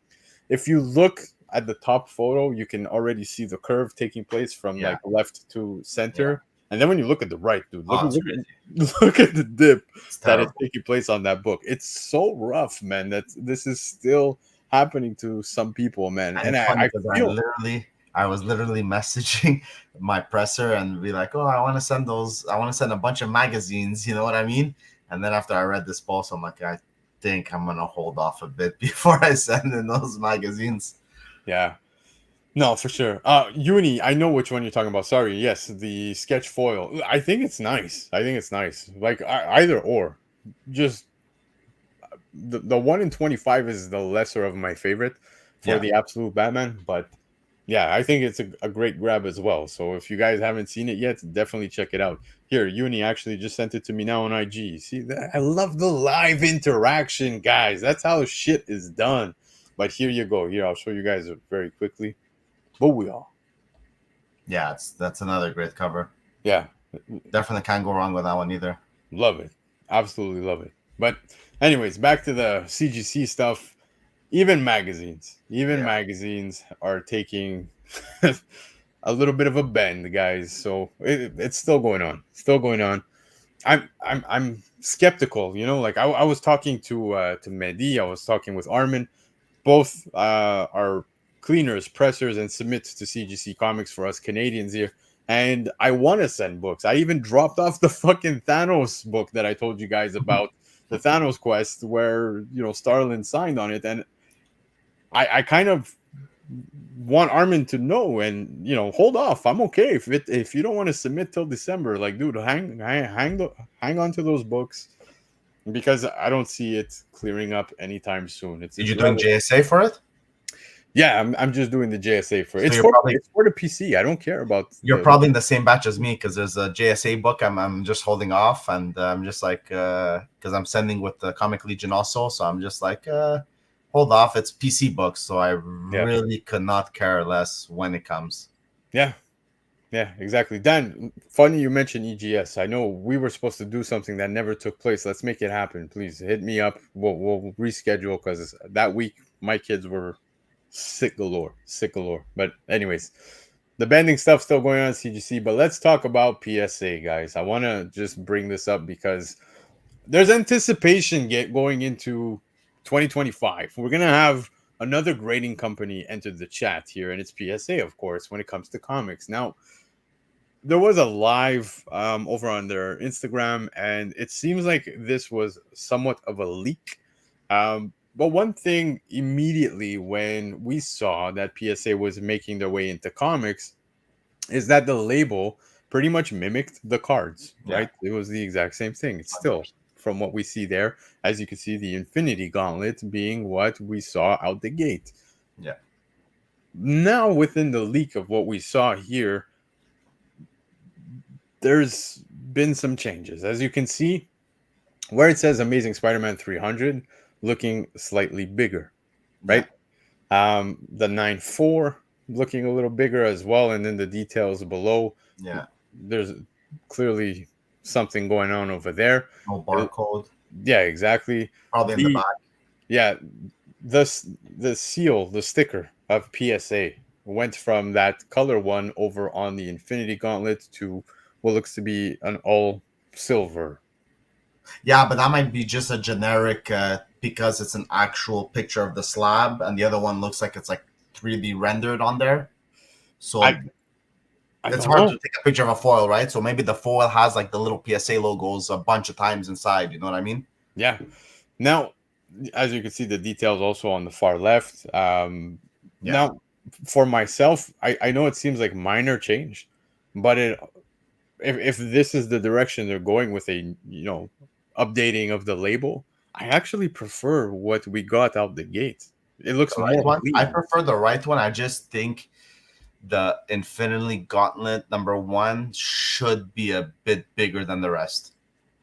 S1: if you look at the top photo, you can already see the curve taking place from like left to center. And then when you look at the right, dude, look at the dip that is taking place on that book. It's so rough, man, that this is still happening to some people, man. And
S2: I was literally messaging my presser and be like, I want to send a bunch of magazines, you know what I mean? And then after I read this post, I'm like, I think I'm going to hold off a bit before I send in those magazines.
S1: Yeah. No, for sure. Uni, I know which one you're talking about. Sorry. Yes, the sketch foil. I think it's nice. Like either or. Just the 1 in 25 is the lesser of my favorite for the Absolute Batman, but yeah, I think it's a great grab as well. So if you guys haven't seen it yet, definitely check it out. Here, Uni actually just sent it to me now on IG. See that? I love the live interaction, guys. That's how shit is done. But here you go. Here, I'll show you guys very quickly. Booyah.
S2: Yeah, that's another great cover.
S1: Yeah.
S2: Definitely can't go wrong with that one either.
S1: Love it. Absolutely love it. But anyways, back to the CGC stuff. Even magazines are taking a little bit of a bend, guys. So it's still going on. I'm skeptical, like I was talking to Mehdi, I was talking with Armin. Both are cleaners, pressers, and submits to CGC Comics for us Canadians here. And I want to send books. I even dropped off the fucking Thanos book that I told you guys about, the Thanos quest, where Starlin signed on it. And I kind of want Armin to know, and hold off. I'm okay if you don't want to submit till December. Like, dude, hang on to those books, because I don't see it clearing up anytime soon.
S2: Did
S1: It's
S2: you doing JSA for it?
S1: Yeah, I'm just doing the JSA for it.
S2: So
S1: It's for the PC. I don't care about.
S2: You're probably in the same batch as me, because there's a JSA book I'm just holding off, and I'm just like, because I'm sending with the Comic Legion also, so I'm just like, hold off. It's PC books, so I really could not care less when it comes.
S1: Yeah, exactly. Dan, funny you mentioned EGS. I know we were supposed to do something that never took place. Let's make it happen, please. Hit me up. We'll reschedule, because that week my kids were sick galore. But anyways, the bending stuff still going on at CGC. But let's talk about PSA, guys. I want to just bring this up because there's anticipation going into 2025. We're gonna have another grading company enter the chat here, and it's PSA, of course, when it comes to comics. Now, there was a live over on their Instagram, and it seems like this was somewhat of a leak. But one thing immediately when we saw that PSA was making their way into comics is that the label pretty much mimicked the cards, right? It was the exact same thing. It's still, from what we see there, as you can see, the Infinity Gauntlet being what we saw out the gate.
S2: Yeah.
S1: Now, within the leak of what we saw here, there's been some changes. As you can see, where it says Amazing Spider-Man 300, looking slightly bigger, right? The 9.4 looking a little bigger as well, and then the details below. There's clearly something going on over there.
S2: No barcode.
S1: Yeah, exactly.
S2: Probably in the back.
S1: Yeah, the seal, the sticker of PSA went from that color one over on the Infinity Gauntlet to what looks to be an all silver.
S2: Yeah, but that might be just a generic because it's an actual picture of the slab, and the other one looks like it's like 3D rendered on there. So it's hard to take a picture of a foil, right? So maybe the foil has like the little PSA logos a bunch of times inside. You know what I mean?
S1: Yeah. Now, as you can see, the details also on the far left. Now, for myself, I know it seems like minor change, but if this is the direction they're going with a updating of the label, I actually prefer what we got out the gate. It looks more clean.
S2: I prefer the right one. I just think the Infinity Gauntlet #1 should be a bit bigger than the rest.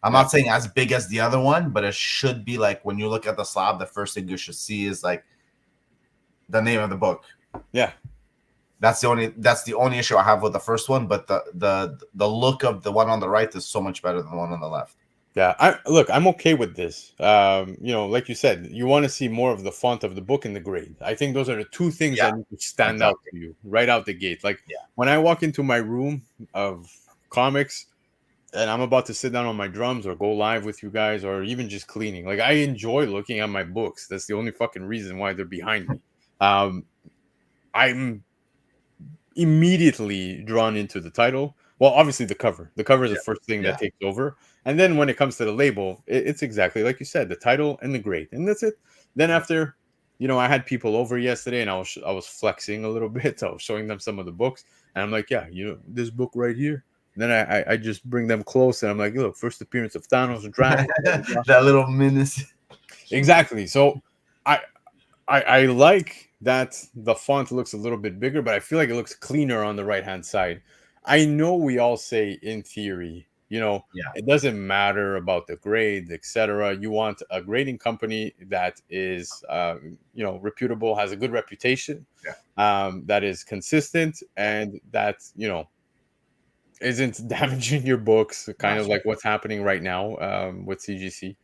S2: I'm not saying as big as the other one, but it should be like, when you look at the slab, the first thing you should see is like the name of the book.
S1: Yeah.
S2: That's the only issue I have with the first one, but the look of the one on the right is so much better than the one on the left.
S1: Yeah, I'm okay with this. Like you said, you want to see more of the font of the book and the grade. I think those are the two things that need to stand out to you right out the gate. Like when I walk into my room of comics and I'm about to sit down on my drums or go live with you guys, or even just cleaning, like, I enjoy looking at my books. That's the only fucking reason why they're behind me. I'm immediately drawn into the title. Well, obviously the cover. The cover is the first thing that takes over. And then when it comes to the label, it's exactly like you said, the title and the grade. And that's it. Then after, I had people over yesterday, and I was flexing a little bit. I was showing them some of the books. And I'm like, yeah, this book right here. And then I just bring them close, and I'm like, look, first appearance of Thanos and Dragon.
S2: That little menace.
S1: Exactly. So I like that the font looks a little bit bigger, but I feel like it looks cleaner on the right-hand side. I know we all say, in theory, it doesn't matter about the grade, etc. You want a grading company that is, reputable, has a good reputation, that is consistent, and that, isn't damaging your books, kind of like what's happening right now with CGC.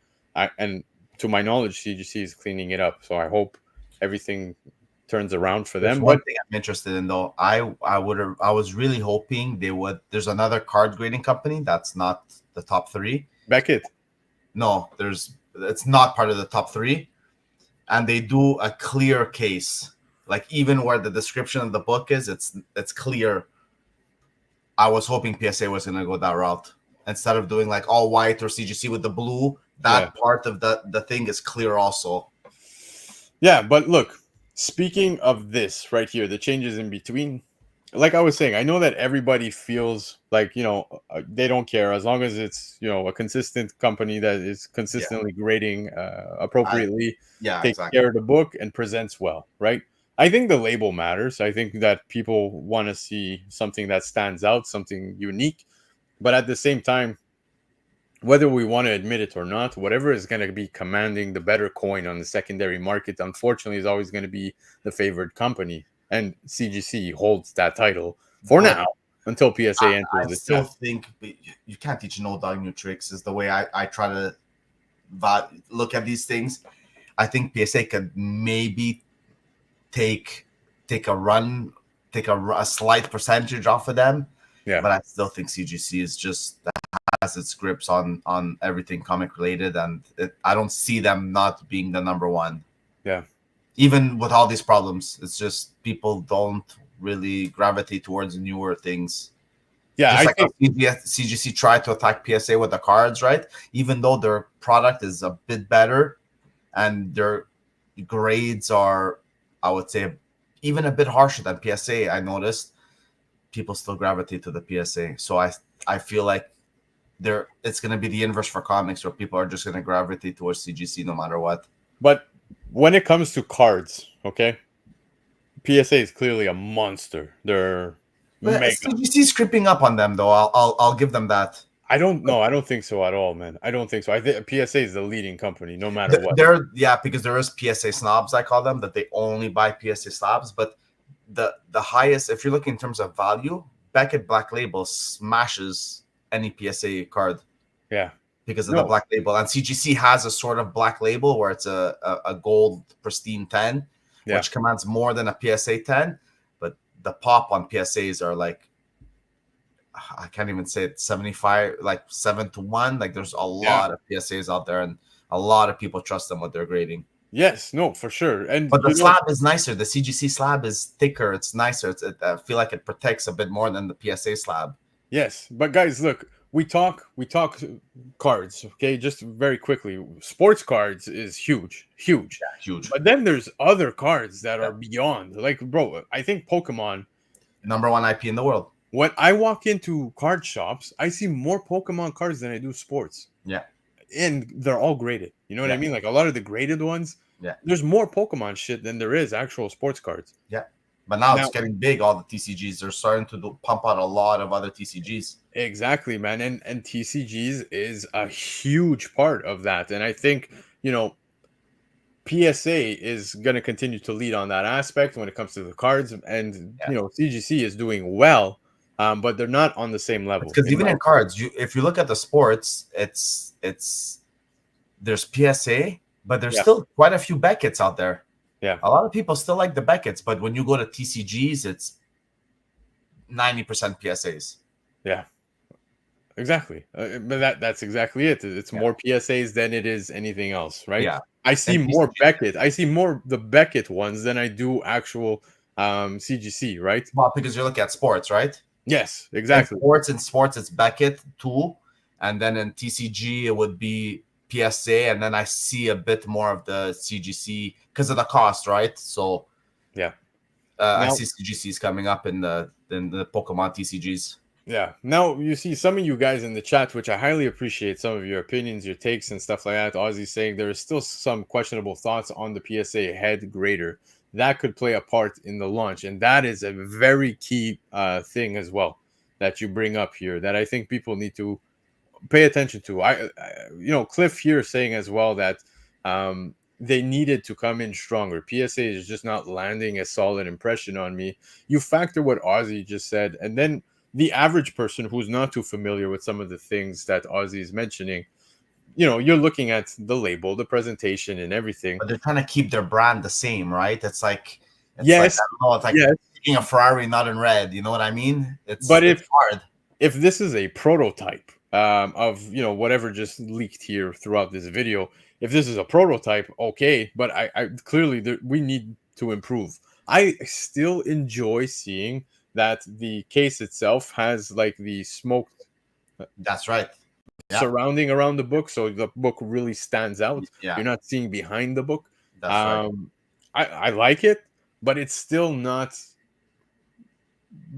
S1: And to my knowledge, CGC is cleaning it up. So I hope everything turns around for them.
S2: One thing I'm interested in, though, I was really hoping they would. There's another card grading company that's not the top 3.
S1: Beckett.
S2: No, it's not part of the top 3, and they do a clear case, like even where the description of the book is, it's clear. I was hoping PSA was gonna go that route instead of doing like all white or CGC with the blue. That part of the thing is clear also.
S1: Yeah, but look, Speaking of this right here, the changes in between, like I was saying, I know that everybody feels like, they don't care as long as it's, a consistent company that is
S2: Yeah,
S1: consistently grading
S2: I
S1: appropriately,
S2: yeah,
S1: takes
S2: exactly.
S1: care of the book, and presents well, right? I think the label matters. I think that people want to see something that stands out, something unique. But at the same time, whether we want to admit it or not, whatever is going to be commanding the better coin on the secondary market, unfortunately, is always going to be the favored company. And CGC holds that title for
S2: But
S1: now until PSA enters
S2: I
S1: the
S2: still
S1: chat.
S2: think you can't teach no dog new tricks. Is the way I try to look at these things. I think PSA could maybe take take a run, take a slight percentage off of them,
S1: Yeah.
S2: but I still think CGC is just has its grips on everything comic related, and I don't see them not being the number one.
S1: Yeah.
S2: Even with all these problems, it's just people don't really gravitate towards newer things.
S1: Yeah.
S2: Just
S1: I
S2: like how
S1: think,
S2: CGC tried to attack PSA with the cards, right? Even though their product is a bit better and their grades are, I would say, even a bit harsher than PSA, I noticed people still gravitate to the PSA. So I feel like it's going to be the inverse for comics, where people are just going to gravitate towards CGC no matter what.
S1: but when it comes to cards, okay, PSA is clearly a monster. They're
S2: But
S1: mega.
S2: CGC is creeping up on them, though. I'll give them that.
S1: I don't know. I don't think so at all, man. I don't think so. I think PSA is the leading company, no matter what.
S2: Because there is PSA snobs, I call them, that they only buy PSA slabs. But the highest, if you're looking in terms of value, Beckett Black Label smashes any PSA card
S1: Yeah.
S2: because of the
S1: No.
S2: black label. And CGC has a sort of black label where it's a gold pristine 10,
S1: Yeah.
S2: which commands more than a PSA 10. But the pop on PSAs are like, I can't even say it, 75, like 7-1. Like there's a
S1: Yeah.
S2: lot of PSAs out there, and a lot of people trust them with their grading.
S1: Yes. No, for sure. And
S2: But the slab is nicer. The CGC slab is thicker. It's nicer. I feel like it protects a bit more than the PSA slab.
S1: yes, but guys, look, we talk cards, okay? Just very quickly. Sports cards is huge, huge.
S2: Yeah, huge.
S1: But then there's other cards that
S2: Yeah.
S1: are beyond. Like, bro, I think Pokemon,
S2: Number one IP in the world.
S1: when I walk into card shops, I see more Pokemon cards than I do sports.
S2: Yeah.
S1: And they're all graded. You know what I
S2: Yeah.
S1: mean? Like a lot of the graded ones,
S2: Yeah.
S1: there's more Pokemon shit than there is actual sports cards.
S2: Yeah. But now
S1: Now,
S2: it's getting big. All the TCGs are starting to pump out a lot of other TCGs.
S1: exactly, man. And TCGs is a huge part of that. And I think, you know, PSA is going to continue to lead on that aspect when it comes to the cards. And,
S2: Yeah.
S1: CGC is doing well, but they're not on the same level.
S2: Because even in cards, if you look at the sports, it's there's PSA, but there's
S1: Yeah.
S2: still quite a few Beckett's out there.
S1: Yeah.
S2: A lot of people still like the Beckett's, but when you go to TCGs, it's 90% PSAs.
S1: Yeah. Exactly. But that's exactly it. It's
S2: Yeah.
S1: more PSAs than it is anything else, right?
S2: Yeah.
S1: I see
S2: And
S1: more
S2: TCG,
S1: Beckett. I see more the Beckett ones than I do actual CGC, right?
S2: well, because you look at sports, right?
S1: Yes, exactly.
S2: In sports, it's Beckett 2, and then in TCG it would be PSA, and then I see a bit more of the CGC because of the cost, right? So
S1: Yeah.
S2: I
S1: Now,
S2: see CGCs coming up in the Pokemon TCGs.
S1: yeah. Now you see some of you guys in the chat, which I highly appreciate some of your opinions, your takes, and stuff like that. Ozzy's saying there is still some questionable thoughts on the PSA head grader that could play a part in the launch, and that is a very key thing as well that you bring up here that I think people need to pay attention to. Cliff here saying as well that they needed to come in stronger. PSA is just not landing a solid impression on me. You factor what Ozzy just said, and then the average person who's not too familiar with some of the things that Ozzy is mentioning, you're looking at the label, the presentation, and everything.
S2: But they're trying to keep their brand the same, right? It's like
S1: Yes,
S2: I don't know, it's like
S1: yes.
S2: taking a Ferrari not in red. You know what I mean?
S1: But
S2: It's hard.
S1: if this is a prototype of whatever just leaked here throughout this video, if this is a prototype, okay, but I clearly we need to improve. I still enjoy seeing that the case itself has like the smoke
S2: That's right. Yeah.
S1: surrounding around the book, so the book really stands out.
S2: Yeah.
S1: You're not seeing behind the book.
S2: That's right.
S1: I like it. but it's still not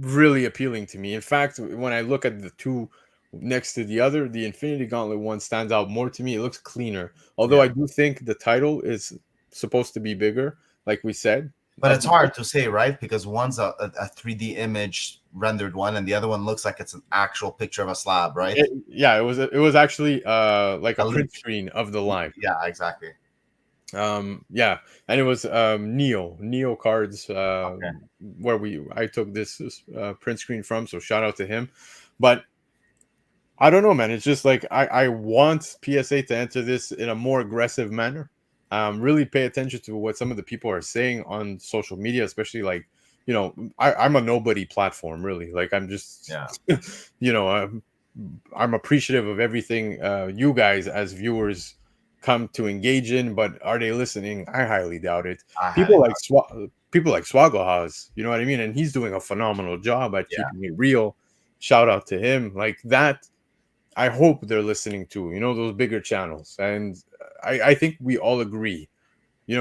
S1: really appealing to me. In fact, when I look at the two next to the other, the Infinity Gauntlet one stands out more to me. It looks cleaner. Although
S2: Yeah.
S1: I do think the title is supposed to be bigger, like we said.
S2: But it's hard to say, right? Because one's a 3D image rendered one, and the other one looks like it's an actual picture of a slab, right?
S1: Yeah, it was actually like a
S2: A
S1: print
S2: leak.
S1: screen of the live.
S2: Yeah, exactly.
S1: Yeah, and it was Neo Cards
S2: Okay.
S1: where we I took this print screen from. So shout out to him. But I don't know, man. It's just like I want PSA to enter this in a more aggressive manner. Really pay attention to what some of the people are saying on social media, especially like, I'm a nobody platform, really. Like I'm just,
S2: Yeah.
S1: you know, I'm appreciative of everything you guys as viewers come to engage in, but are they listening? I highly doubt it.
S2: I had it.
S1: People like Swaggle, you know what I mean, and he's doing a phenomenal job at
S2: Yeah.
S1: keeping it real. Shout out to him. Like that I hope they're listening to, those bigger channels. And I think we all agree,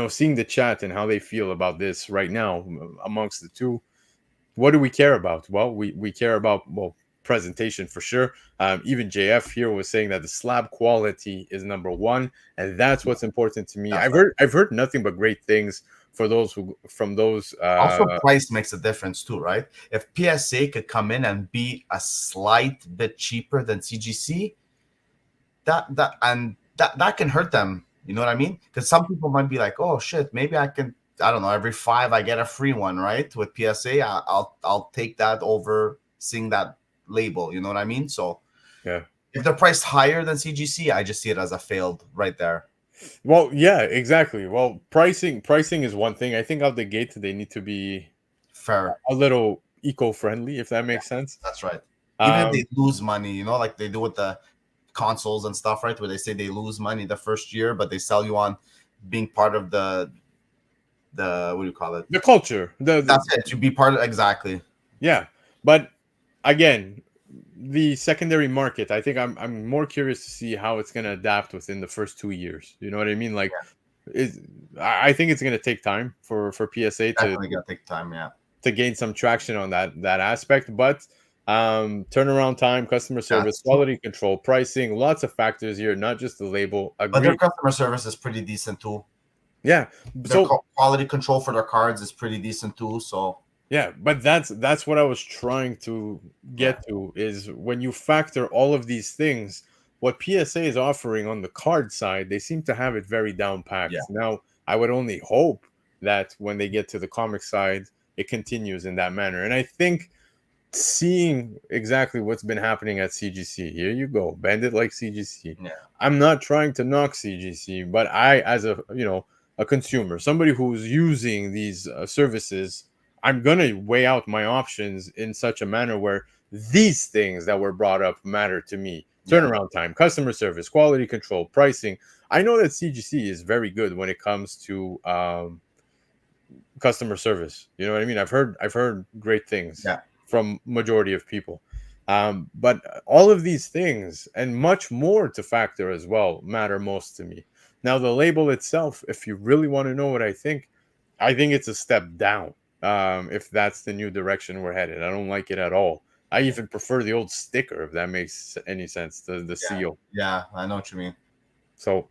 S1: seeing the chat and how they feel about this right now amongst the two. What do we care about? Well, we care about, well, presentation for sure. Even JF here was saying that the slab quality is number one, and that's what's important to me.
S2: That's right.
S1: I've heard nothing but great things for those who from those
S2: Also, price makes a difference too, right? If PSA could come in and be a slight bit cheaper than CGC, that can hurt them. You know what I mean? Because some people might be like, "Oh shit, maybe I can." I don't know. Every 5, I get a free one, right? With PSA, I'll take that over seeing that label. You know what I mean? So
S1: yeah.
S2: if they're priced higher than CGC, I just see it as a failed right there.
S1: Well, yeah, exactly. Well, pricing is one thing. I think out the gate they need to be
S2: Fair.
S1: a little eco-friendly, if that makes sense.
S2: That's right. Even if
S1: Um,
S2: they lose money, like they do with the consoles and stuff, right? Where they say they lose money the first year, but they sell you on being part of the what do you call it?
S1: the culture,
S2: That's it. You be part of exactly.
S1: yeah. But again, the secondary market, I think I'm more curious to see how it's going to adapt within the first 2 years. You know what I mean? Like, I think it's going to take time for PSA
S2: Definitely gonna take time. Yeah.
S1: to gain some traction on that aspect, but turnaround time, customer service,
S2: That's
S1: quality control, pricing, lots of factors here, not just the label.
S2: But their
S1: Agree.
S2: customer service is pretty decent too.
S1: Yeah.
S2: Their
S1: So
S2: quality control for their cards is pretty decent too. So
S1: yeah, but that's what I was trying to
S2: yeah,
S1: get to is when you factor all of these things, what PSA is offering on the card side, they seem to have it very down packed.
S2: yeah,
S1: Now, I would only hope that when they get to the comic side, it continues in that manner. And I think seeing exactly what's been happening at CGC, here you go, bend it like CGC.
S2: yeah,
S1: I'm not trying to knock CGC, but I, as a consumer, somebody who's using these services, I'm gonna weigh out my options in such a manner where these things that were brought up matter to me:
S2: yeah.
S1: turnaround time, customer service, quality control, pricing. I know that CGC is very good when it comes to customer service. You know what I mean? I've heard great things
S2: Yeah.
S1: from majority of people. But all of these things and much more to factor as well matter most to me. Now, the label itself, if you really want to know what I think it's a step down. If that's the new direction we're headed, I don't like it at all. I even prefer the old sticker, if that makes any sense, the seal.
S2: Yeah, I know what you mean.
S1: So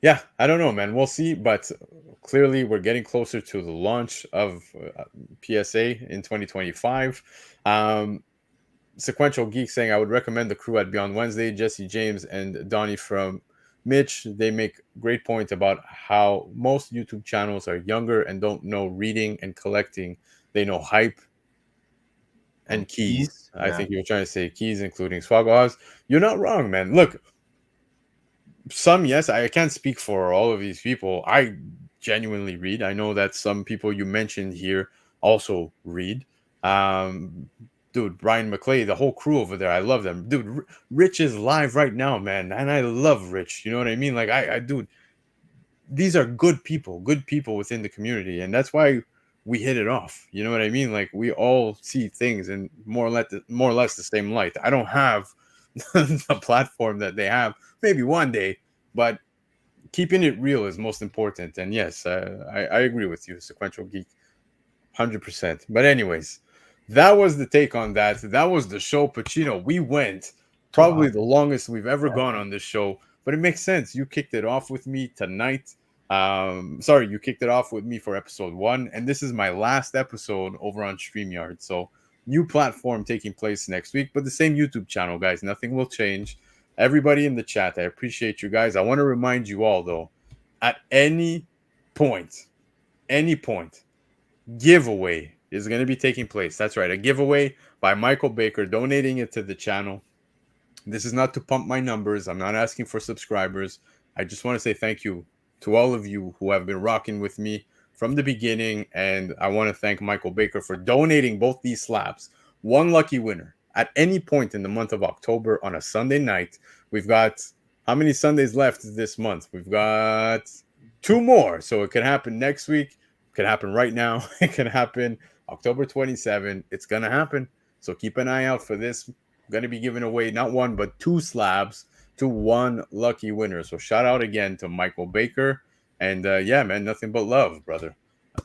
S1: yeah, I don't know, man. We'll see, but clearly we're getting closer to the launch of PSA in 2025. Um, Sequential Geek saying I would recommend the crew at Beyond Wednesday, Jesse James and Donnie from Mitch. They make great point about how most YouTube channels are younger and don't know reading and collecting. They know hype and
S2: And
S1: keys. I
S2: yeah,
S1: think you were trying to say keys, including Swaggle House. You're not wrong, man. Look, some, yes, I can't speak for all of these people. I genuinely read. I know that some people you mentioned here also read. Dude, Brian McClay, the whole crew over there, I love them. Dude, Rich is live right now, man, and I love Rich. You know what I mean? Like, dude, these are good people within the community, and that's why we hit it off. You know what I mean? Like, we all see things in more or less the same light. I don't have the platform that they have. Maybe one day, but keeping it real is most important. And yes, I agree with you, Sequential Geek, 100%. But anyways, that was the take on that. That was the show, Pacino. We went
S2: 2 hours.
S1: probably the longest we've ever gone on this show, but it makes sense. You kicked it off with me tonight. Sorry, you kicked it off with me for episode 1, and this is my last episode over on StreamYard. So new platform taking place next week, but the same YouTube channel, guys. Nothing will change. Everybody in the chat, I appreciate you guys. I want to remind you all, though, at any point, giveaway is going to be taking place. That's right, a giveaway by Michael Baker, donating it to the channel. This is not to pump my numbers. I'm not asking for subscribers. I just want to say thank you to all of you who have been rocking with me from the beginning. And I want to thank Michael Baker for donating both these slabs. One lucky winner at any point in the month of October on a Sunday night. We've got how many Sundays left this month? We've got 2 more. So it can happen next week. It can happen right now. It can happen October 27. It's going to happen. So keep an eye out for this. I'm going to be giving away not 1, but 2 slabs to 1 lucky winner. So shout out again to Michael Baker. And yeah, man, nothing but love, brother.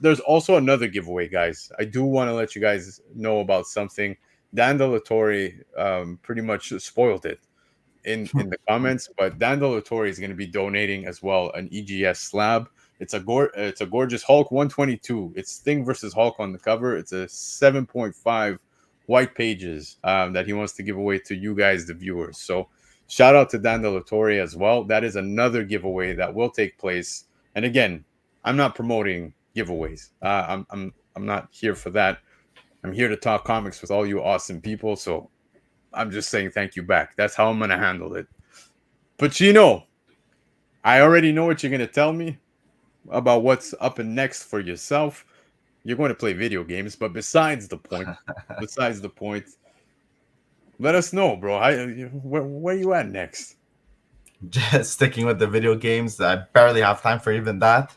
S1: There's also another giveaway, guys. I do want to let you guys know about something. Dan De La Torre pretty much spoiled it in the comments, but Dan De La Torre is going to be donating as well an EGS slab. It's a gorgeous Hulk 122. It's Thing versus Hulk on the cover. It's a 7.5 white pages that he wants to give away to you guys, the viewers. So shout out to Dan De La Torre as well. That is another giveaway that will take place. And again, I'm not promoting giveaways. I'm not here for that. I'm here to talk comics with all you awesome people. So I'm just saying thank you back. That's how I'm going to handle it. Pacino, I already know what you're going to tell me about what's up and next for yourself. You're going to play video games, but besides the point, let us know, bro. Where you at next?
S2: Just sticking with the video games. I barely have time for even that.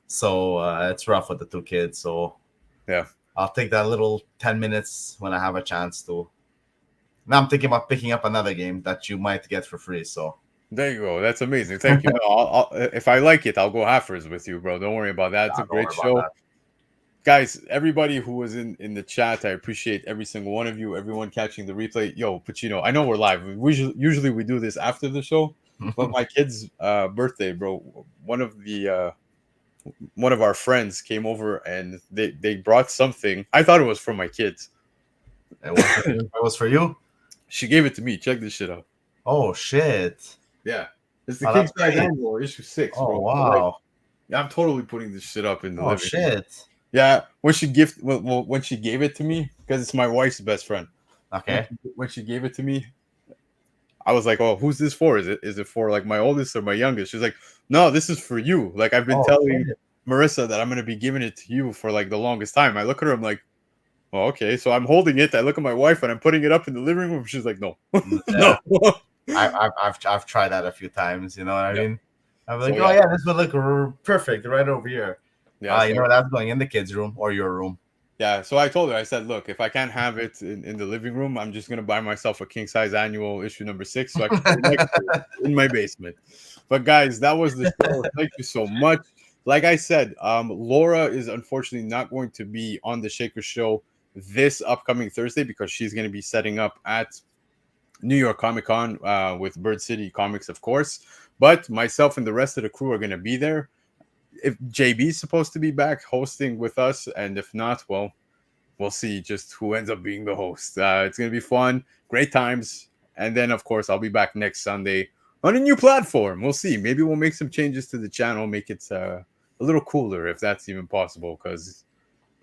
S2: So it's rough with the 2 kids. So
S1: yeah,
S2: I'll take that little 10 minutes when I have a chance to. Now I'm thinking about picking up another game that you might get for free. So
S1: there you go. That's amazing. Thank you. I'll, if I like it, I'll go halfers with you, bro. Don't worry about that. It's a great show. Guys, everybody who was in the chat, I appreciate every single one of you. Everyone catching the replay. Yo, Pacino, I know we're live. Usually we do this after the show, but my kid's birthday, bro. One of our friends came over and they brought something. I thought it was for my kids.
S2: It was for you?
S1: She gave it to me. Check this shit out.
S2: Oh, shit.
S1: Yeah. It's the King Size Annual, issue 6.
S2: Oh,
S1: bro.
S2: wow.
S1: Like, I'm totally putting this shit up in the
S2: living room. Shit.
S1: Yeah. When she gave it to me, because it's my wife's best friend.
S2: Okay.
S1: When she gave it to me, I was like, "Oh, who's this for? Is it for like my oldest or my youngest?" She's like, "No, this is for you." Like I've been telling Marissa that I'm gonna be giving it to you for like the longest time. I look at her, I'm like, "Oh, okay." So I'm holding it. I look at my wife and I'm putting it up in the living room. She's like, "No, no."
S2: I've tried that a few times. You know what I mean? I'm like, oh yeah, this would look perfect right over here. Yeah, you know that's going in the kids' room or your room.
S1: Yeah, so I told her, I said, look, if I can't have it in the living room, I'm just going to buy myself a King Size Annual issue number 6 so I can put it in my basement. But guys, that was the show. Thank you so much. Like I said, Laura is unfortunately not going to be on the Shaker Show this upcoming Thursday because she's going to be setting up at New York Comic Con with Bird City Comics, of course. But myself and the rest of the crew are going to be there. If JB's supposed to be back hosting with us, and if not, well, we'll see just who ends up being the host. It's going to be fun, great times. And then, of course, I'll be back next Sunday on a new platform. We'll see. Maybe we'll make some changes to the channel, make it a little cooler if that's even possible, because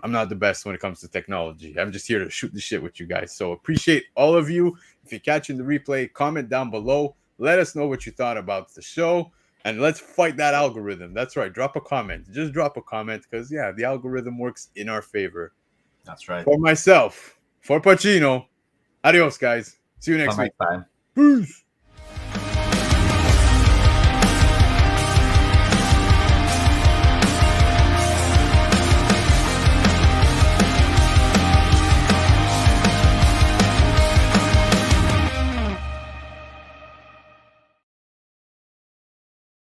S1: I'm not the best when it comes to technology. I'm just here to shoot the shit with you guys. So appreciate all of you. If you're catching the replay, comment down below. Let us know what you thought about the show. And let's fight that algorithm. That's right. Drop a comment. Just drop a comment because, yeah, the algorithm works in our favor.
S2: That's right.
S1: For myself, for Pacino, adios, guys. See you next week.
S2: Time.
S1: Peace.